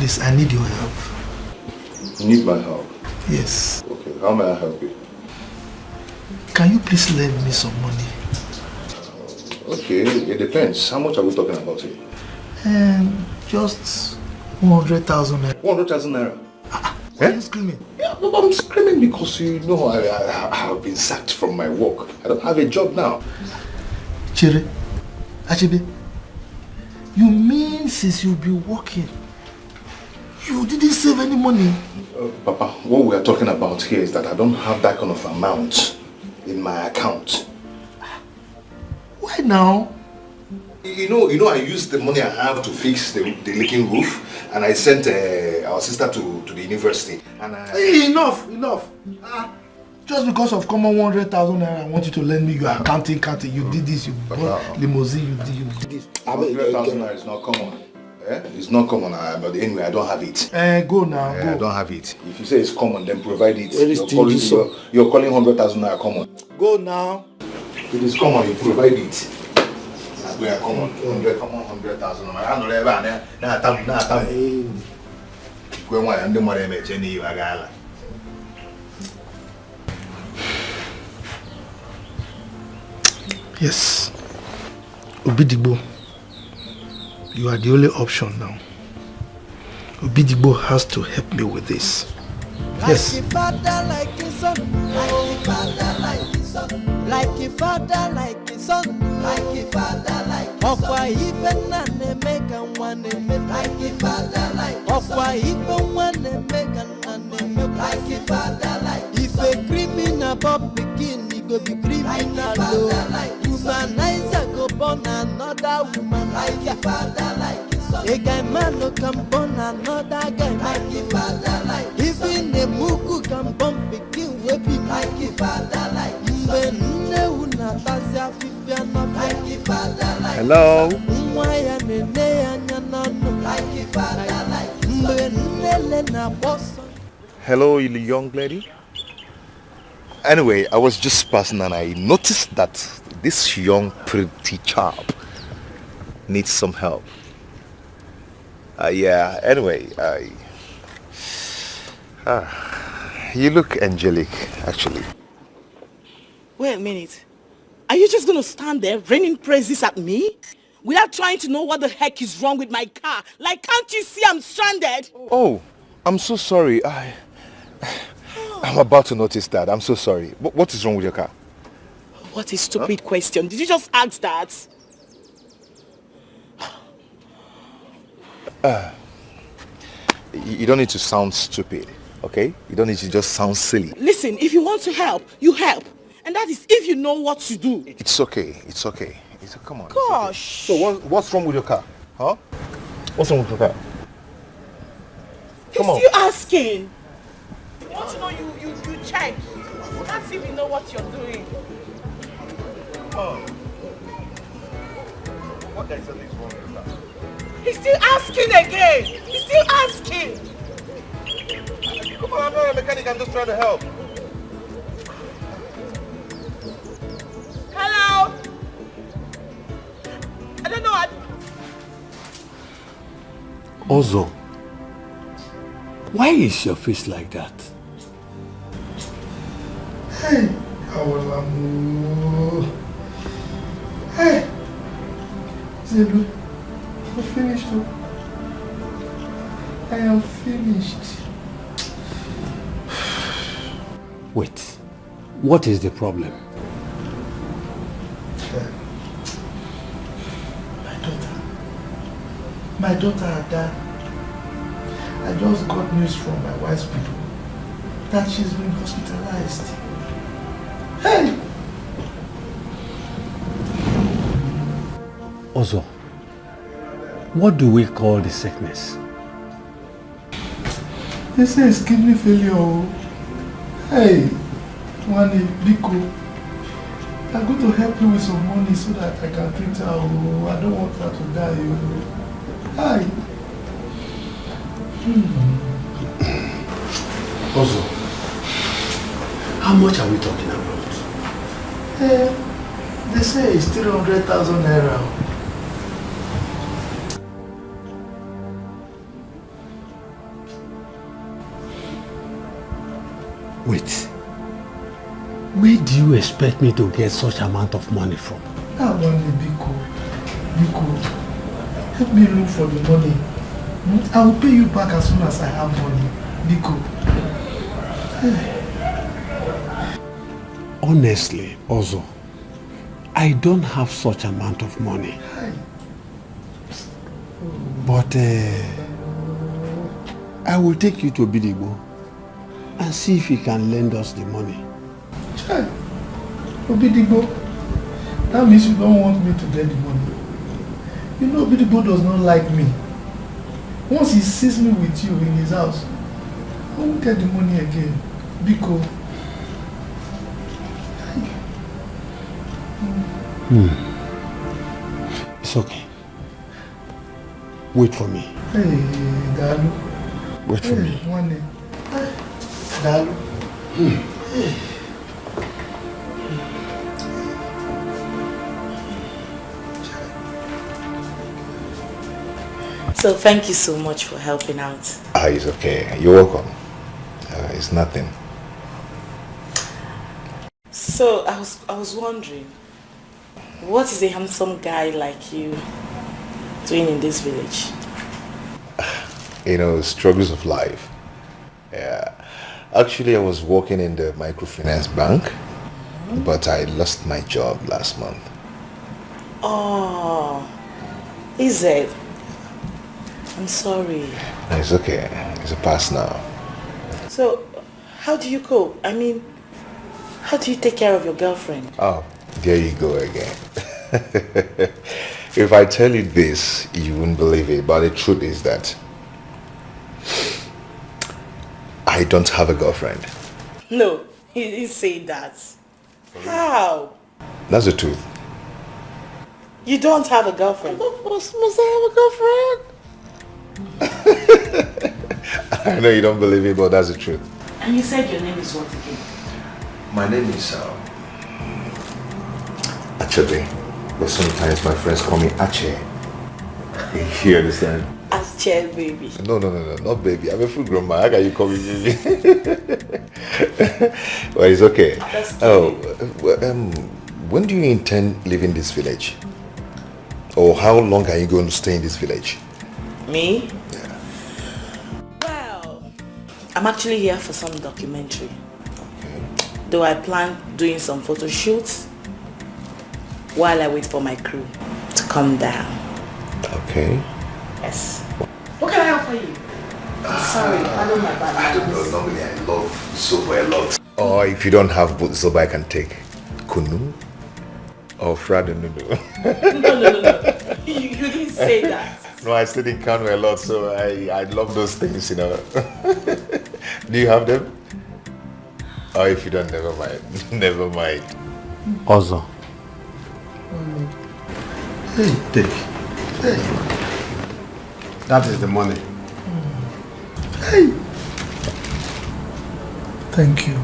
please, I need your help. You need my help? Yes. Okay, how may I help you? Can you please lend me some money? Okay, it depends. How much are we talking about here? Just 100,000 naira. 100,000 naira? Why are you screaming? Yeah, no, I'm screaming because you know I have been sacked from my work. I don't have a job now. Chere, Achebe, you mean since you've been working, you didn't save any money? Papa, what we are talking about here is that I don't have that kind of amount in my account. Why now? You know, I used the money I have to fix the leaking roof, and I sent our sister to the university. And Enough. Just because of common 100,000 naira, I want you to lend me your accounting. You did this, you bought limousine, you did this. 100,000 naira is not common. It's not common, but anyway, I don't have it. Go now, go. I don't have it. If you say it's common, then provide it. You're calling 100,000 naira common. Go now. If it is common, you provide it. We are common. 100,000 naira. I know that. Yes. Obidigbo, you are the only option now. Obidigbo has to help me with this. Yes. Like a father, like a son. Like a father, like a son. Like a father, like a son. Like a father, like a son. Okwa even ane make one make. Like a father, like a son. Okwa even one make ane make. Like a father, like a son. If a criminal pop begin, he go be criminal. Womanizer go born another woman. Like a father, like a son. A guy man no can born another guy. Like a father, like a son. Even a mugu can born begin with him. Like a father, like a son. Hello? Hello, young lady. Anyway, I was just passing and I noticed that this young pretty chap needs some help. Yeah, anyway, you look angelic, actually. Wait a minute. Are you just going to stand there raining praises at me? Without trying to know what the heck is wrong with my car? Like, can't you see I'm stranded? Oh, I'm so sorry. I'm about to notice that. I'm so sorry. What is wrong with your car? What a stupid question. Did you just ask that? You don't need to sound stupid, okay? You don't need to just sound silly. Listen, if you want to help, you help. And that is if you know what to do. It's okay. It's okay. Come on. Gosh. Okay. So what's wrong with your car? Huh? What's wrong with your car? Come on. He's still asking. You want to know, you check. Let's see if you know what you're doing. Oh. What exactly is wrong with your car? He's still asking again. He's still asking. Come on, I'm not a mechanic. I'm just trying to help. Hello? I don't know. Ozo, why is your face like that? Hey, Awolamu. Hey, Zelu, I'm finished. I am finished. Wait, what is the problem? My daughter had died. I just got news from my wife's people that she's been hospitalized. Hey! Ozo, what do we call the sickness? They say it's kidney failure. Hey, Wani, Biko, I'm going to help you with some money so that I can treat her. Oh, I don't want her to die. Hi. Ozo, how much are we talking about? They say it's 300,000 naira. Wait. Where do you expect me to get such amount of money from? That money, Biko. Help me look for the money. I will pay you back as soon as I have money. Biko. Honestly, Ozo, I don't have such amount of money. But I will take you to Bidigbo and see if he can lend us the money. Chai, Bidigbo, that means you don't want me to get the money. You know Bidigbo does not like me. Once he sees me with you in his house, I won't get the money again. Biko. It's okay. Wait for me. Hey, Dalu. Wait for me. One Dalu. So thank you so much for helping out. It's okay. You're welcome. It's nothing. So I was wondering, what is a handsome guy like you doing in this village? You know, struggles of life. Yeah. Actually, I was working in the microfinance bank, but I lost my job last month. Oh, is it? I'm sorry. It's okay. It's a past now. So, how do you cope? I mean, how do you take care of your girlfriend? Oh, there you go again. If I tell you this, you wouldn't believe it, but the truth is that I don't have a girlfriend. No, he didn't say that. How? That's the truth. You don't have a girlfriend? Must I have a girlfriend? I know you don't believe it, but that's the truth. And you said your name is what again? My name is Achebe, but sometimes my friends call me Ache. You understand? Ache, baby. No, not baby. I'm a full grown man. How can you call me baby? Well, it's okay. When do you intend leaving this village? Or how long are you going to stay in this village? Me? Yeah. Well, I'm actually here for some documentary. Okay. Though I plan doing some photo shoots while I wait for my crew to come down. Okay. Yes. What can I offer you? I'm sorry, I know my bad. I don't know. Normally I love soba a lot. Or if you don't have both soba, I can take kunu or fradonudu. No. You didn't say that. No, I stayed in Kano a lot, so I love those things, you know. Do you have them? Or if you don't, never mind. Never mind. Ozo. Hey, take. Hey. That is the money. Hey. Thank you.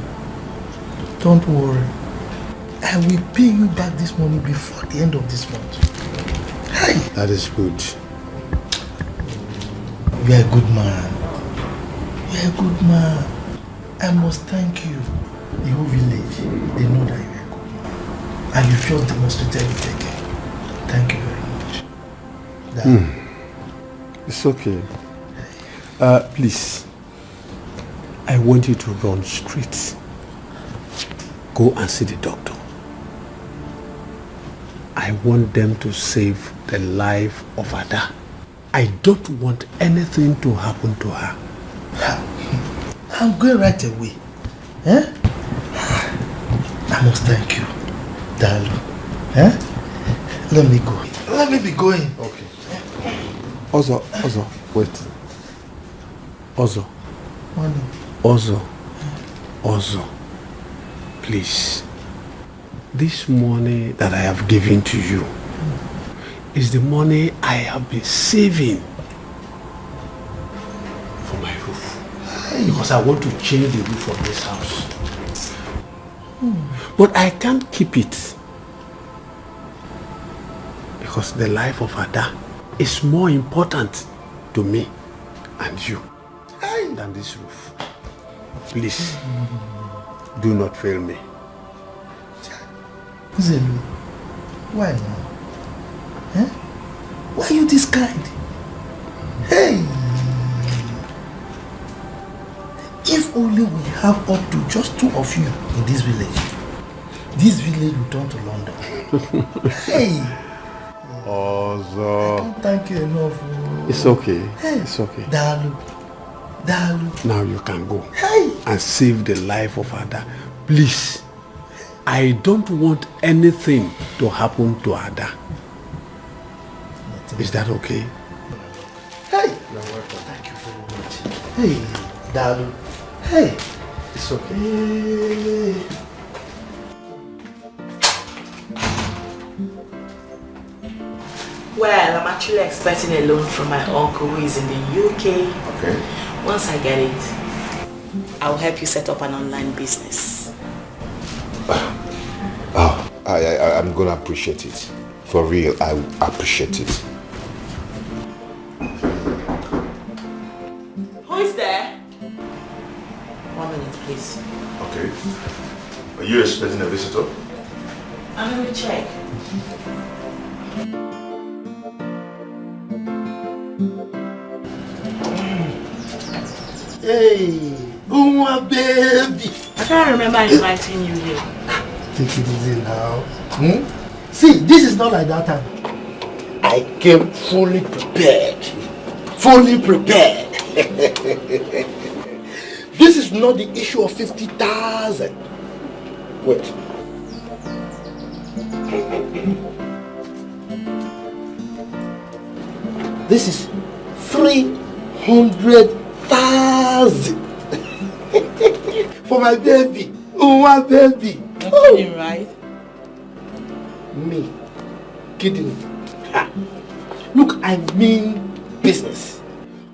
Don't worry. I will pay you back this money before the end of this month. Hey. That is good. You are a good man. You are a good man. I must thank you. The whole village, they know that you are a good man. And you just demonstrated it again. Thank you very much. It's okay. Please, I want you to run straight. Go and see the doctor. I want them to save the life of Ada. I don't want anything to happen to her. I'm going right away. Eh? I must thank you, Dalu. Eh? Let me go. Let me be going. Okay. Ozo, wait. Ozo. Money. Ozo. Please. This money that I have given to you is the money I have been saving for my roof. Because I want to change the roof of this house. But I can't keep it. Because the life of Ada is more important to me and you than this roof. Please. Do not fail me. Zelu, why now? Eh? Why are you this kind? Hey! If only we have up to just 2 of you in this village will turn to London. Hey! Also, I can't thank you enough. it's okay. Hey. It's okay. Dalu. Now you can go Hey. and save the life of Ada. Please. I don't want anything to happen to Ada. Is that okay? Hey! You're welcome. Thank you very much. Hey, Dalu. Hey! It's okay. Hey. Well, I'm actually expecting a loan from my uncle who is in the UK. Okay. Once I get it, I'll help you set up an online business. I'm gonna appreciate it. For real, I appreciate it. Who is there? 1 minute, please. Okay. Are you expecting a visitor? I'm going to check. Hey! Oh, baby! I can't remember inviting you here. Take it easy now. See, this is not like that time. I came fully prepared. Fully prepared. This is not the issue of 50,000. Wait. This is 300,000 for my baby. Oh, my baby. You're kidding, right? Me kidding? Ha. Look, I mean business.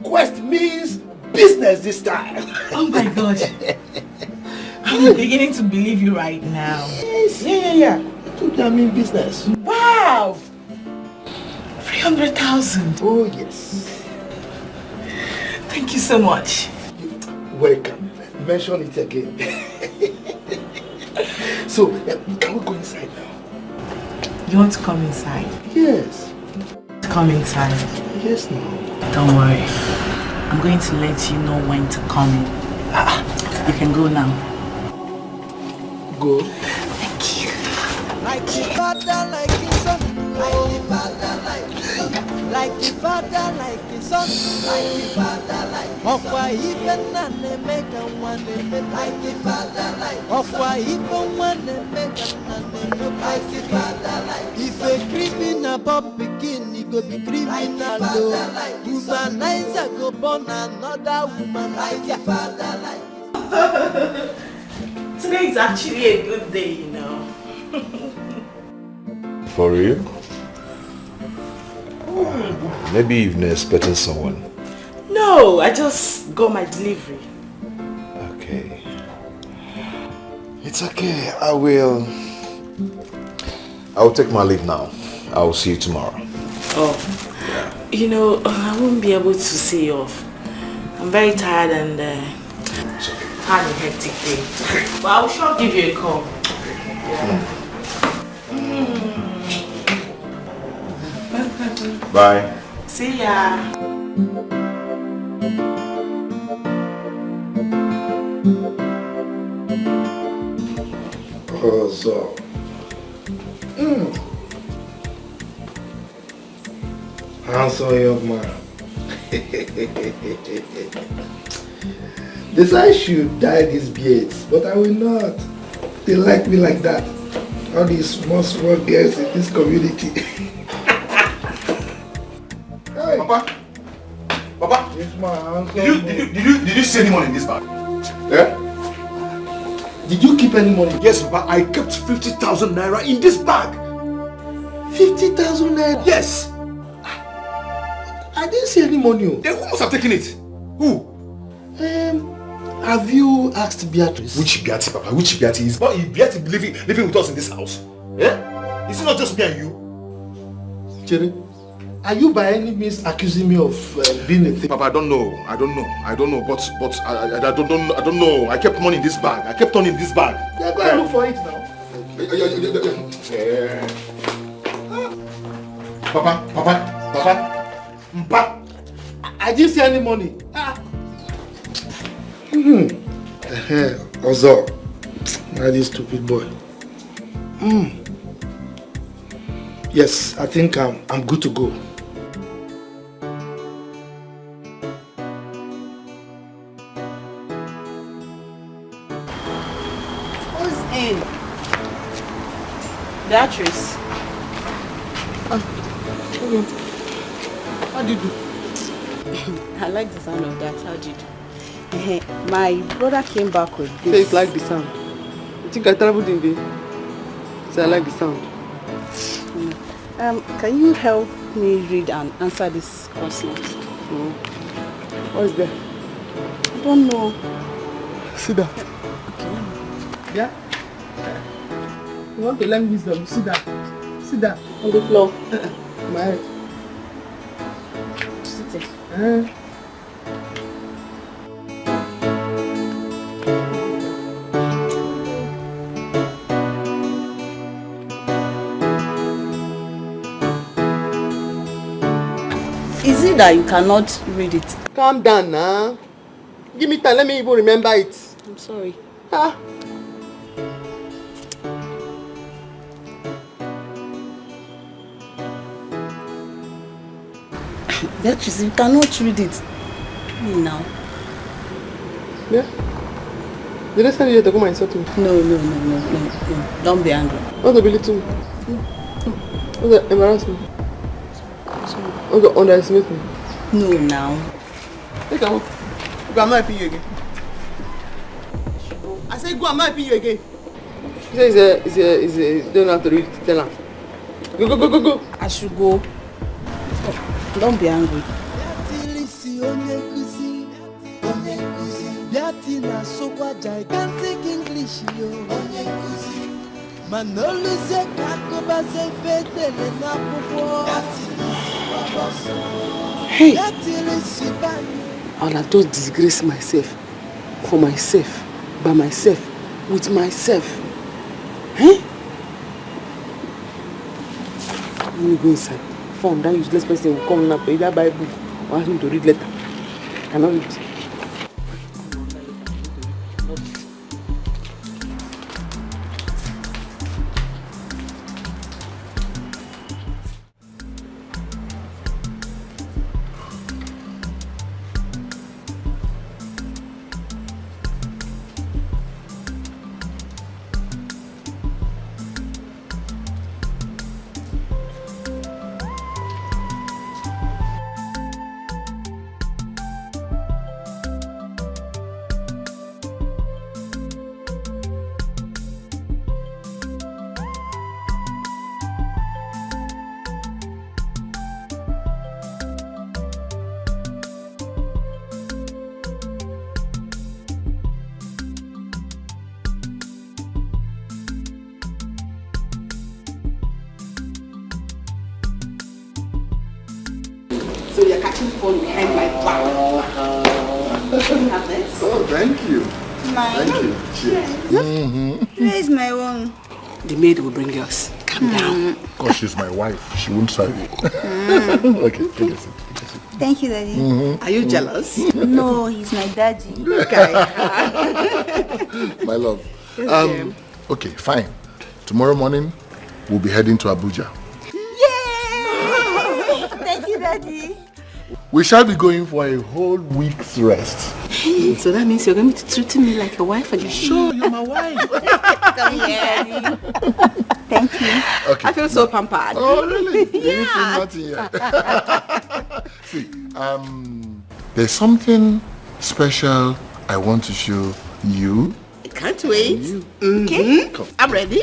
Quest means business this time. Oh my God. I'm beginning to believe you right now. Yes. Yeah. I mean business. Wow! 300,000. Oh yes. Thank you so much. Welcome. Mention it again. So, can we go inside now? You want to come inside? Yes. Come inside. Yes, no. Don't worry. I'm going to let you know when to come in. You can go now. Go. Thank you. Like the father, like his son. Like the father, like his son. Like the father, like his son. Like the father, like his son. Of why even none make a one like the father, like of why even one make a none like the father, like if a criminal pop begin, he go be criminal. Womanizer go born another woman like the father, like. Today is actually a good day, you know. For real? Maybe you've been expecting someone. No, I just got my delivery. Okay. It's okay. I'll take my leave now. I'll see you tomorrow. Oh, you know, I won't be able to see you off. I'm very tired and had a hectic day. But I'll sure give you a call. Yeah. Bye. See ya. So. Handsome young man. They say I should dye these beards, but I will not. They like me like that. All these small girls in this community. Hey. Papa, it's my handsome. Did you see any money in this bag? Yeah? Did you keep any money? Yes, Papa. I kept 50,000 naira in this bag. 50,000 naira? Yes. I didn't see any money. Then who must have taken it? Who? Have you asked Beatrice? Which Beatrice, Papa? Which Beatrice? Is Beatrice living with us in this house? Yeah? Is it not just me and you? Jerry, Are you by any means accusing me of being a thief? Papa, I don't know. But I don't know. I kept money in this bag. Yeah, go and look for it now. Papa. I didn't see any money. Also, this stupid boy. Yes, I think I'm good to go. Who's in? The actress. How do you do? I like the sound of that. How do you do? My brother came back with this. So it's like the sound. You think I traveled in the... So I like the sound. Can you help me read and answer this question? What is there? I don't know. Sit down. Okay. Yeah? You want to learn wisdom? Sit down. Sit down. On the floor. My head. Sit it. Is it that you cannot read it? Calm down now. Give me time, let me even remember it. I'm sorry. Beatrice, you cannot read it. Now. Yeah? Did I send you to come and insult me? No. Don't be angry. What's the belittle me? What's the embarrass me? What's the underestimate me? No, now. Hey, come on. Go, I'm not helping you again. I said go, I'm not helping you again. He said don't have to read it. Tell him. Go. I should go. Don't be angry. Gigantic English, Manoluze Kakoba se fedele na popo. Hey! I'll have just disgraced myself. For myself. By myself. With myself. Eh? Let me go inside. From that useless person will come now, either buy book or ask me to read letter. I cannot read. So you're catching phone behind my back. Can you have this? Oh, thank you. Mine? Thank you. Cheers. Where is my own? The maid will bring yours. Calm down. Because she's my wife. She won't serve you. Okay, take a seat. Thank you, Daddy. Are you jealous? No, he's my daddy. My love. Okay, fine. Tomorrow morning, we'll be heading to Abuja. Yay! Thank you, Daddy. We shall be going for a whole week's rest. So that means you're going to treat me like a wife and Sure, you're my wife. Come here. Thank you. Okay. I feel so pampered. Oh, really? Yeah. Anything yet? See, there's something special I want to show you. I can't wait. Okay. Come. I'm ready.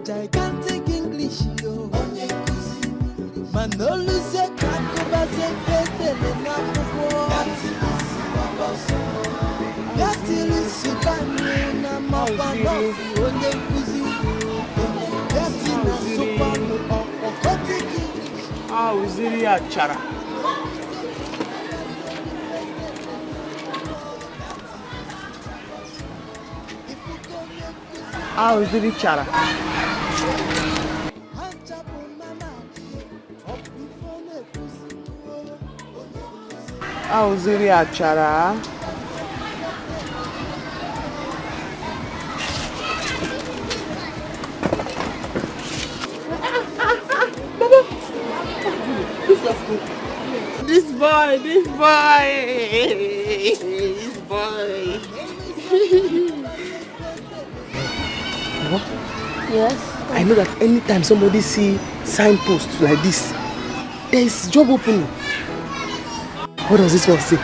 Gigantic English, yo. Auziri achara. Auziri chara. Auziri achara. This boy. Yes? I know that anytime somebody see signposts like this, there is job opening. What does this one say?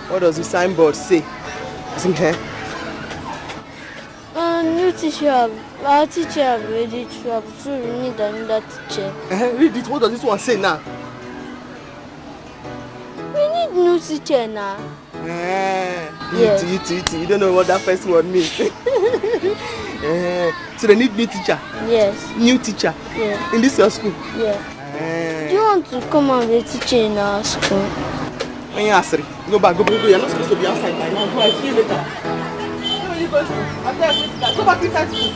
What does the signboard say? Isn't here? New teacher. Our teacher have already traveled, so we need another teacher. Read it. What does this one say now? We need new teacher now. Yes. You don't know what that first word means. So they need new teacher? Yes. New teacher? Yeah. In this your school? Yeah. Do you want to come and be a teacher in our school? When you ask, go back. You're not supposed to be outside by now. Go, I'll see you later. Go back inside school.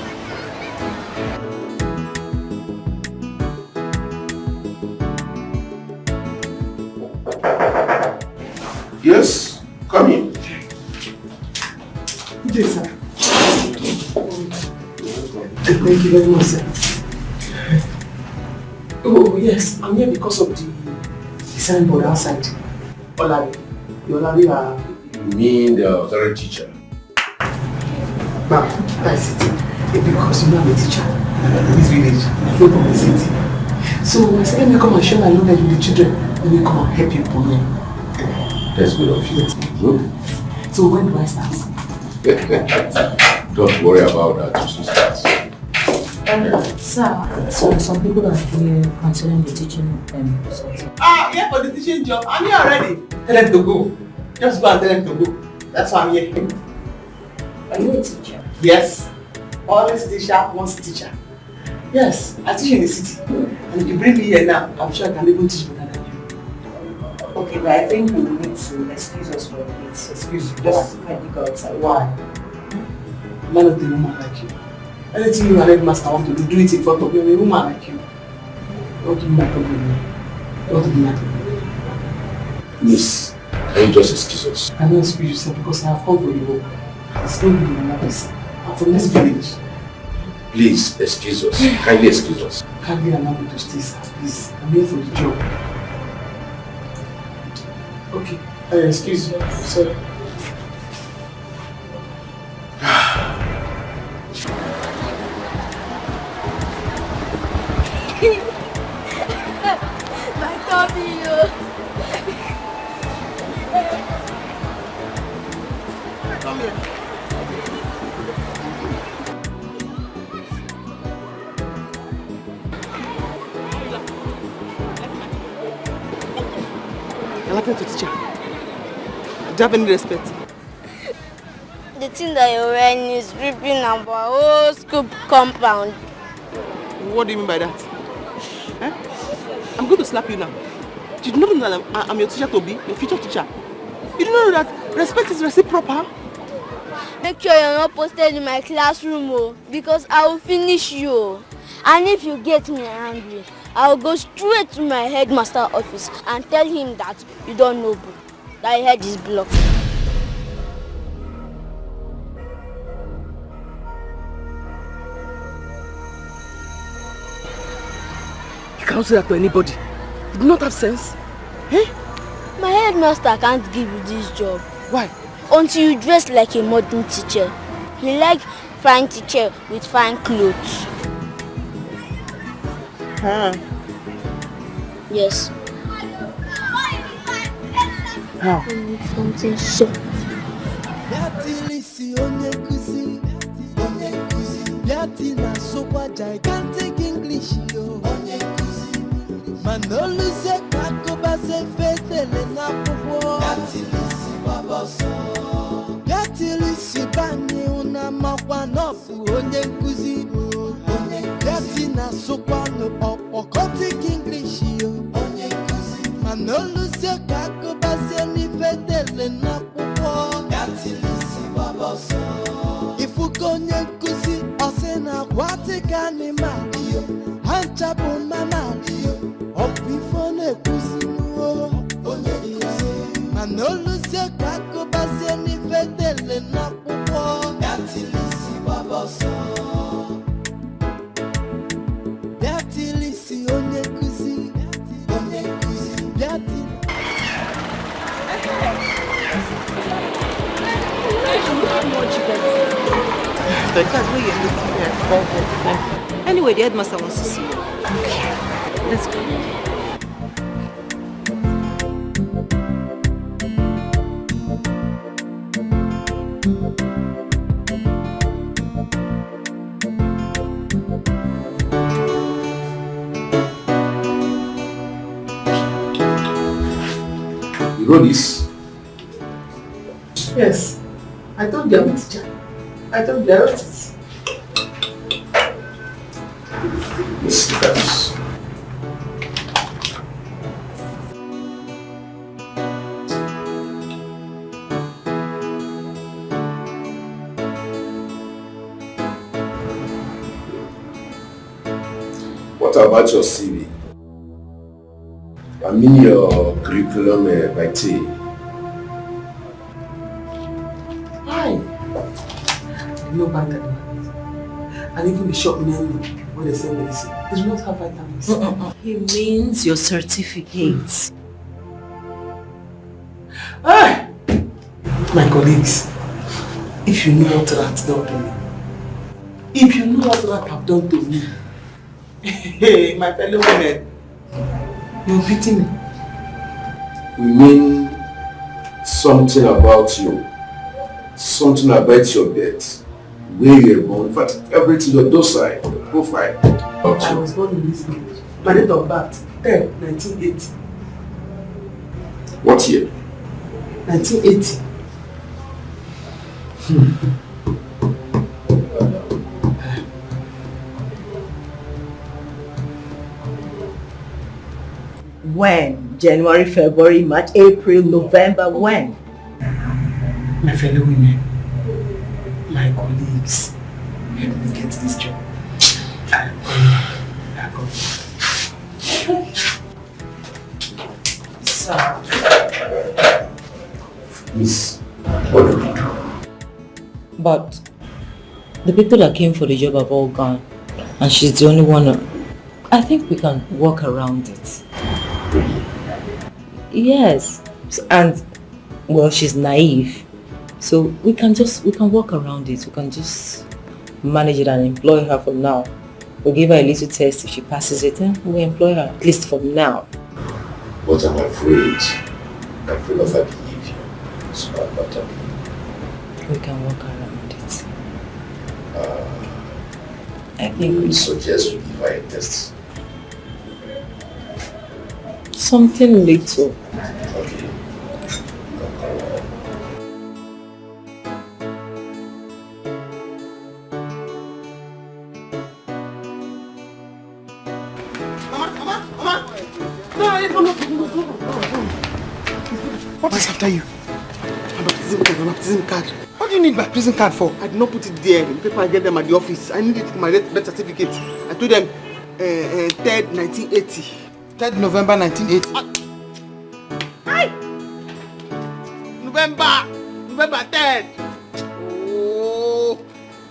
Yes, come in. Yes, sir. Thank you very much, sir. Oh, yes, I'm here because of the signboard outside. Olari. Olari are... You mean the authority teacher? Ma'am, that's it. Because you know I'm a teacher in this village, no publicity. So I said, let me come and share my knowledge with the children. Let me come and help you promote. That's good of you. Good. So when do I start? Don't worry about that. You should start. Sir, so some people are here concerning the teaching position. Yeah, for the teaching job. I'm here already. Tell them to go. Just go and tell them to go. That's why I'm here. Are you a teacher? Yes. Always teacher, once teacher. Yes, I teach in the city. And if you bring me here now, I'm sure I can even teach better than you. Okay, but I think we need to excuse us for a bit. Excuse you. Just kindly go outside. Why? Man of the woman like you. Anything you and headmaster want to do it in front of you. I'm a woman like you. Don't do my problem. Don't do my problem. Miss, can you just excuse us? I don't excuse yourself because I have come for you. It's not really my office. I'm from this village. Please, excuse us. Kindly excuse us. Kindly allow me to stay, sir. Please. I'm here for the job. Okay. Excuse you. Sorry. My tummy, Come here. You're laughing to teacher. Do you have any respect? The thing that you're wearing is ripping our whole school compound. What do you mean by that? I'm going to slap you now. Did you not know that I'm your teacher to be, your future teacher? You do not know that respect is reciprocal? Make sure you're not posted in my classroom, because I will finish you. And if you get me angry, I will go straight to my headmaster office and tell him that you don't know book, that your head is blocked. You can't say that to anybody. You do not have sense. My headmaster can't give you this job. Why? Until you dress like a modern teacher. He likes fine teacher with fine clothes. Yes. How? I need something soft. Gigantic English, yo. Manoluse kakoba se fetele na popo. Yatilisi bani una makwa nofu onye nkuzi. Dati na sokwano ọkọtik English yo. Mana oluzie ka akụbazie n'ife dele n'akwụkwọ. Dati lisi gbaba ọsọ. Ifuko onye nkuzi ọsị na aquatic animal yo. Ha ncha bụ mammal yo. Ọ bụ ife ọ na-ekuzi n'uo. Onye nkuzi. Mana oluzie ka akụbazie n'ife dele n'akwụkwọ. Dati lisi gbaba ọsọ. Lisi onye nkuzi. Onye nkuzi. Dati. That's where you're looking at. Anyway, the headmaster wants to see you. Okay. Let's go. You know this? Yes. I told you I'm a teacher. I told you I wrote it. Yes, look at this. What about your CV? I mean your curriculum vitae. Hi. No vitamin. And even the shop name where they sell medicine, they do not have vitamins. He means your certificates. Hi! My colleagues, if you know what rats done to me, if you know what rats have done to me, hey, my fellow women, you're beating me. We mean something about you. Something about your birth. Where you were born. In fact, everything, your docile, your profile. I was born in this village. My date of birth, 1980. What year? 1980. When? January, February, March, April, November, when? My fellow women, my colleagues, help me get this job. I'm coming. Sir. Miss, what do we do? But the people that came for the job have all gone. And she's the only one. I think we can work around it. Yes. And, well, she's naive. So we can work around it. We can just manage it and employ her from now. We'll give her a little test. If she passes it, then we'll employ her, at least from now. But I'm afraid of her behavior. So I'm not happy. We can work around it. I think we suggest we give her a test. Something little. Okay. What is after you? My baptism card. What do you need my prison card for? I did not put it there. The paper I get them at the office. I need it for my birth certificate. I told them 3rd 1980. 3rd November 1980. Hi! November 3rd. Oh,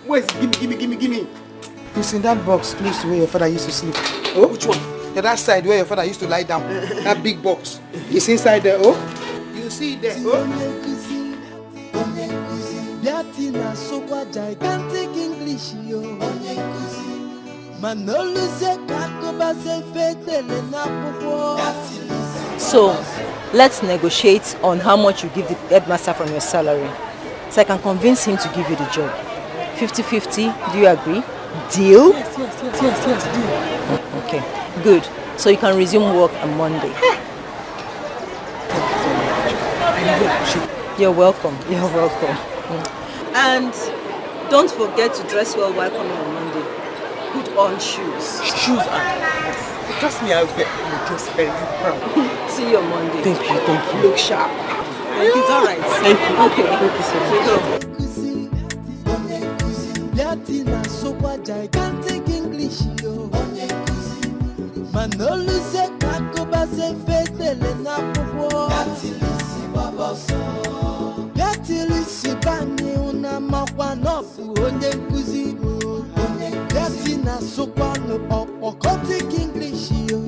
where's it? Give me. It's in that box close to where your father used to sleep. Oh, which one? The other side where your father used to lie down. That big box. It's inside there. Oh, you see it there. Oh. Dati na sopa gigantic English yo. Manoluze kakoba se fetele na popo. So, let's negotiate on how much you give the headmaster from your salary. So I can convince him to give you the job. 50-50, do you agree? Deal? Yes, deal. Okay, good. So you can resume work on Monday. You're welcome. And don't forget to dress well while coming on Monday. Good on shoes. Shoes are... Trust me, I'll just very proud. See you on Monday. Thank you. Look sharp. It's alright. Thank you. Okay. Thank you so much. Latina super gigantic English yo. Manolo se kakoba se fetele na popo. Yatilisi baboso. Yatilisi bani una makwa nofu onye nkuzi. Latina super no okotic English yo.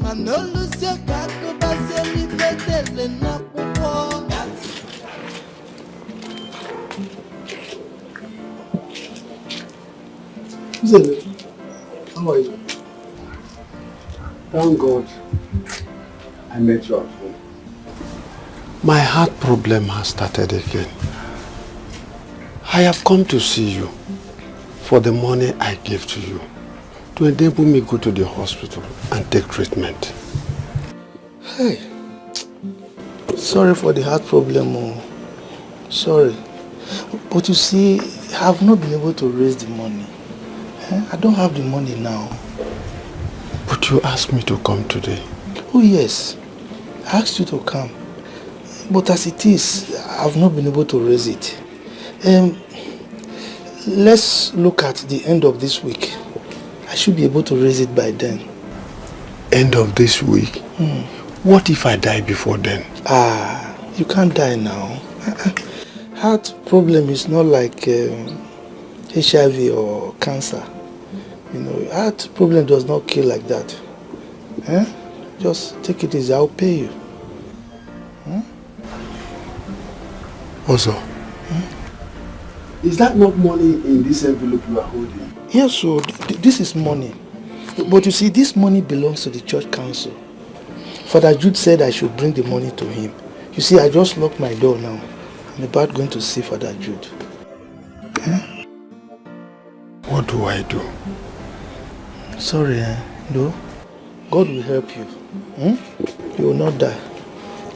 Manolo se kakoba se fetele na popo. How are you? Thank God I met you at home. My heart problem has started again. I have come to see you for the money I gave to you to enable me go to the hospital and take treatment. Hey, sorry for the heart problem. Oh. Sorry. But you see, I have not been able to raise the money. I don't have the money now. But you asked me to come today. Oh yes, I asked you to come. But as it is, I have not been able to raise it. Let's look at the end of this week. I should be able to raise it by then. End of this week? What if I die before then? You can't die now. Heart problem is not like HIV or cancer. You know, heart problem does not kill like that. Just take it easy, I'll pay you. Also, is that not money in this envelope you are holding? Yes, so this is money. But you see, this money belongs to the church council. Father Jude said I should bring the money to him. You see, I just locked my door now. I'm about going to see Father Jude. What do I do? Sorry, no. God will help you. You will not die.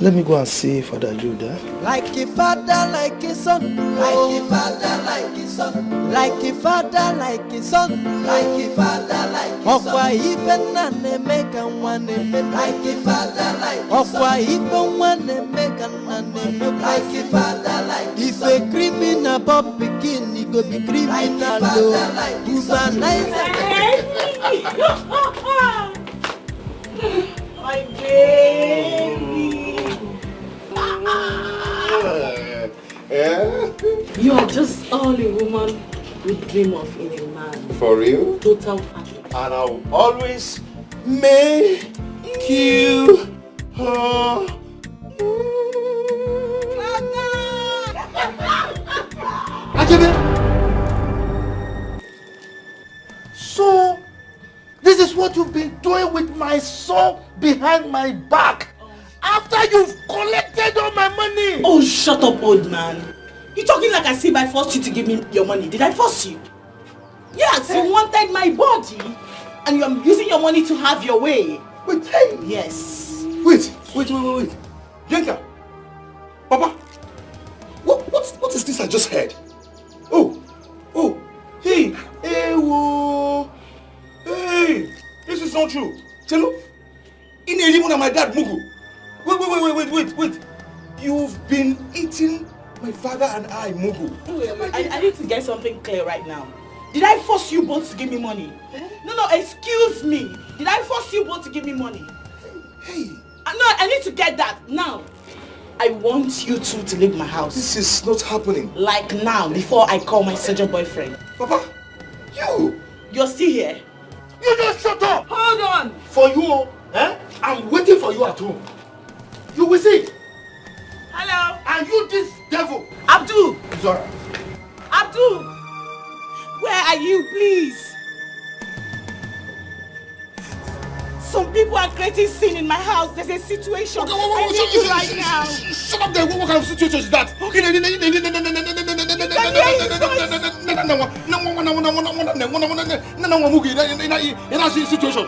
Let me go and see Father Jude. Like a father, like a son. Like a father, like a son. Like a father, like a son. Like a father, like a son. Okwa even nane make and one name. Like a father, like a son. Okwa even one name make and nane make. Like a father, like a son. If a criminal pop begin, he go be criminal. Like a father, like My baby. You are just all a woman would dream of in a man. For real? Total package. And I'll always make you So, this is what you've been doing with my son behind my back after you've collected all my money. Oh, shut up, old man. You're talking like as if I forced you to give me your money. Did I force you? Yes, you wanted my body and you're using your money to have your way. Wait, hey! Yes. Wait. Yenka! Papa! What is this I just heard? Oh! Hey! Whoa! Hey! This is not true. Chelo? Ini Edo and my dad Mugu. Wait. You've been eating my father and I Mugu. I need to get something clear right now. Did I force you both to give me money? No, excuse me. Did I force you both to give me money? Hey! No, I need to get that now. I want you two to leave my house. This is not happening. Like now, before I call my surgeon boyfriend. Papa, You're still here. You just shut up! Hold on! For you, I'm waiting for you at home. You will see. Hello? And you this devil. Abdul! It's alright. Abdul! Where are you, please? Some people are creating scene in my house. There's a situation. I need you right now. Shut up there. What kind of situation is that? In a situation.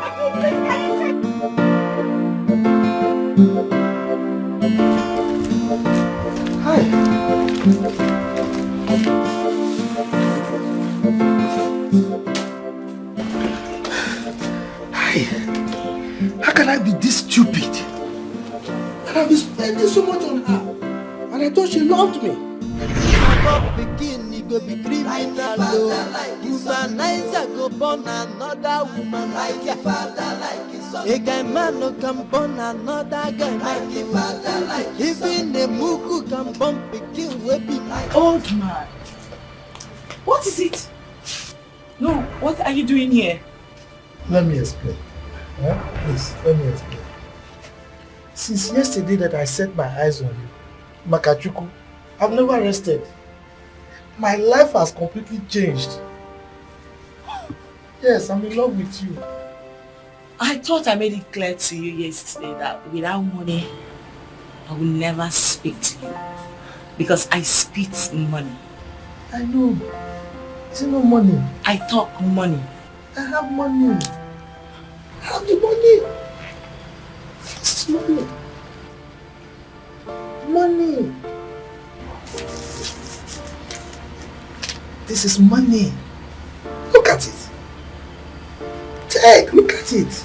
And I've been spending so much on her. And I thought she loved me. Go be criminal, womanizer go born another woman like your father, like his son. A guy man no can born another guy like your father, like his son. Even the muku can born pikin will be like. Old man, what is it? No, what are you doing here? Let me explain. Please, let me explain. Since yesterday that I set my eyes on you, Makachuku, I've never rested. My life has completely changed. Yes, I'm in love with you. I thought I made it clear to you yesterday that without money, I will never speak to you. Because I spit money. I know. Is it no money? I talk money. I have money. I have the money. This is money. Money. This is money. Look at it. Take, look at it.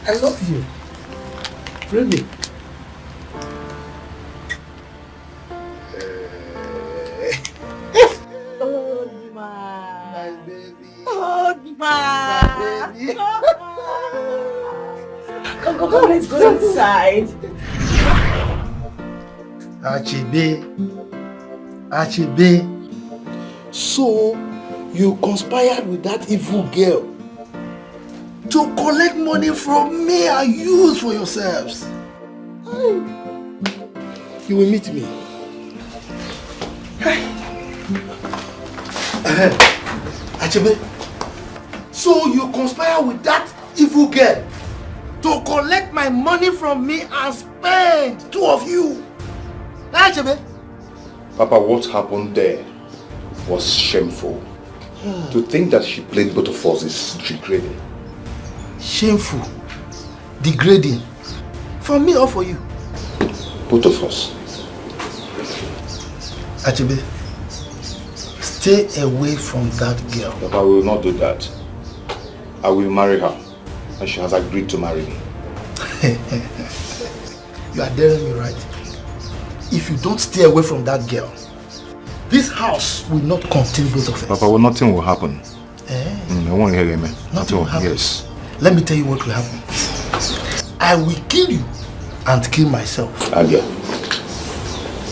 I love you. Really. Old man. My baby. Old man. My baby. Come, let's go inside. Achibe. So, you conspired with that evil girl to collect money from me and use for yourselves. You will meet me. Achibe. So, you conspired with that evil girl to collect my money from me and spend, two of you. Achibe. Papa, what happened there was shameful. To think that she played both of us is degrading. Shameful? Degrading? For me or for you? Both of us. Achibe, stay away from that girl. Papa, I will not do that. I will marry her. And she has agreed to marry me. You are daring me, right? If you don't stay away from that girl, this house will not contain both of us. Papa, well, nothing will happen. I won't hear me. Nothing will happen. Yes. Let me tell you what will happen. I will kill you and kill myself. Again.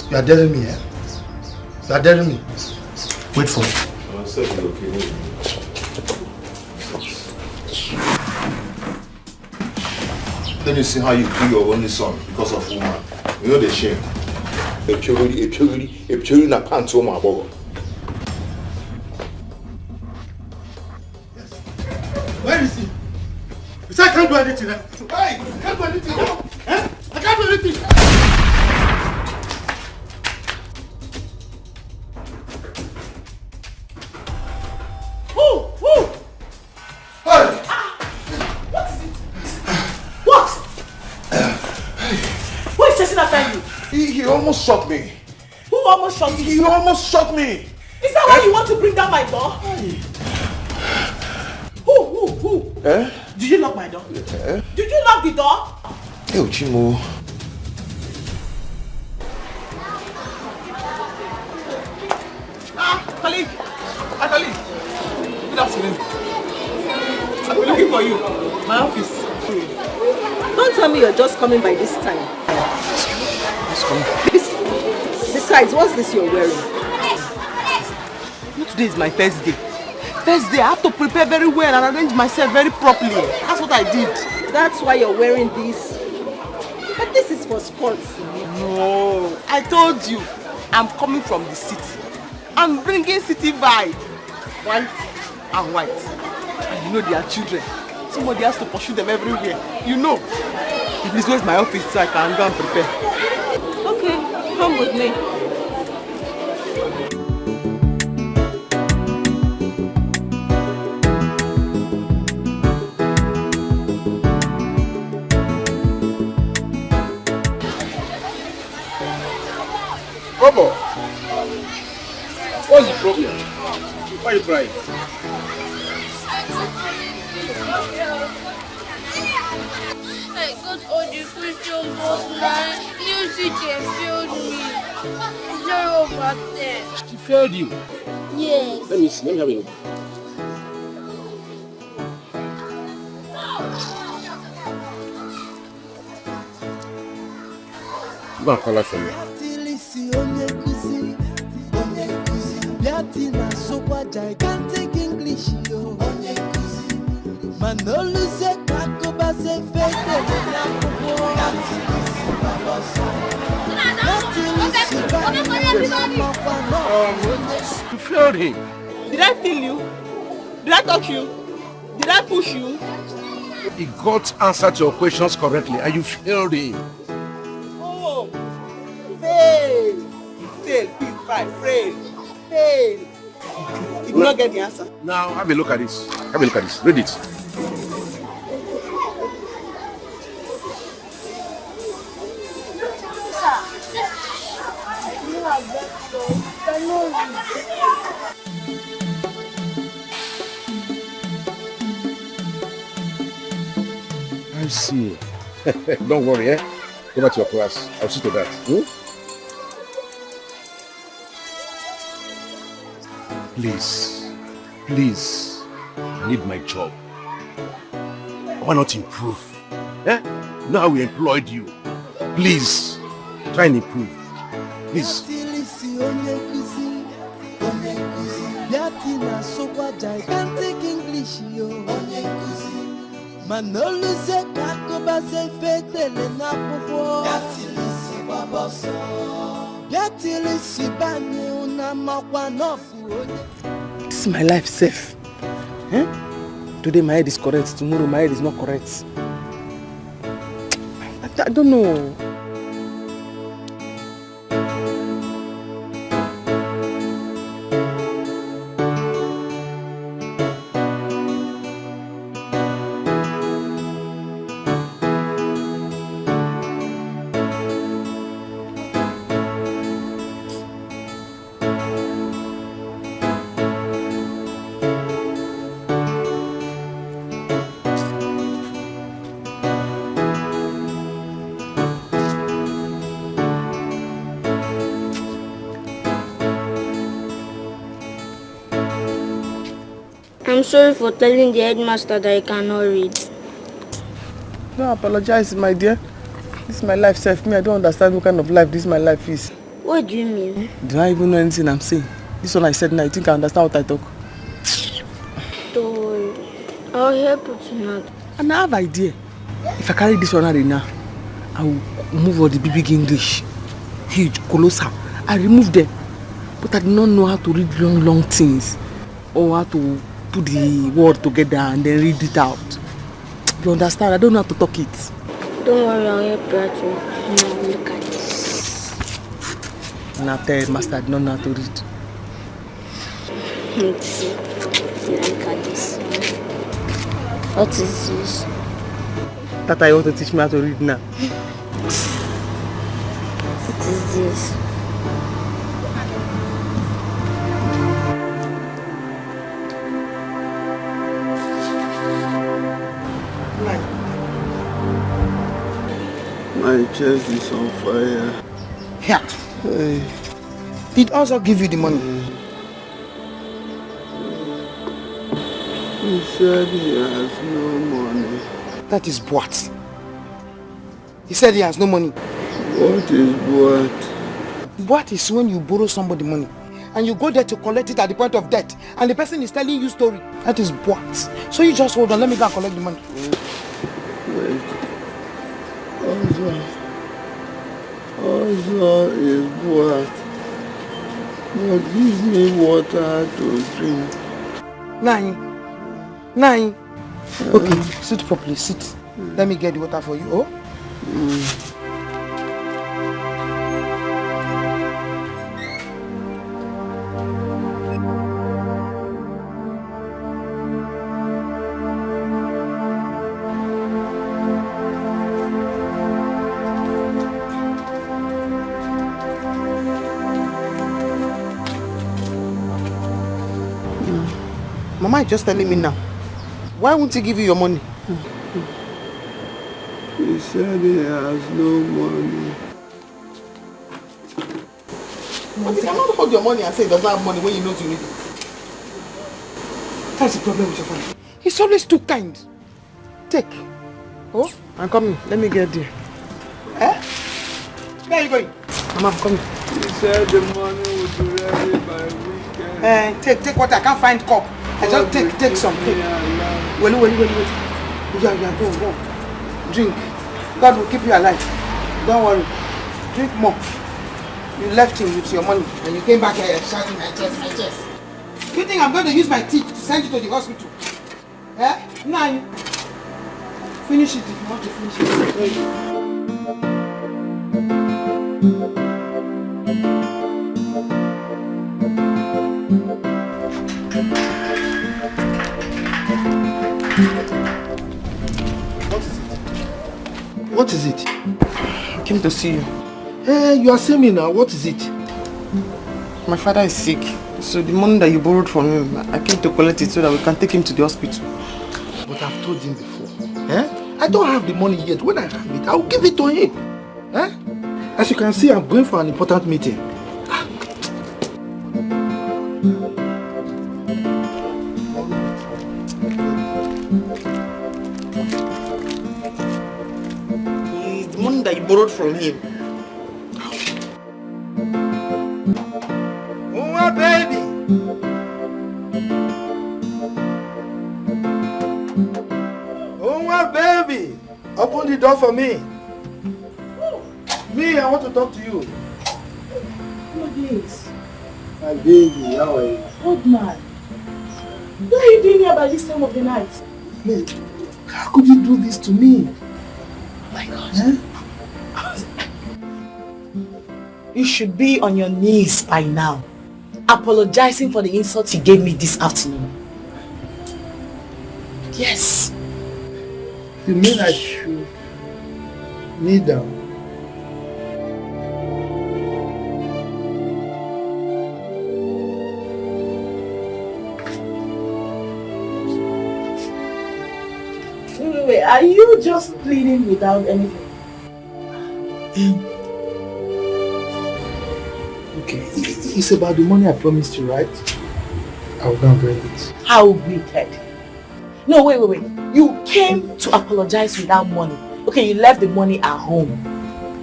You are daring me, eh? You are daring me. Wait for me. Then you see how you kill your only son because of woman. You know the shame. A purely na pants on my body. Where is he? You say I can't do anything. Hey, I can't do anything. Eh? I can't do anything. Who? Hey! What is it? What? Who is chasing after you? He almost shot me. Who almost shot you? He almost shot me. Is that why you want to bring down my door? Who? Did you lock my door? Did you lock the door? Hey, Ochimo. Colleague. Colleague. Good afternoon. I've been looking for you. My office. Don't tell me you're just coming by this time. Just coming. Besides, what's this you're wearing? Today is my first day. First day, I have to prepare very well and arrange myself very properly. That's what I did. That's why you're wearing this. But this is for sports. No, I told you, I'm coming from the city. I'm bringing city vibe. White and white. And you know they are children. Somebody has to pursue them everywhere. You know. Please, where's my office so I can go and prepare? Okay, come with me. Bobo, what's the problem? Why are you crying? God owed you the question box now. New teacher failed me. 0/10. She failed you? Yes. Let me see. Let me have a look. Go and call her for me. Gigantic English, yo. Manolo se kakoba se fete You failed him. Did I feel you? Did I touch you? Did I push you? He got answer to your questions correctly and you failed him. Oh, fail. Fail, fail, fail. You did not get the answer. Now have a look at this. Have a look at this. Read it. I see. Don't worry, eh? Go back to your class. I'll see to that. Please, please, I need my job. Why not improve? Eh? Now we employed you. Please, try and improve. Please. Gigantic English, yo. Manolo se kakoba se fete le na popo. This is my life safe. Eh? Today my head is correct, tomorrow my head is not correct. I don't know. I'm sorry for telling the headmaster that I cannot read. Don't apologize, my dear. This is my life self. Me, I don't understand what kind of life this my life is. What do you mean? Do I even know anything I'm saying? This one I said now, you think I understand what I talk? Don't worry. I'll help you tonight. And I have an idea. If I carry this one out now, I will move all the big English. Huge, colossal. I remove them. But I do not know how to read long things. Or how to put the word together and then read it out. You understand? I don't know how to talk it. Don't worry, I'll help you out. Now look at this. And I tell you, Master, I don't know how to read. Let's see. Look at this. What is this? Tata, you want to teach me how to read now? What is this? My chest is on fire. Yeah. Did also give you the money? He said he has no money. That is what? He said he has no money. What is what? What is when you borrow somebody money and you go there to collect it at the point of death and the person is telling you story? That is what? So you just hold on, let me go and collect the money. Wait. Also is what? But give me water to drink. Nine. Okay, sit properly, sit. Let me get the water for you, oh? Mama is just telling me now. Why won't he give you your money? He said he has no money. But you cannot hold your money and say he doesn't have money when you know you need it. That's the problem with your father. He's always too kind. Take. Oh, I'm coming. Let me get there. Eh? Where are you going? Mama, I'm coming. He said the money would be ready by weekend. Take water. I can't find cup. I just take some. Wait. Yeah, go. Drink. God will keep you alive. Don't worry. Drink more. You left him with your money and you came back here shouting my chest. You think I'm going to use my teeth to send you to the hospital? Eh? Nah. Finish it if you want to finish it. What is it? I came to see you. You are seeing me now. What is it? My father is sick. So the money that you borrowed from him, I came to collect it so that we can take him to the hospital. But I've told him before. I don't have the money yet. When I have it, I'll give it to him. As you can see, I'm going for an important meeting. The money that you borrowed from him. Oh, my baby! Oh, my baby! Open the door for me. Me, I want to talk to you. Who is? My baby, how are you? Old man. What are you doing here by this time of the night? Maid, how could you do this to me? Oh my God. You should be on your knees by now, apologizing for the insult you gave me this afternoon. Yes. You mean I should kneel down? Wait, are you just pleading without anything? Okay, it's about the money I promised you, right? I'll go and bring it. How wicked. No, wait. You came to apologize without money. Okay, you left the money at home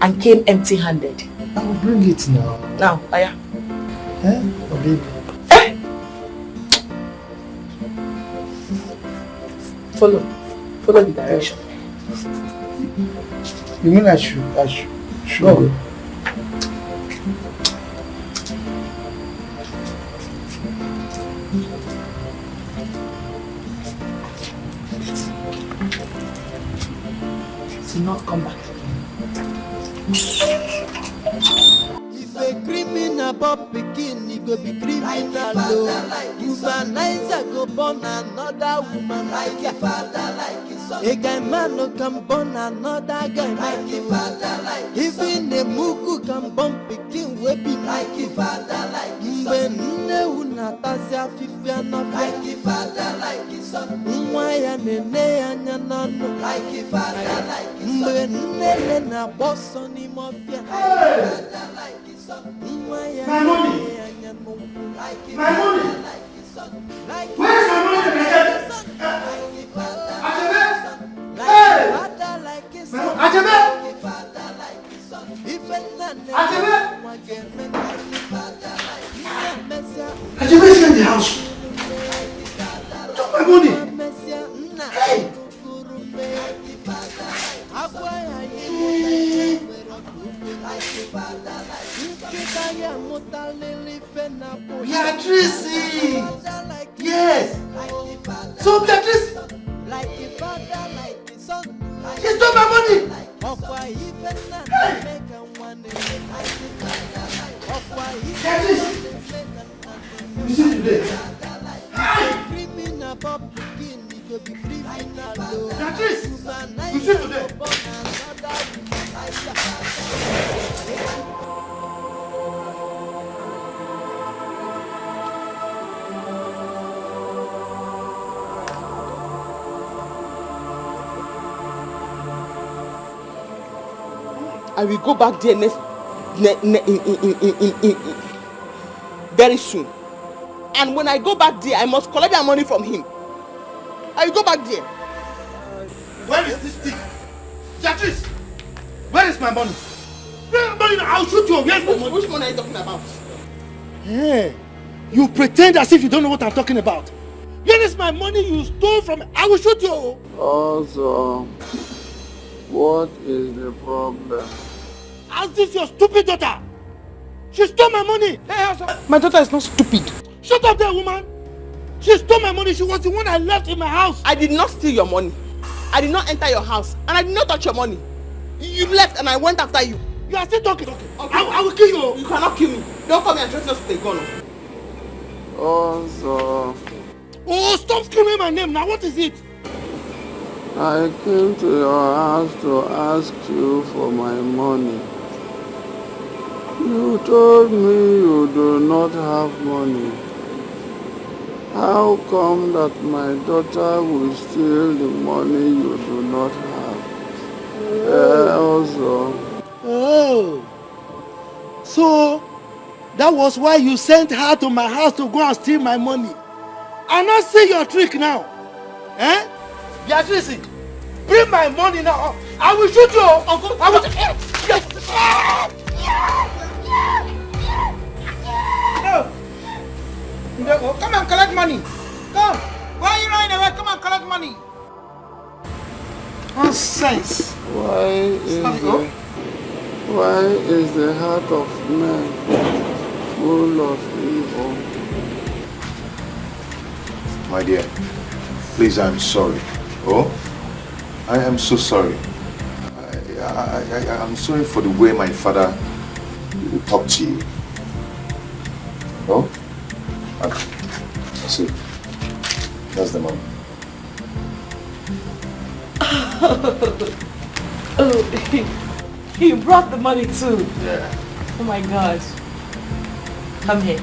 and came empty-handed. I will bring it now. Now, Aya. Oh, baby. Follow the direction. You mean I should go? Do not come back. If a criminal pop pikin, he go be criminal. Humanizer go born another woman like a father, like his son. A guy man no can born another guy like a father, like his son. Even a mugu can born pikin we be like a father, like his son. Mbe unatazia fifia na like a father, like his son. Mwaya nene anyanano like a father, like his son. Mbe nene na bosso ni mafia like a father, like his son. My money! My money! Where's my money? Ajebe! Ajebe is in the house. Took my money. Hey! Beatrice! Yes! So Beatrice! She stole my money! Hey! Beatrice! You see today? Hey! Beatrice! You see today? I will go back there very soon. And when I go back there, I must collect that money from him. I will go back there. Where is this thief? Beatrice! Where is my money? Where is my money? I'll shoot you. Where's my money? Which money are you talking about? Hey, you pretend as if you don't know what I'm talking about. Where is my money you stole from me? I will shoot you. Also, what is the problem? How's this your stupid daughter? She stole my money. Hey, my daughter is not stupid. Shut up there, woman. She stole my money. She was the one I left in my house. I did not steal your money. I did not enter your house. And I did not touch your money. You left and I went after you. You are still talking. I will kill you. You cannot kill me. Don't come here and threaten us with a gun. Also, oh, stop screaming my name now. What is it? I came to your house to ask you for my money. You told me you do not have money. How come that my daughter will steal the money you do not have? Also. Oh, so that was why you sent her to my house to go and steal my money. I not see your trick now. Eh? Beatrice, bring my money now. I will shoot you. Uncle, I will. No, come and collect money. Come. Why are you running away? Come and collect money. Nonsense. Why is the heart of man full of evil? My dear, please, I'm sorry. Oh, I am so sorry. I'm sorry for the way my father talked to you. Oh? See, that's the money. Oh, you brought the money too. Yeah. Oh my God. Come here.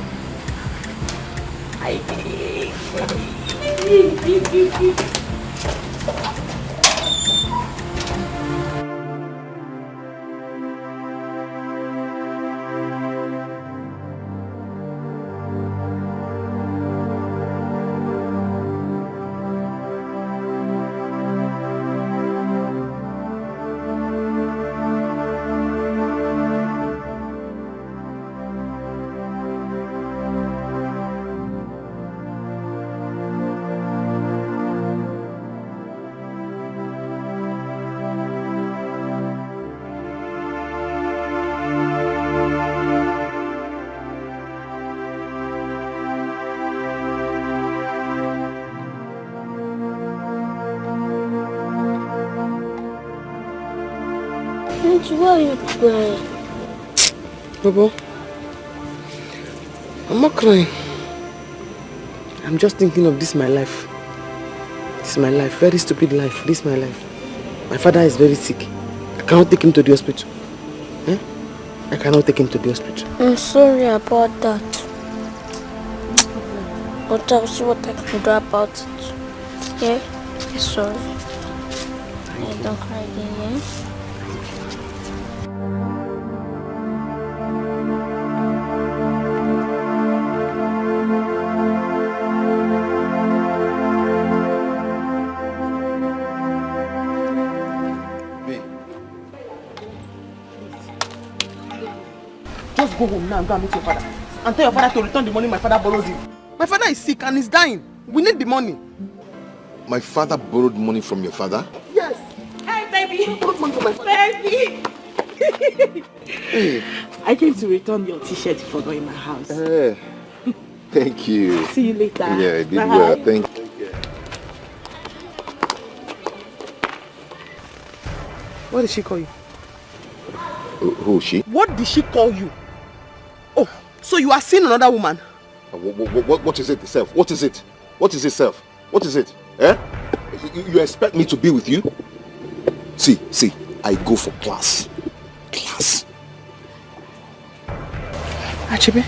Why are you crying? Bobo, I'm not crying. I'm just thinking of this my life. This is my life. Very stupid life. This is my life. My father is very sick. I cannot take him to the hospital. Eh? I cannot take him to the hospital. I'm sorry about that. But I'll see what I can do about it. Yeah? I'm sorry. Don't cry again, yeah? Just go home now and go and meet your father. And tell your father to return the money my father borrowed you. My father is sick and he's dying. We need the money. My father borrowed money from your father? Yes. Hey, baby. Baby. Hey. I came to return your t-shirt you forgot in my house. Thank you. See you later. Yeah, I did Bye. well. Thank you. What did she call you? Who is she? What did she call you? Oh, so you are seeing another woman? What is it, self? What is it? What is it, self? What is it? Eh? You expect me to be with you? See, I go for class. Class. Achebe?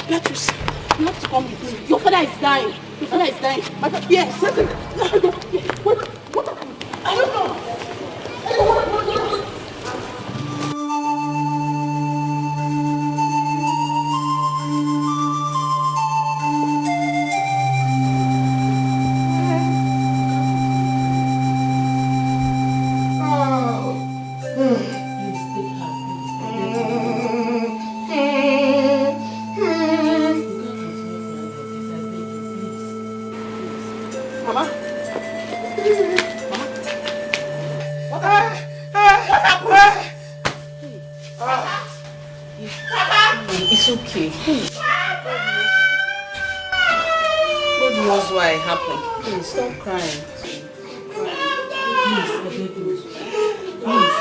Beatrice, you have to come with me. Your father is dying. Your father is dying. Yes. What happened? I don't know. It's okay. God knows why it happened. Please stop crying. Please, I beg you. Please.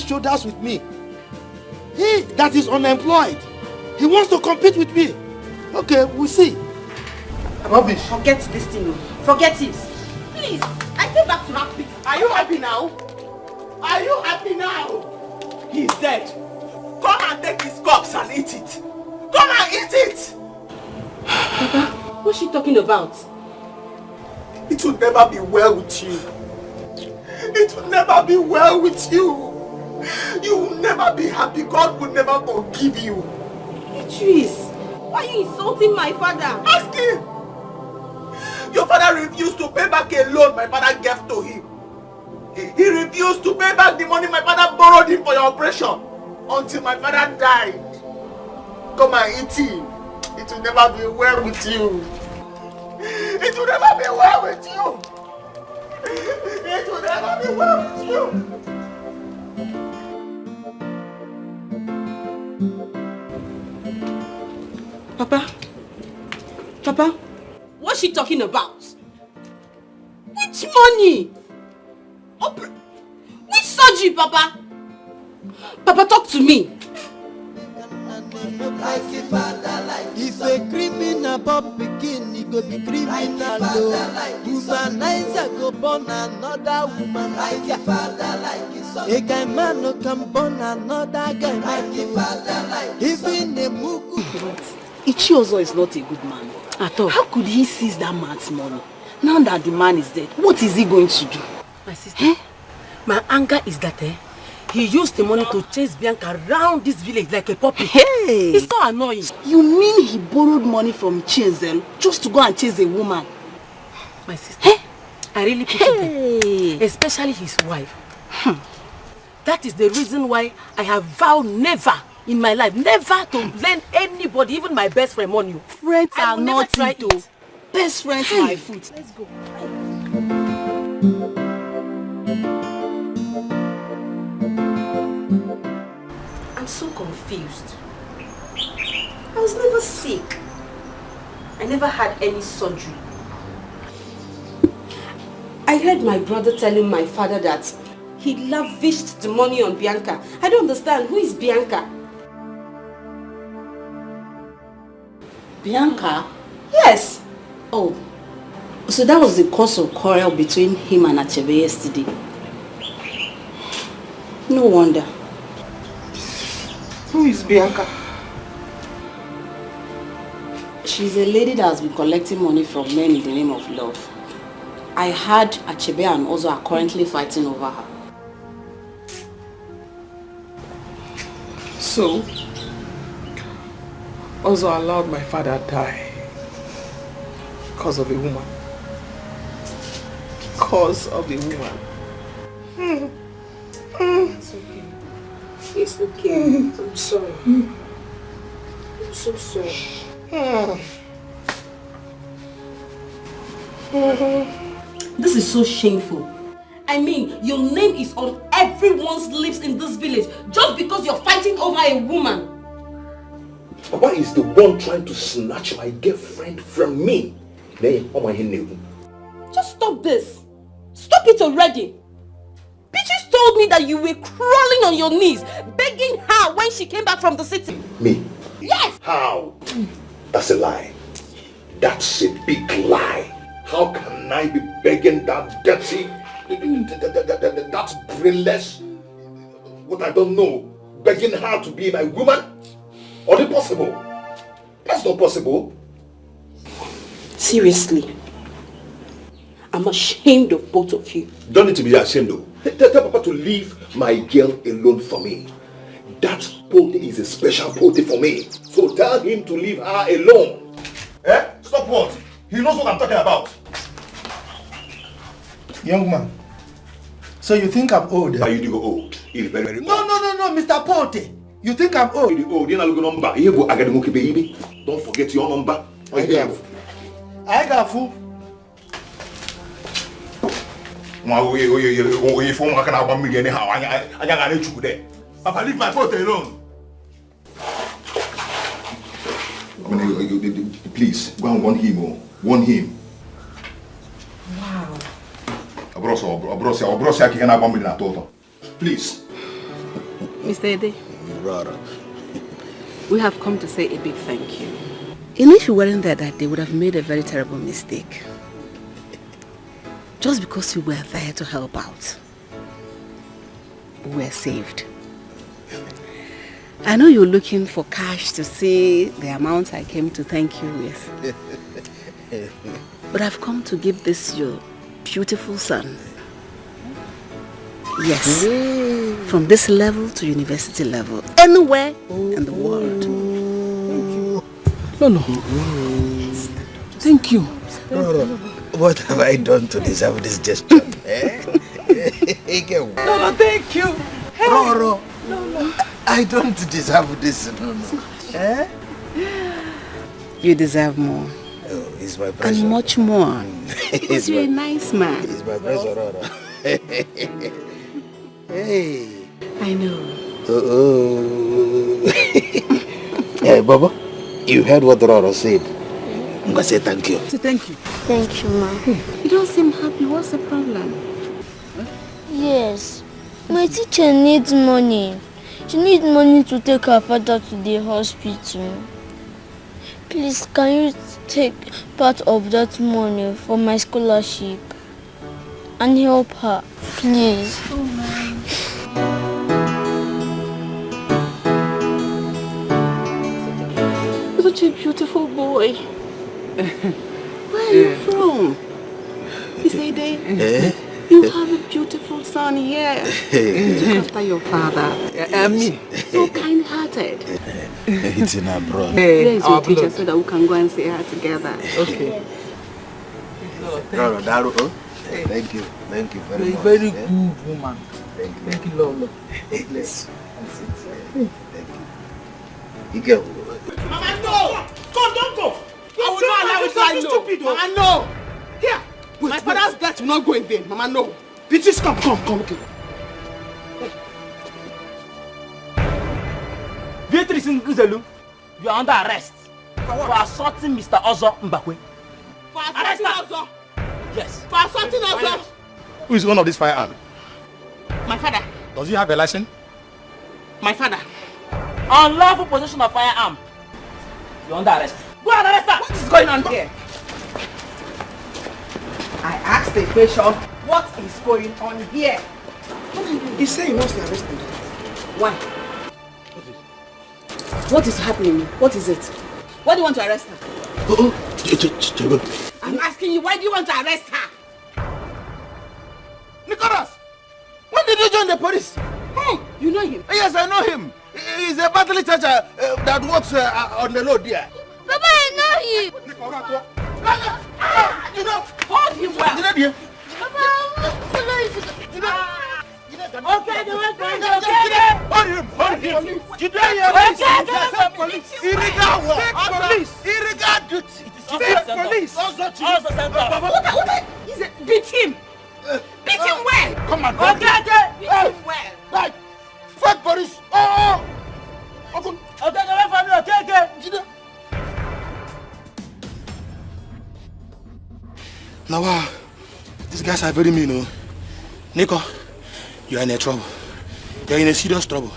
Shoulders with me. He that is unemployed, he wants to compete with me. Okay, we'll see. Rubbish. Forget this thing. Forget it. Please, I came back to happy. Are you happy now? Are you happy now? He's dead. Come and take his corpse and eat it. Come and eat it. Papa, what's she talking about? It will never be well with you. It will never be well with you. You will never be happy. God will never forgive you. Beatrice, why are you insulting my father? Ask him. Your father refused to pay back a loan my father gave to him. He refused to pay back the money my father borrowed him for your operation until my father died. Come and eat him. It will never be well with you. It will never be well with you. It will never be well with you. Papa, what's she talking about? Which money? Which surgery, Papa? Papa, talk to me. If a criminal pop begin, he go be criminal. Womanizer go born another womanizer. A guy man no can born another guy man. Even a mugu. Ichiozo is not a good man at all. How could he seize that man's money? Now that the man is dead, what is he going to do? My sister, my anger is that he used the money to chase Bianca around this village like a puppy. Hey! It's so annoying. You mean he borrowed money from Chinzel just to go and chase a woman? My sister, I really pity him, especially his wife. That is the reason why I have vowed never in my life, never to lend anybody, even my best friend, money. Friends are not right. Best friends my foot. Let's go. I'm so confused. I was never sick. I never had any surgery. I heard my brother telling my father that he lavished the money on Bianca. I don't understand. Who is Bianca? Bianca? Yes. Oh, so that was the cause of quarrel between him and Achebe yesterday. No wonder. Who is Bianca? She's a lady that has been collecting money from men in the name of love. I heard Achebe and Ozo are currently fighting over her. So, Ozo allowed my father die because of a woman. because of a woman. It's okay. It's okay. I'm sorry. I'm so sorry. This is so shameful. I mean, your name is on everyone's lips in this village just because you're fighting over a woman. Papa is the one trying to snatch my girlfriend from me. Just stop this. Stop it already. Peaches told me that you were crawling on your knees, begging her when she came back from the city. Me? Yes! How? That's a lie. That's a big lie. How can I be begging that dirty, that's brainless, what I don't know, begging her to be my woman? Or is it possible? That's not possible. Seriously. I'm ashamed of both of you. Don't need to be ashamed though. Tell Papa to leave my girl alone for me. That party is a special party for me. So tell him to leave her alone. Eh? Stop what? He knows what I'm talking about. Young man, so you think I'm old? Why you do go old? He's very, very old. No, Mr. Pote. You think I'm old? You're old. You're not looking number. You go academic baby. Don't forget your number. I got fool. Papa, leave my Pote alone. Please, go and warn him. Warn him. Wow. Please. Mr. Ede, Brother. we have come to say a big thank you. And if you weren't there that day, you would have made a very terrible mistake. Just because you were there to help out, we were saved. I know you're looking for cash to see the amount I came to thank you with. But I've come to give this your beautiful son. Yes, from this level to university level, anywhere in the world. No. Thank you. What have I done to deserve this gesture? No, thank you. Hey. No. I don't deserve this. No. Eh? You deserve more. Oh, he's my pressure. And much more. Because you're a nice man. He's my pressure. Hey. I know. Hey, Baba, you heard what Roro said. I'm going to say thank you. Say thank you. Thank you, ma. You don't seem happy. What's the problem? Yes. My teacher needs money. She needs money to take her father to the hospital. Please, can you take part of that money for my scholarship and help her, please? Oh, man. You're such a beautiful boy. Where are you from? Is Ede? You have a beautiful son here. You took after your father. Me. So kind-hearted. It's in our blood. Where is your teacher so that we can go and see her together? Okay. Roro, thank you very much. Very good woman. Thank you, Lolo. Bless. You go. Mama, no! Come, don't go! I will not allow it to lie low. Mama, no! Here! My father's death will not go in vain. Mama, no! Peaches, come, okay. Beatrice Nguzelu, you are under arrest for assaulting Mr. Ozo Mbakwe. For assaulting Ozo? Yes. For assaulting Ozo? Who is one of this firearm? My father. Does he have a license? My father. Unlawful possession of firearm. You're under arrest. Go and arrest her. What is going on here? I asked the question, what is going on here? He said he wants to arrest me. Why? What is happening? What is it? Why do you want to arrest her? I'm asking you, why do you want to arrest her? Nicholas! When did you join the police? You know him? Yes, I know him. He's a battle teacher that works on the road there. Papa, I know him. You know, hold him well. You know, Papa, Okay, the one for you. Hold him. You don't hear me? Police. Illegal work. Police. Illegal duty. Police. Also send off. Beat him. Beat him well. Come on. Okay. Beat him well. Right. Fuck police. Oh. Okay, the one for me. Okay. Now, wow. These guys are very mean, oh. Nico, you are in a trouble. You are in a serious trouble.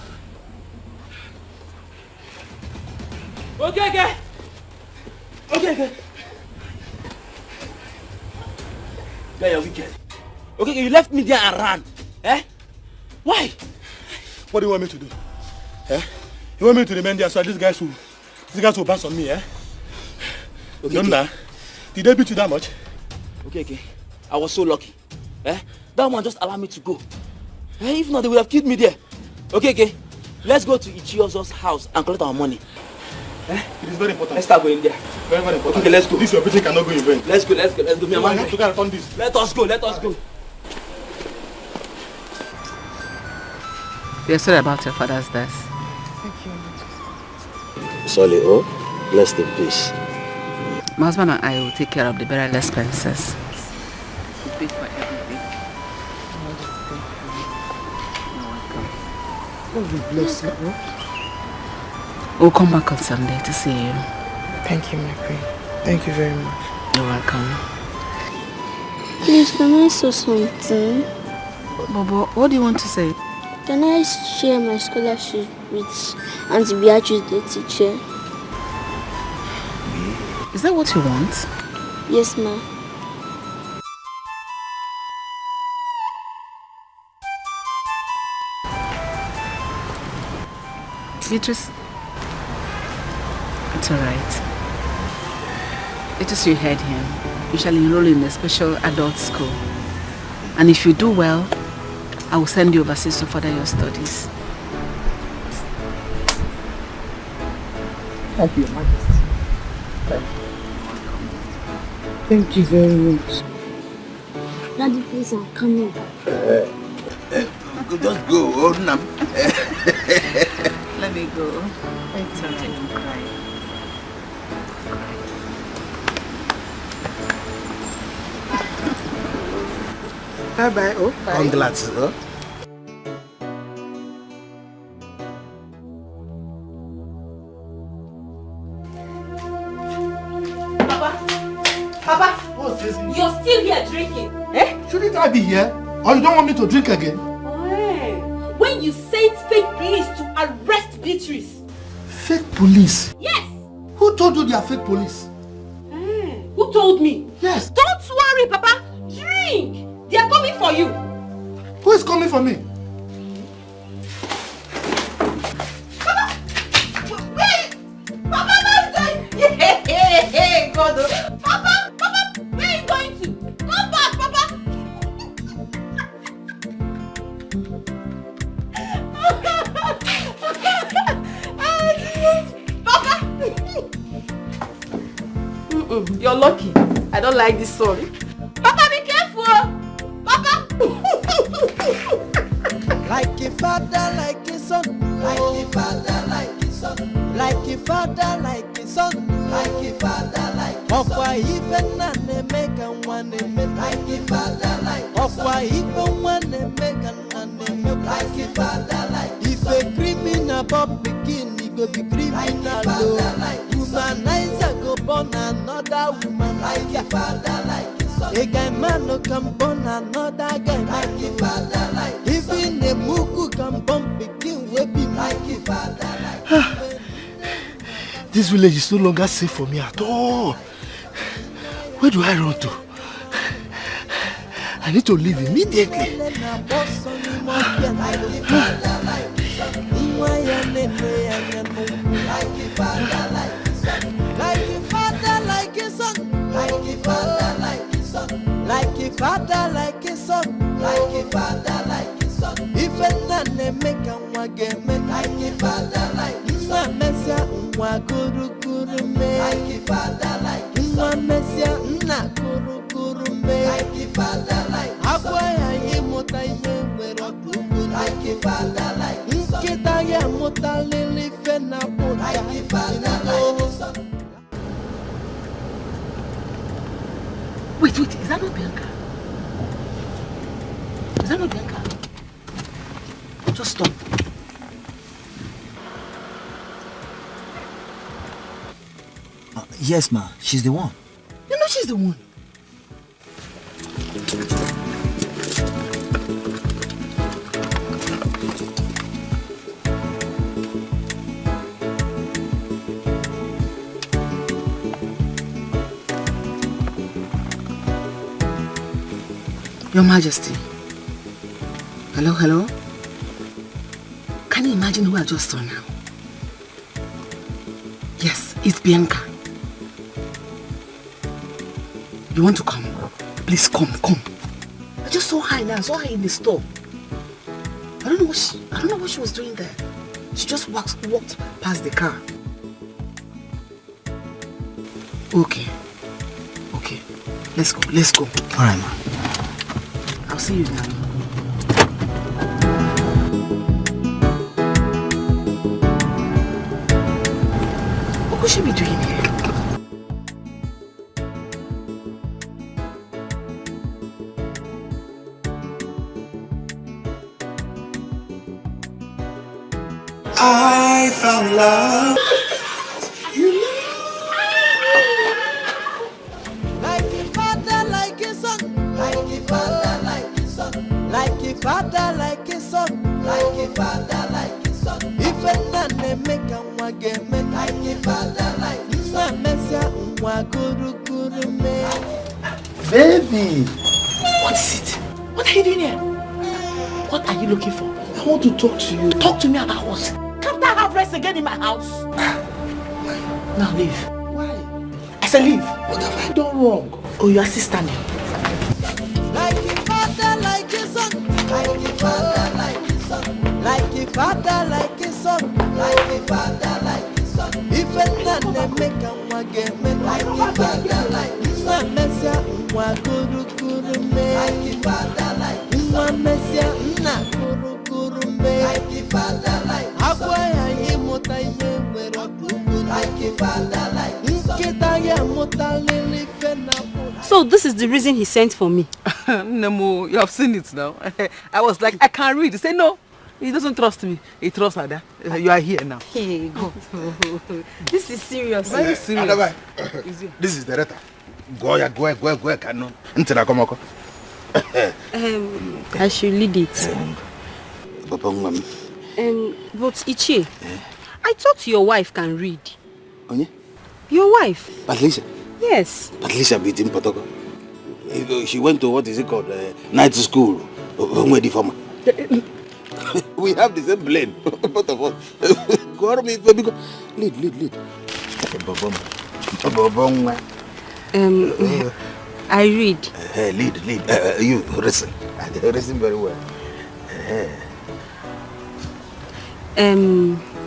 Okay. Yeah, you're wicked. Okay, you left me there and ran. Eh? Why? What do you want me to do? Eh? You want me to remain there so these guys will bounce on me, eh? Okay, Yonder, did they beat you that much? Okay. I was so lucky. Eh? That one just allowed me to go. Eh? If not, they would have killed me there. Okay. Let's go to Ichiozo's house and collect our money. Eh? It is very important. Let's start going there. Very, very important. Okay, let's go. This everything cannot go in vain. Let's go. Me and my have to go and return this. Let us go. We are sorry about your father's death. Thank you. Sorry, blessed in peace. My husband and I will take care of the burial expenses. We pay for everything. God will bless you. We'll come back on Sunday to see you. Thank you, my queen. Thank you very much. You're welcome. Please, can I say something? Bobo, what do you want to say? Can I share my scholarship with Auntie Beatrice, the teacher? Is that what you want? Yes, ma'am. Beatrice, it's alright. It is you heard him. You shall enroll in a special adult school. And if you do well, I will send you overseas to further your studies. Thank you, Majesty. Thank you very much. Daddy, please, I'm coming. Just go, old nam. Let me go. It's alright, don't cry. Bye-bye, Bye. I'm glad to, Papa, what's this? You're still here drinking. Eh? Shouldn't I be here? Or you don't want me to drink again? When you sent fake police to arrest Beatrice. Fake police? Yes. Who told you they are fake police? Who told me? Yes. Don't worry, Papa. Drink. They are coming for you. Who is coming for me? Papa, hey, God. Papa, where are you going to? Come back, Papa. You're lucky. I don't like this story. Papa, be careful. Papa. Like a father, like a son. Like a father, like a son. Like a father, like a son. Like a father, like a son. Okwa even ane meka wane me. Like a father, like a son. Okwa even wane meka ane me. Like a father, like a son. If a criminal pop begin, he go be criminal. Womanizer go born another woman. Like a father, like a son. A guy man no can born another guy. Like a father, like a son. Even a mugu can born begin we be like a father, like a son. This village is no longer safe for me at all. Where do I run to? I need to leave immediately. father, like his son. Nkita ya muta lili fena puta. Like the father, like his son. Wait, is that not Bianca? Is that not Bianca? Just stop. Yes, ma. She's the one. You know she's the one. Your Majesty. Hello? Can you imagine who I just saw now? Yes, it's Bianca. You want to come? Please come. I just saw her now. I saw her in the store. I don't know what she was doing there. She just walked past the car. Okay. Let's go. Alright, ma. I'll see you now. What could she be doing here? I found love. Like a father, like a son. Like a father, like a son. Like a father, like a son. Like a father, like a son. If a man make a wagame, like a father, like a son. Messia, waguru me. Baby! What is it? What are you doing here? What are you looking for? I want to talk to you. Talk to me about what? Can't I have rest again in my house? Now leave. Why? I said leave. What have I done wrong? Oh, you are still standing. Like a father, like a son. Like a father, like a son. Like a father, like a son. Like a father, like a son. If a man make a wagame, like a father, like a son. Messia, waguru me. Like a father, like a son. Messia, kuru me. Like a father, like a son. Akwaya yemota yemwero. Like a father, like a son. Nkita yemota lili fena. So this is the reason he sent for me. Nemo, you have seen it now. I was like, I can't read. He said, no, he doesn't trust me. He trusts Ada. You are here now. Hey, God. This is serious. Very serious. This is the letter. Go, canon. I should lead it. But Ichi, I thought your wife can read. Onye? Your wife? Patricia? Yes. Patricia beat in Potoko. She went to what is it called? Night school. We have the same blame. Both of us. Go on me. Lead. I read. Lead. You listen. Listen very well.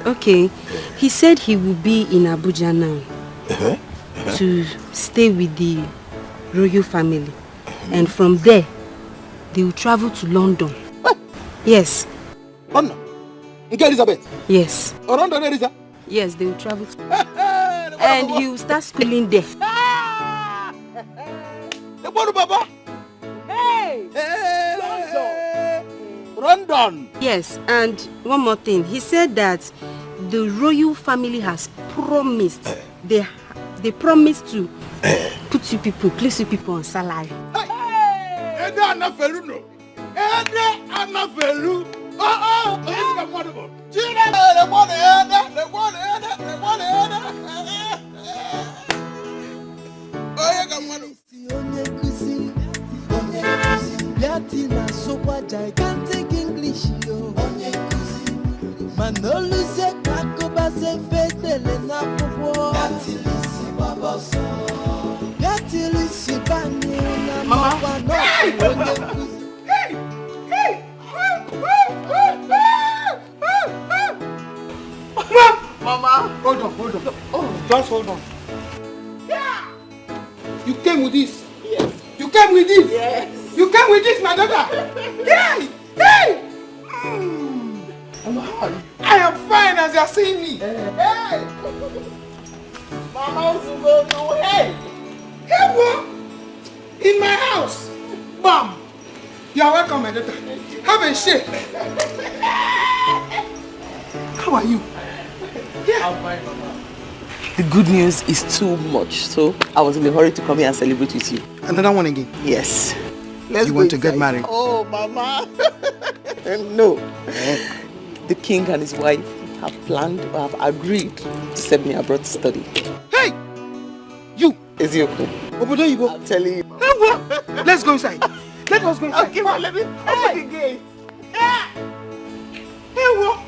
Okay. He said he will be in Abuja now to stay with the royal family, and from there they will travel to London. What? Yes. London? Elizabeth? Yes. London, Elizabeth? Yes, they will travel to and he will start schooling there. The Baba? Hey! London! Yes, and one more thing. He said that the royal family has promised, they promised to place you people on salary. Gigantic English, yo. Manolo se kakoba se fetele na popo. Gatilisi baba so. Gatilisi bani na mama no. Hey! Mama! Hold on. Oh, just hold on. Yeah! You came with this? Yes. You came with this? Yes. You came with this, my daughter? Hey! fine as you're seeing me. Hey! Mama also go no hey. Hey, what? In my house. Bam! You're welcome, my daughter. Have a shake. How are you? Yeah. I'm fine, Mama. The good news is too much, so I was in a hurry to come here and celebrate with you. Another one again? Yes. You want to get married? Oh, Mama. No. The king and his wife have planned or have agreed to send me abroad to study. Hey! You! Eziokwu. Obodo you go. I'm telling you. Hey, what? Let's go inside. Let us go inside. Okay, well, let me open the gate. Hey, what?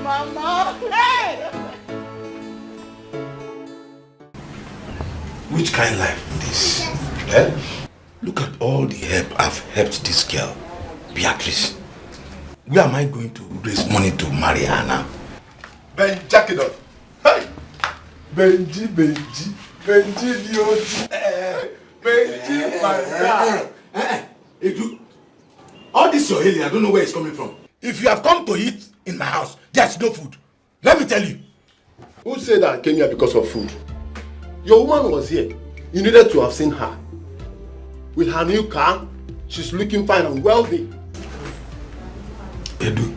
Mama. Hey! Which kind of life is this? Eh? Look at all the help I've helped this girl, Beatrice. Where am I going to raise money to marry her now? Ben, jack it up. Hey! Benji, Dioji. Benji, my God. Edu, all this your hailing, I don't know where it's coming from. If you have come to eat in my house, there's no food. Let me tell you. Who said I came here because of food? Your woman was here. You needed to have seen her. With her new car, she's looking fine and wealthy. Edu,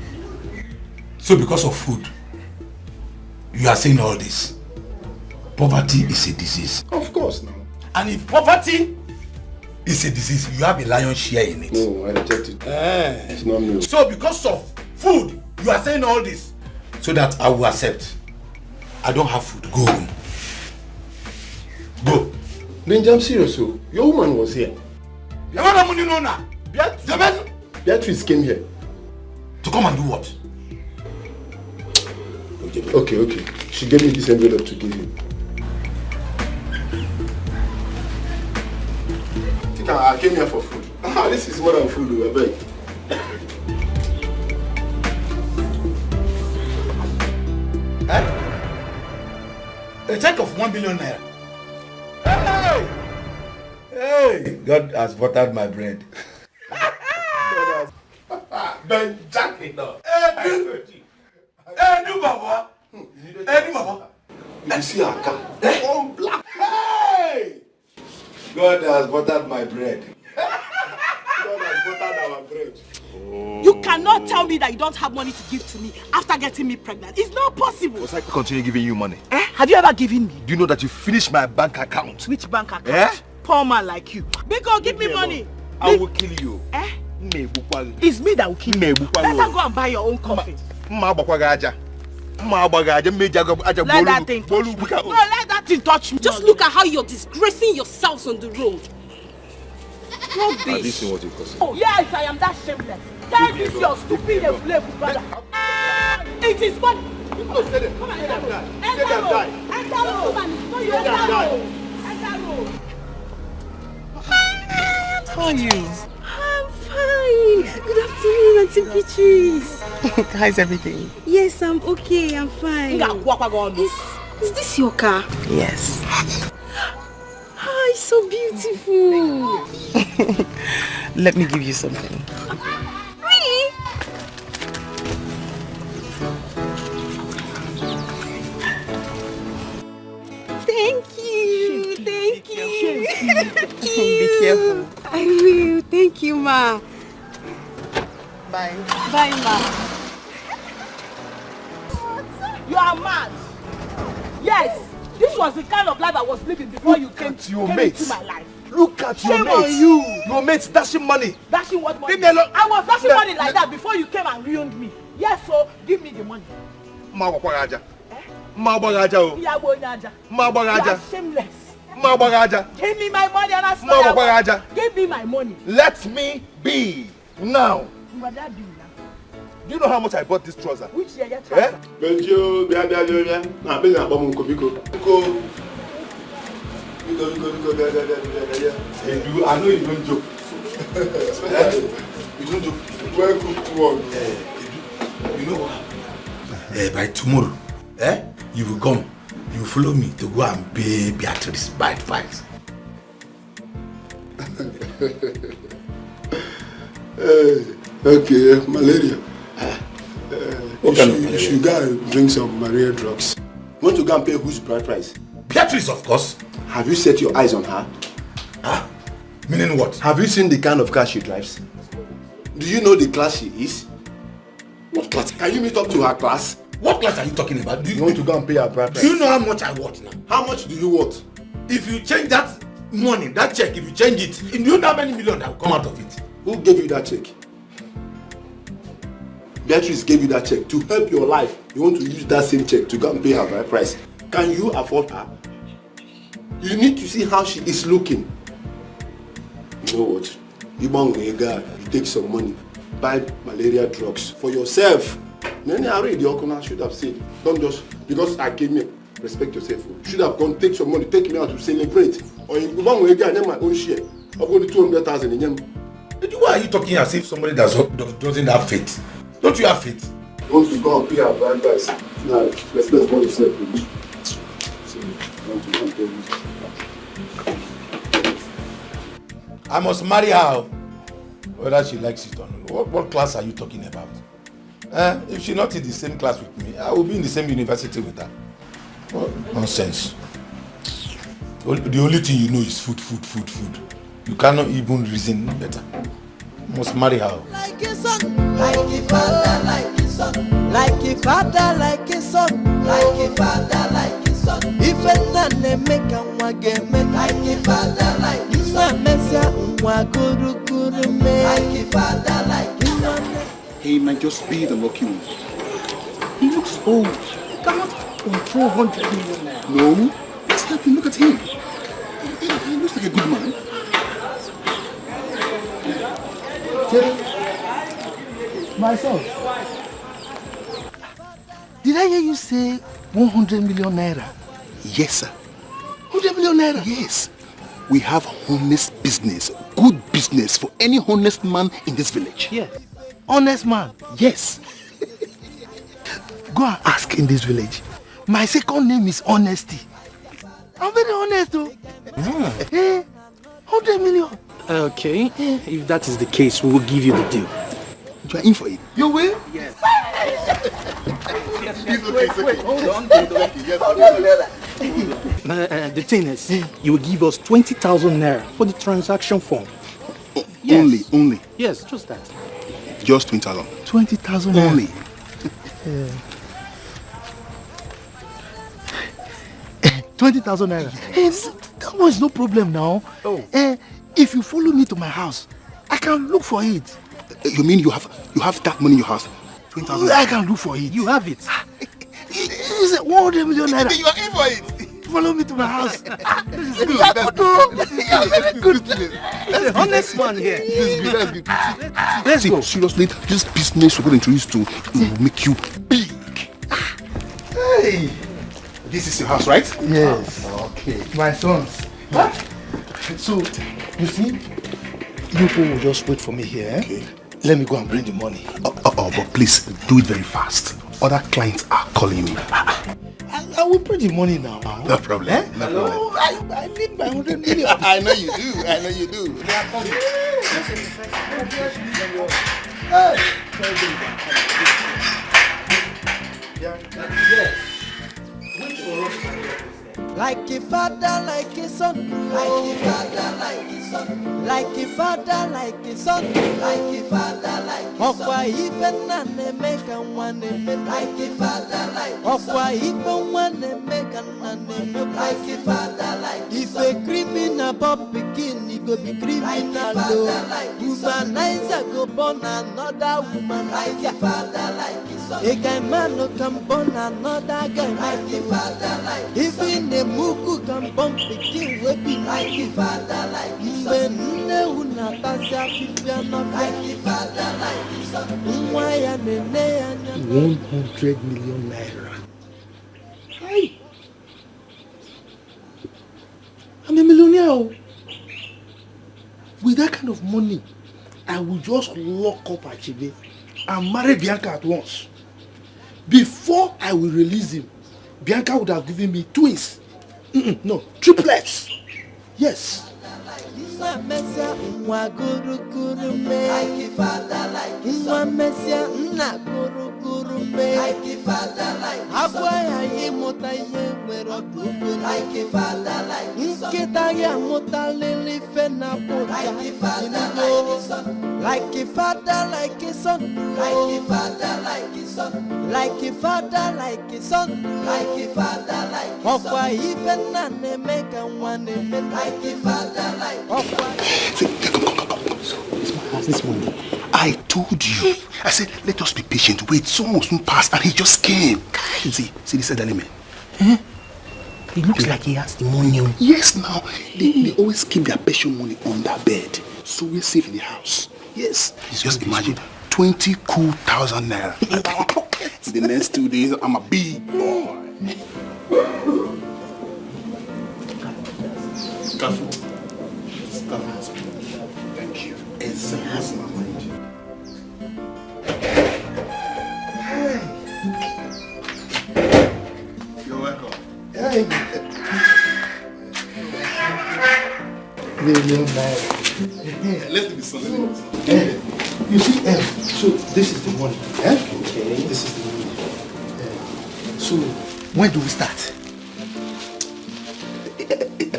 so because of food, you are saying all this. Poverty is a disease. Of course now. And if poverty is a disease, you have a lion's share in it. No, I reject it. It's not me. So because of food, you are saying all this. So that I will accept. I don't have food. Go home. Go. Benji, I'm serious. So your woman was here. Beatrice came here. To come and do what? Okay. She gave me this envelope to give you. I think I came here for food. This is more than food, I beg. A check of 1 billion naira. Hey! God has buttered my bread. Ben, jack it up. Hey, Baba. You see her car? One black. Hey! God has buttered my bread. God has buttered our bread. You cannot tell me that you don't have money to give to me after getting me pregnant. It's not possible. Was I continue giving you money? Have you ever given me? Do you know that you finished my bank account? Which bank account? Poor man like you. Biko, give me money. I will kill you. It's me that will kill you. Better go and buy your own coffin. Let that thing touch me. No, let that thing touch me. Just look at how you're disgracing yourselves on the road. Rubbish. This is what you call it. Oh, yes, I am that shameless. Tell this your stupid brother. It is what? Come on, enter road. Enter road. No, you enter road. Enter road. How are you? I'm fine. Good afternoon, Auntie Beatrice. How's everything? Yes, I'm okay. I'm fine. Is this your car? Yes. Ah, it's so beautiful. Let me give you something. Really? Thank you. Thank you. Be careful. I will. Thank you, Ma. Bye. Bye, Ma. You are mad. Yes. This was the kind of life I was living before you came into my life. Look at your Shame mates. on you. Your mates dashing money. Dashing what money? Leave me alone. I was dashing money like that before you came and ruined me. Yes, so give me the money. You are shameless. Give me my money and I swear. Give me my money. Let me be now. What that do now? Do you know how much I bought this trouser? Which year your trouser? Benjo, Bia. Nah, Bia, Biko. I know you don't joke. You don't joke. Well cooked one. You know what? By tomorrow, you will come. You will follow me to go and pay Beatrice by advice. Okay, malaria. What kind of malaria? You should go and drink some malaria drugs. You want to go and pay whose bride price? Beatrice, of course. Have you set your eyes on her? Ah, meaning what? Have you seen the kind of car she drives? Do you know the class she is? What class? Can you meet up to her class? What class are you talking about? You want to go and pay her bride price? Do you know how much I want now? How much do you want? If you change that money, that check, if you change it, do you know how many million that will come out of it? Who gave you that check? Beatrice gave you that check to help your life. You want to use that same check to go and pay her bride price. Can you afford her? You need to see how she is looking. You know what? You take some money, buy malaria drugs for yourself. Then I read the Okuna should have said, don't just, because I came here, respect yourself. You should have gone take some money, take me out to celebrate. Or in one way, I my own share. I've got 200,000 in them. Why are you talking as if somebody doesn't have faith? Don't you have faith? You want to go and pay her bride price? Now, let's go yourself, please. I must marry her, whether she likes it or not. What class are you talking about? If she's not in the same class with me, I will be in the same university with her. What nonsense. The only thing you know is food. You cannot even reason better. You must marry her. Like a son, like a father, like a son, like a father, like a son, like a father, like a son. If a man make a wagame, like a father, like a son, Messia, Waguru, like a father, like a son. He might just be the lucky one. He looks old. He cannot control 100 million now. No, let's help him. Look at him. He looks like a good man. My son, did I hear you say 100 million naira? Yes, sir. 100 million naira? Yes. We have honest business, good business for any honest man in this village. Yeah. Honest man? Yes. Go and ask in this village. My second name is Honesty. I'm very honest though. Hey, 100 million. Okay, if that is the case, we will give you the deal. You are in for it. You will? Yes. Wait, hold on. The thing is, you will give us 20,000 naira for the transaction form. Yes. Only. Yes, just that. Just 20,000. 20,000 only. 20,000 naira. That was no problem now. Oh. If you follow me to my house, I can look for it. You mean you have that money in your house? 20,000. I can look for it. You have it. It's 100 million naira. You are in for it. Follow me to my house. This is good. That's a honest man here. That's good. Let's go. Seriously, this business we're going to introduce to will make you big. Hey. This is your house, right? Yes. Okay. My sons. Huh? So, you see, you people will just wait for me here. Okay. Let me go and bring the money. But please do it very fast. Other clients are calling me. I will bring the money now. No problem. No problem. I need my 100 million. I know you do. I know you do. They are calling. Like a father, like a son, like a father, like a son, like a father, like a son, like a father, like a son. Why even none make a one like a father, like a son. Why even one make a none like a father, like a son. If a criminal pop begin, he go be criminal. Womanizer go born another woman like a father, like a son. A guy man no can born another guy like a father, like a son. Even the Muku can bump the king will be like a father, like his son. When not like a father, like his son. 100 million naira. Hey. I'm a millionaire. With that kind of money, I will just lock up Achibe and marry Bianca at once. Before I will release him, Bianca would have given me twins. No, triplets. Yes. agwa ya ịmụta ihe nwere ọdụ like a father like a son nkịta ya amụtalịrị ife na pụta like a father like a son like a father like a son like a father like a son like a father like a son ọkwa ife nna na-eme ka nwa na-eme like a father like a son. So it's my house this morning. I told you. I said, let us be patient. Wait, someone will soon pass, and he just came. See this elderly man. He looks like he has the money. Yes, now they always keep their pension money on their bed, so we're safe in the house. Yes, just imagine 20 cool thousand naira in our pocket. The next 2 days, I'm a big boy. Careful. Thank you. It's my mind. You're welcome. Hey. Let's do this one. You see, so this is the money. Okay. This is the money. So when do we start?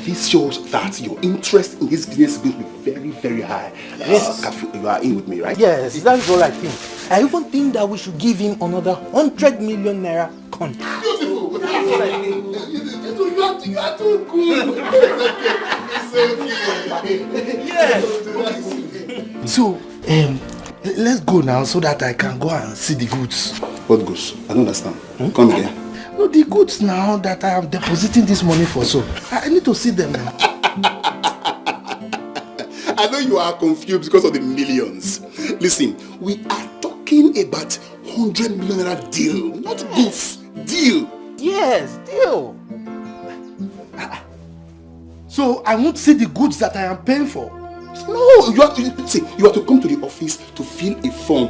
This shows that your interest in this business is going to be very, very high. Yes. You are in with me, right? Yes, that's all I think. I even think that we should give him another 100 million naira contract. Beautiful. That's what I think. You are too good. It's okay. Yes. So, let's go now so that I can go and see the goods. What goods? I don't understand. Come again. No, the goods now that I am depositing this money for, so I need to see them now. I know you are confused because of the millions. Listen, we are talking about 100 million naira deal, not goods. Deal. Yes, deal. So I won't see the goods that I am paying for. No, you have to come to the office to fill a form,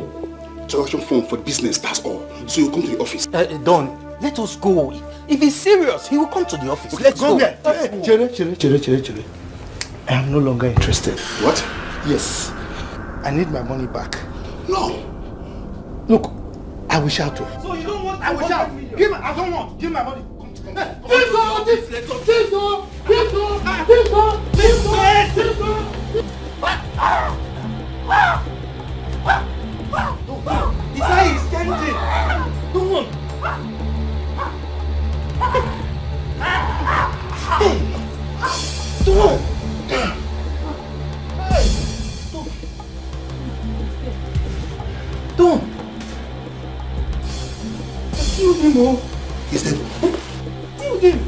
transaction form for business. That's all. So you come to the office. Don, let us go. If he's serious, he will come to the office. Okay, Let's go. there. Chere. I am no longer interested. What? Yes. I need my money back. No. Look, I will shout to. So you don't want? I will shout. I don't want. Give my money. His eye is changing. Come on. Don't. Kill him, oh. Is that? Kill him.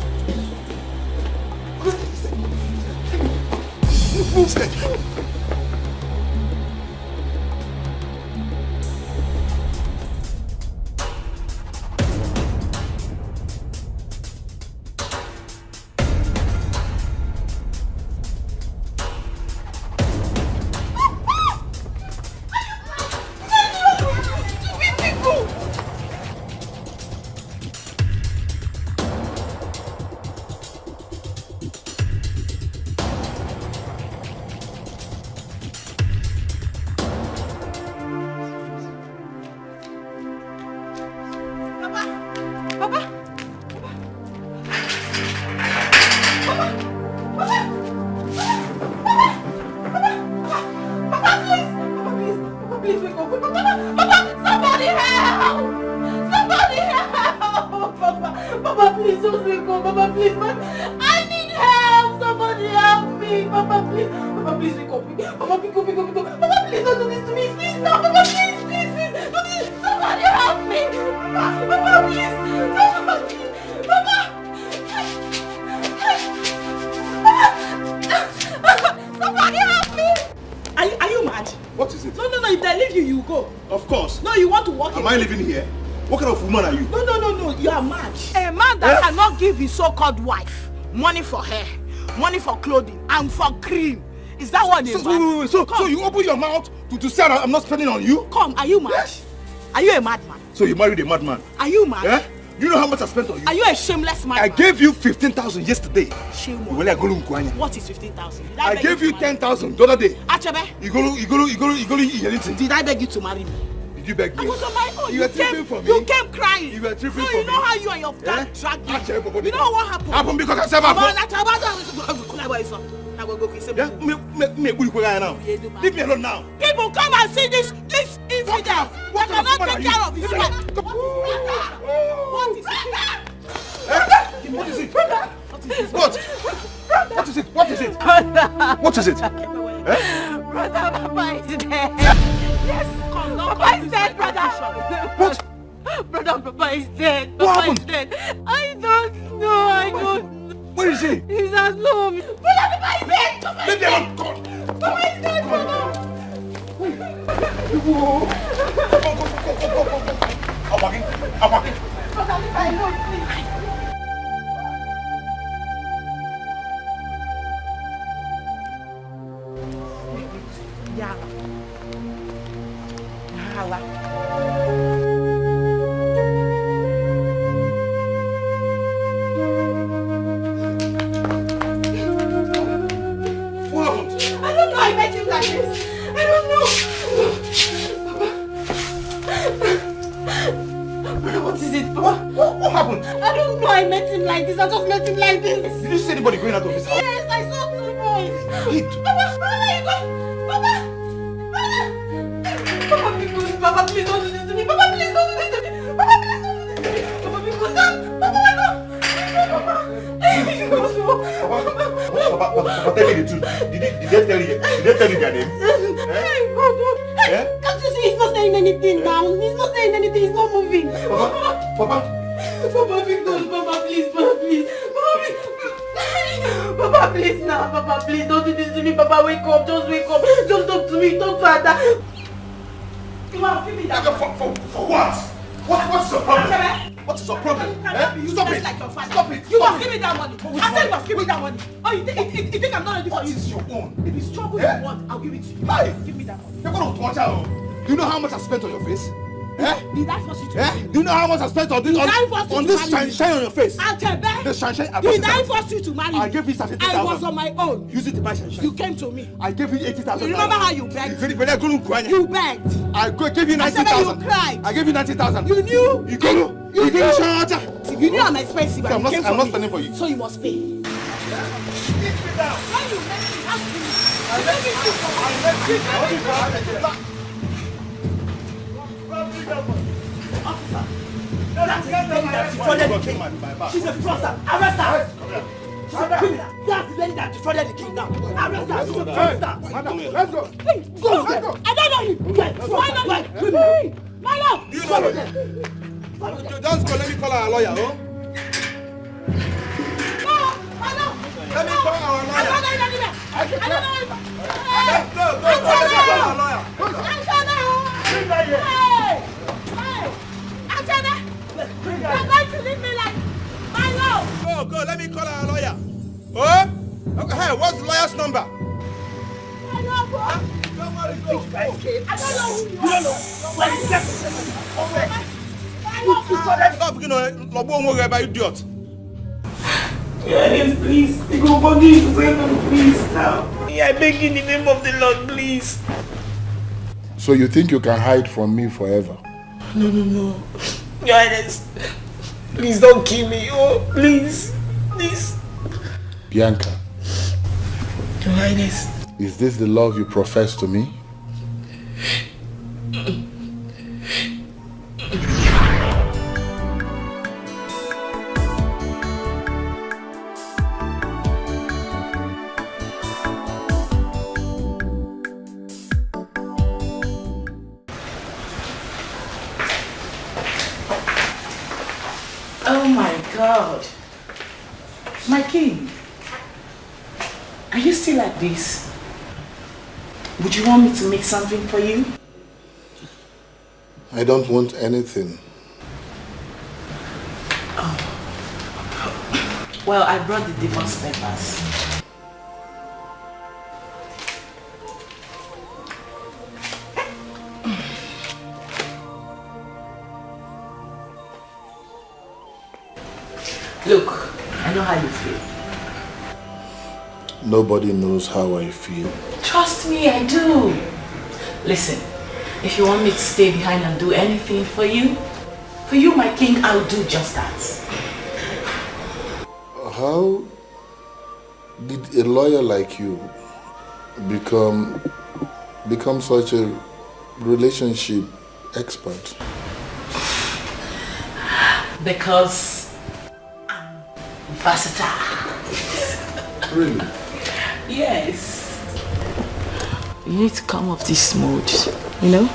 So-called wife, money for hair, money for clothing, and for cream. Is that what they want? So you open your mouth to say I'm not spending on you? Come, are you mad? Yes. Are you a madman? So you married a madman? Are you mad? Yeah? Do you know how much I spent on you? Are you a shameless madman? I gave you 15,000 yesterday. Shame. What is 15,000? I gave you 10,000 the other day. Achebe? You go. Did I beg you to marry me? Did you beg me? I was on my own. You were tripping for me. You came crying. You were tripping so for me. You know how you and your dad dragged me. You know what happened? Happened because I said my phone. Yeah, leave me alone now. People come and see this infidel. What cannot take care of his wife. What is it? What? What is it? What is it? What is it? Brother, Papa is dead. Yes, Papa is dead, brother. What? Brother, Papa is dead. Papa is dead. I don't know. I don't know. Where is he? He's at home. Brother, Papa is dead. Papa is dead. Papa is dead, brother. I'm walking. I'm walking. Brother, I know, please. Yala. Yala. What happened? I don't know. I met him like this. I don't know. Papa. What is it? Papa? What happened? I don't know. I met him like this. I just met him like this. Did you see anybody going out of his house? Yes, I saw two boys. Hey, Papa, where you go? Papa! Papa, because Papa, please don't do this to me. Papa, please don't do this to me. Papa, please don't do this to me. Papa, because Papa, Papa, tell me the truth. Did they tell you their name? Can't you see he's not saying anything now? He's not saying anything. He's not moving. Papa, Victor, Papa, please, Papa, please. Papa, please now. Papa, please don't do this to me. Papa, wake up. Just wake up. Just talk to me. Talk to Ada. Mama, give me that. For what? What's your problem? What is your problem? You Stop it! Like your father. Stop it! You must give me that money. I said you must give me that money. Oh, you think I'm not ready for you? What is your own? If it's trouble you want, I'll give it to you. Hey! Give me that money. You're going to watch out. Do you know how much I spent on your face? Did I force you to marry me? Do you know how much I spent on this shine on your face? The shine. Did I force you to marry me? I gave you 30,000. I was on my own. Use it to buy shine. You came to me. I gave you 80,000. You remember how you begged? You begged. I gave you 90,000. You cried. I gave you 90,000. You knew. You knew I'm expensive. I'm not standing for you. So you must pay. She's a fraudster. Arrest her. She's a criminal. That's the lady that defrauded the king now. Arrest her. She's a fraudster. Let's go. Go. I don't know him. Why not? My love. Do you know him? Just go. Let me call our lawyer. Oh? No. Let me call our lawyer. I don't know him. Go. Let's call our lawyer. You're going to leave me like my love. Go. Let me call our lawyer. Oh? Okay, hey, what's the lawyer's number? My love, don't worry, go. I don't know who you are. You don't know. Where is that? Stop, idiot. Yes, please. Go forgive me, please now. I beg in the name of the Lord, please. So you think you can hide from me forever? No. Your Highness, please don't kill me. Oh, please. Bianca. Your Highness. Is this the love you profess to me? Oh my God. My king. Are you still like this? Would you want me to make something for you? I don't want anything. Oh. Well, I brought the divorce papers. Look, I know how you feel. Nobody knows how I feel. Trust me, I do. Listen, If you want me to stay behind and do anything for you, my king, I'll do just that. How did a lawyer like you become such a relationship expert? Because I'm versatile. Really? Yes. You need to come off this mode, you know?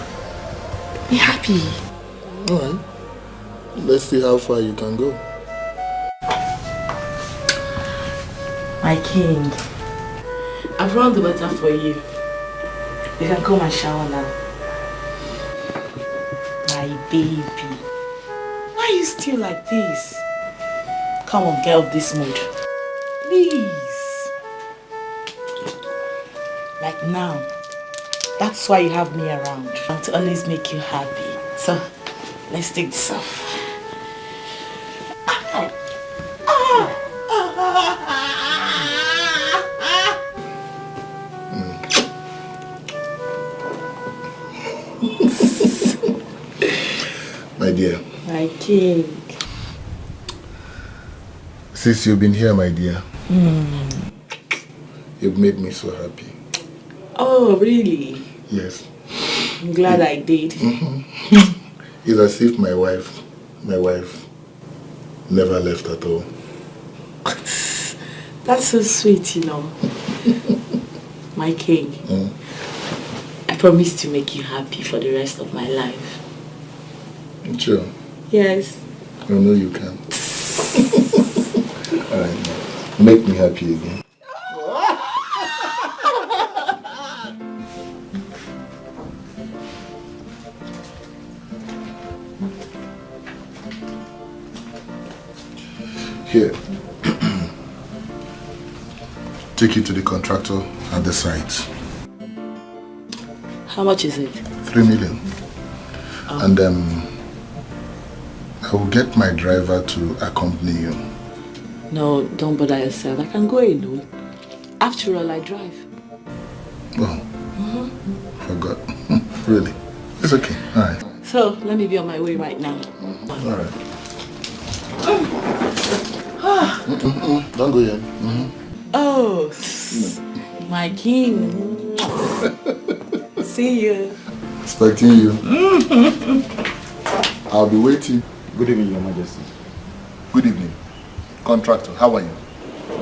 Be happy. Alright. Let's see how far you can go. My king, I've run the water for you. You can come and shower now. My baby. Why are you still like this? Come on, get off this mood. Please. Like now. That's why you have me around. I want to always make you happy. So, let's take this off. My dear. My king. Since you've been here, my dear, you've made me so happy. Oh, really? Yes. I'm glad I did. It's as if my wife never left at all. That's so sweet, you know. My king. I promise to make you happy for the rest of my life. Sure. Yes. I know you can. Alright, make me happy again. Here. Take it to the contractor at the site. How much is it? 3 million. And I will get my driver to accompany you. No, don't bother yourself. I can go alone. After all, I drive. Oh, forgot. Really? It's okay. Alright. So, let me be on my way right now. Alright. Don't go yet. Oh, my king. See you. Expecting you. I'll be waiting. Good evening, Your Majesty. Good evening. Contractor, how are you?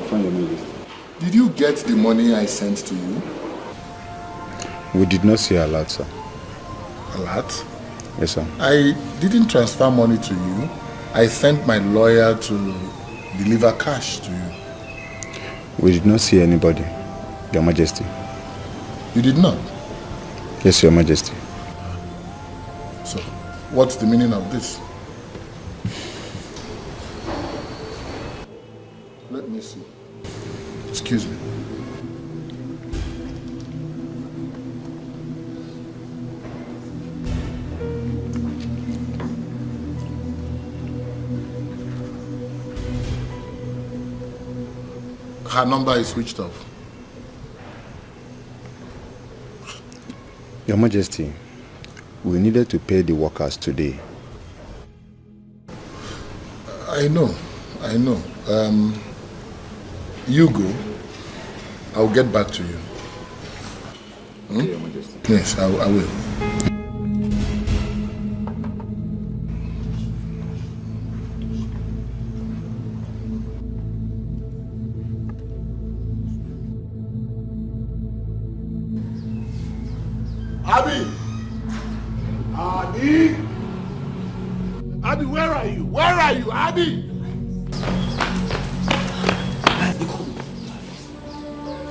Fine, Your Majesty. Did you get the money I sent to you? We did not see a lot, sir. A lot? Yes, sir. I didn't transfer money to you. I sent my lawyer to deliver cash to you. We did not see anybody, Your Majesty. You did not? Yes, Your Majesty. So, what's the meaning of this? Let me see. Excuse me. Her number is switched off. Your Majesty, we needed to pay the workers today. I know. You go. I'll get back to you. Okay, Your Majesty. Yes, I will. Abby, where are you? Where are you, Abby?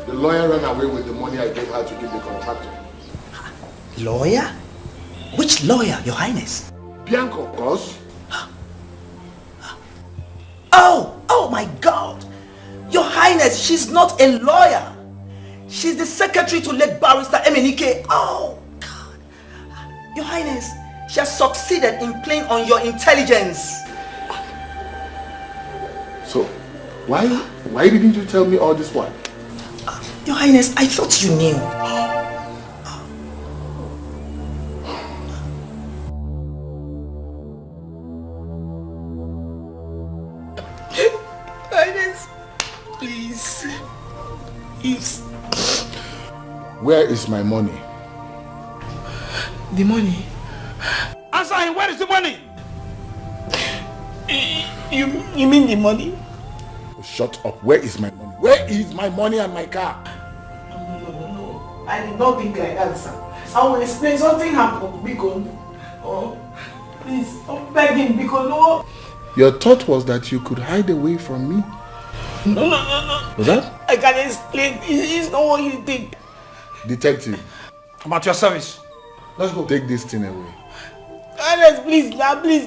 The lawyer ran away with the money I gave her to give the contractor. Lawyer? Which lawyer, Your Highness? Bianca, of course. Oh my God! Your Highness, she's not a lawyer. She's the secretary to late barrister Emenike. Oh God! Your Highness, she has succeeded in playing on your intelligence. So, why didn't you tell me all this while? Your Highness, I thought you knew. Please. Where is my money? The money? Answer him, where is the money? You mean the money? Shut up. Where is my money? Where is my money and my car? No. I did not think like that, sir. I will explain. Something happened because... Oh, please, I'm begging because no... Your thought was that you could hide away from me? No. Was that? I can't explain. It's not what you think. Detective. I'm at your service. Let's go. Take this thing away. Highness, please now, please.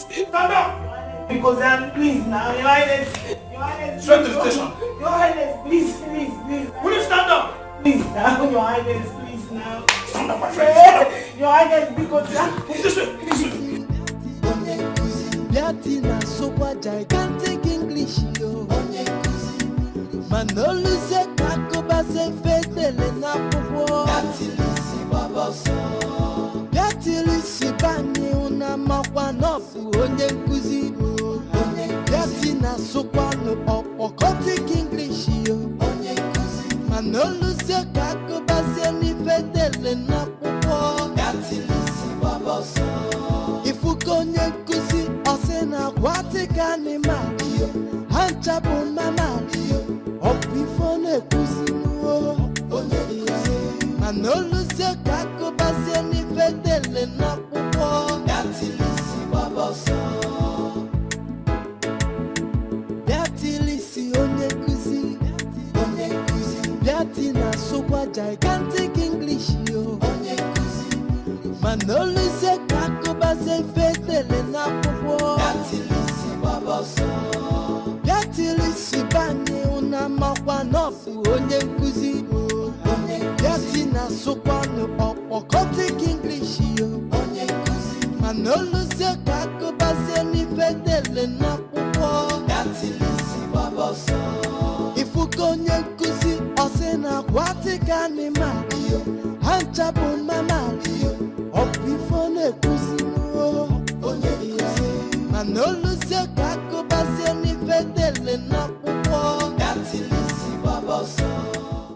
Stand up. Because I'm please now, Your Highness. Straight to the station. Your Highness, please. Will you stand up? Please now, Your Highness, please now. Stand up, my friend. Your Highness, because this way. Latina super gigantic English yo. Manolu se kakoba se fedele na popo. Yatilisi baba so. Yatilisi bani una makwa nofu onye nkuzi. Latina super no okotik English yo. Manolu se kakoba se ni fedele na popo. Yatilisi baba so. Ifukonye nkuzi. Osena watika ni malio, hanchapo mamalio, opifone kuzinuo, manoluze kako base ni fedele na pupo, yatilisi baboso, yatilisi onye kuzi, yatina super gigantic English yo, manoluze kako base fedele na pupo. Yatilisi baboso. Yatilisi bani una makwa nofu onye nkuzi. Yatina sokwano okotik English yo. Manoluze kako base ni fedele na pupo. Yatilisi baboso. Ifukonye nkuzi osena watika ni malio. Hanchapo mamalio. Opi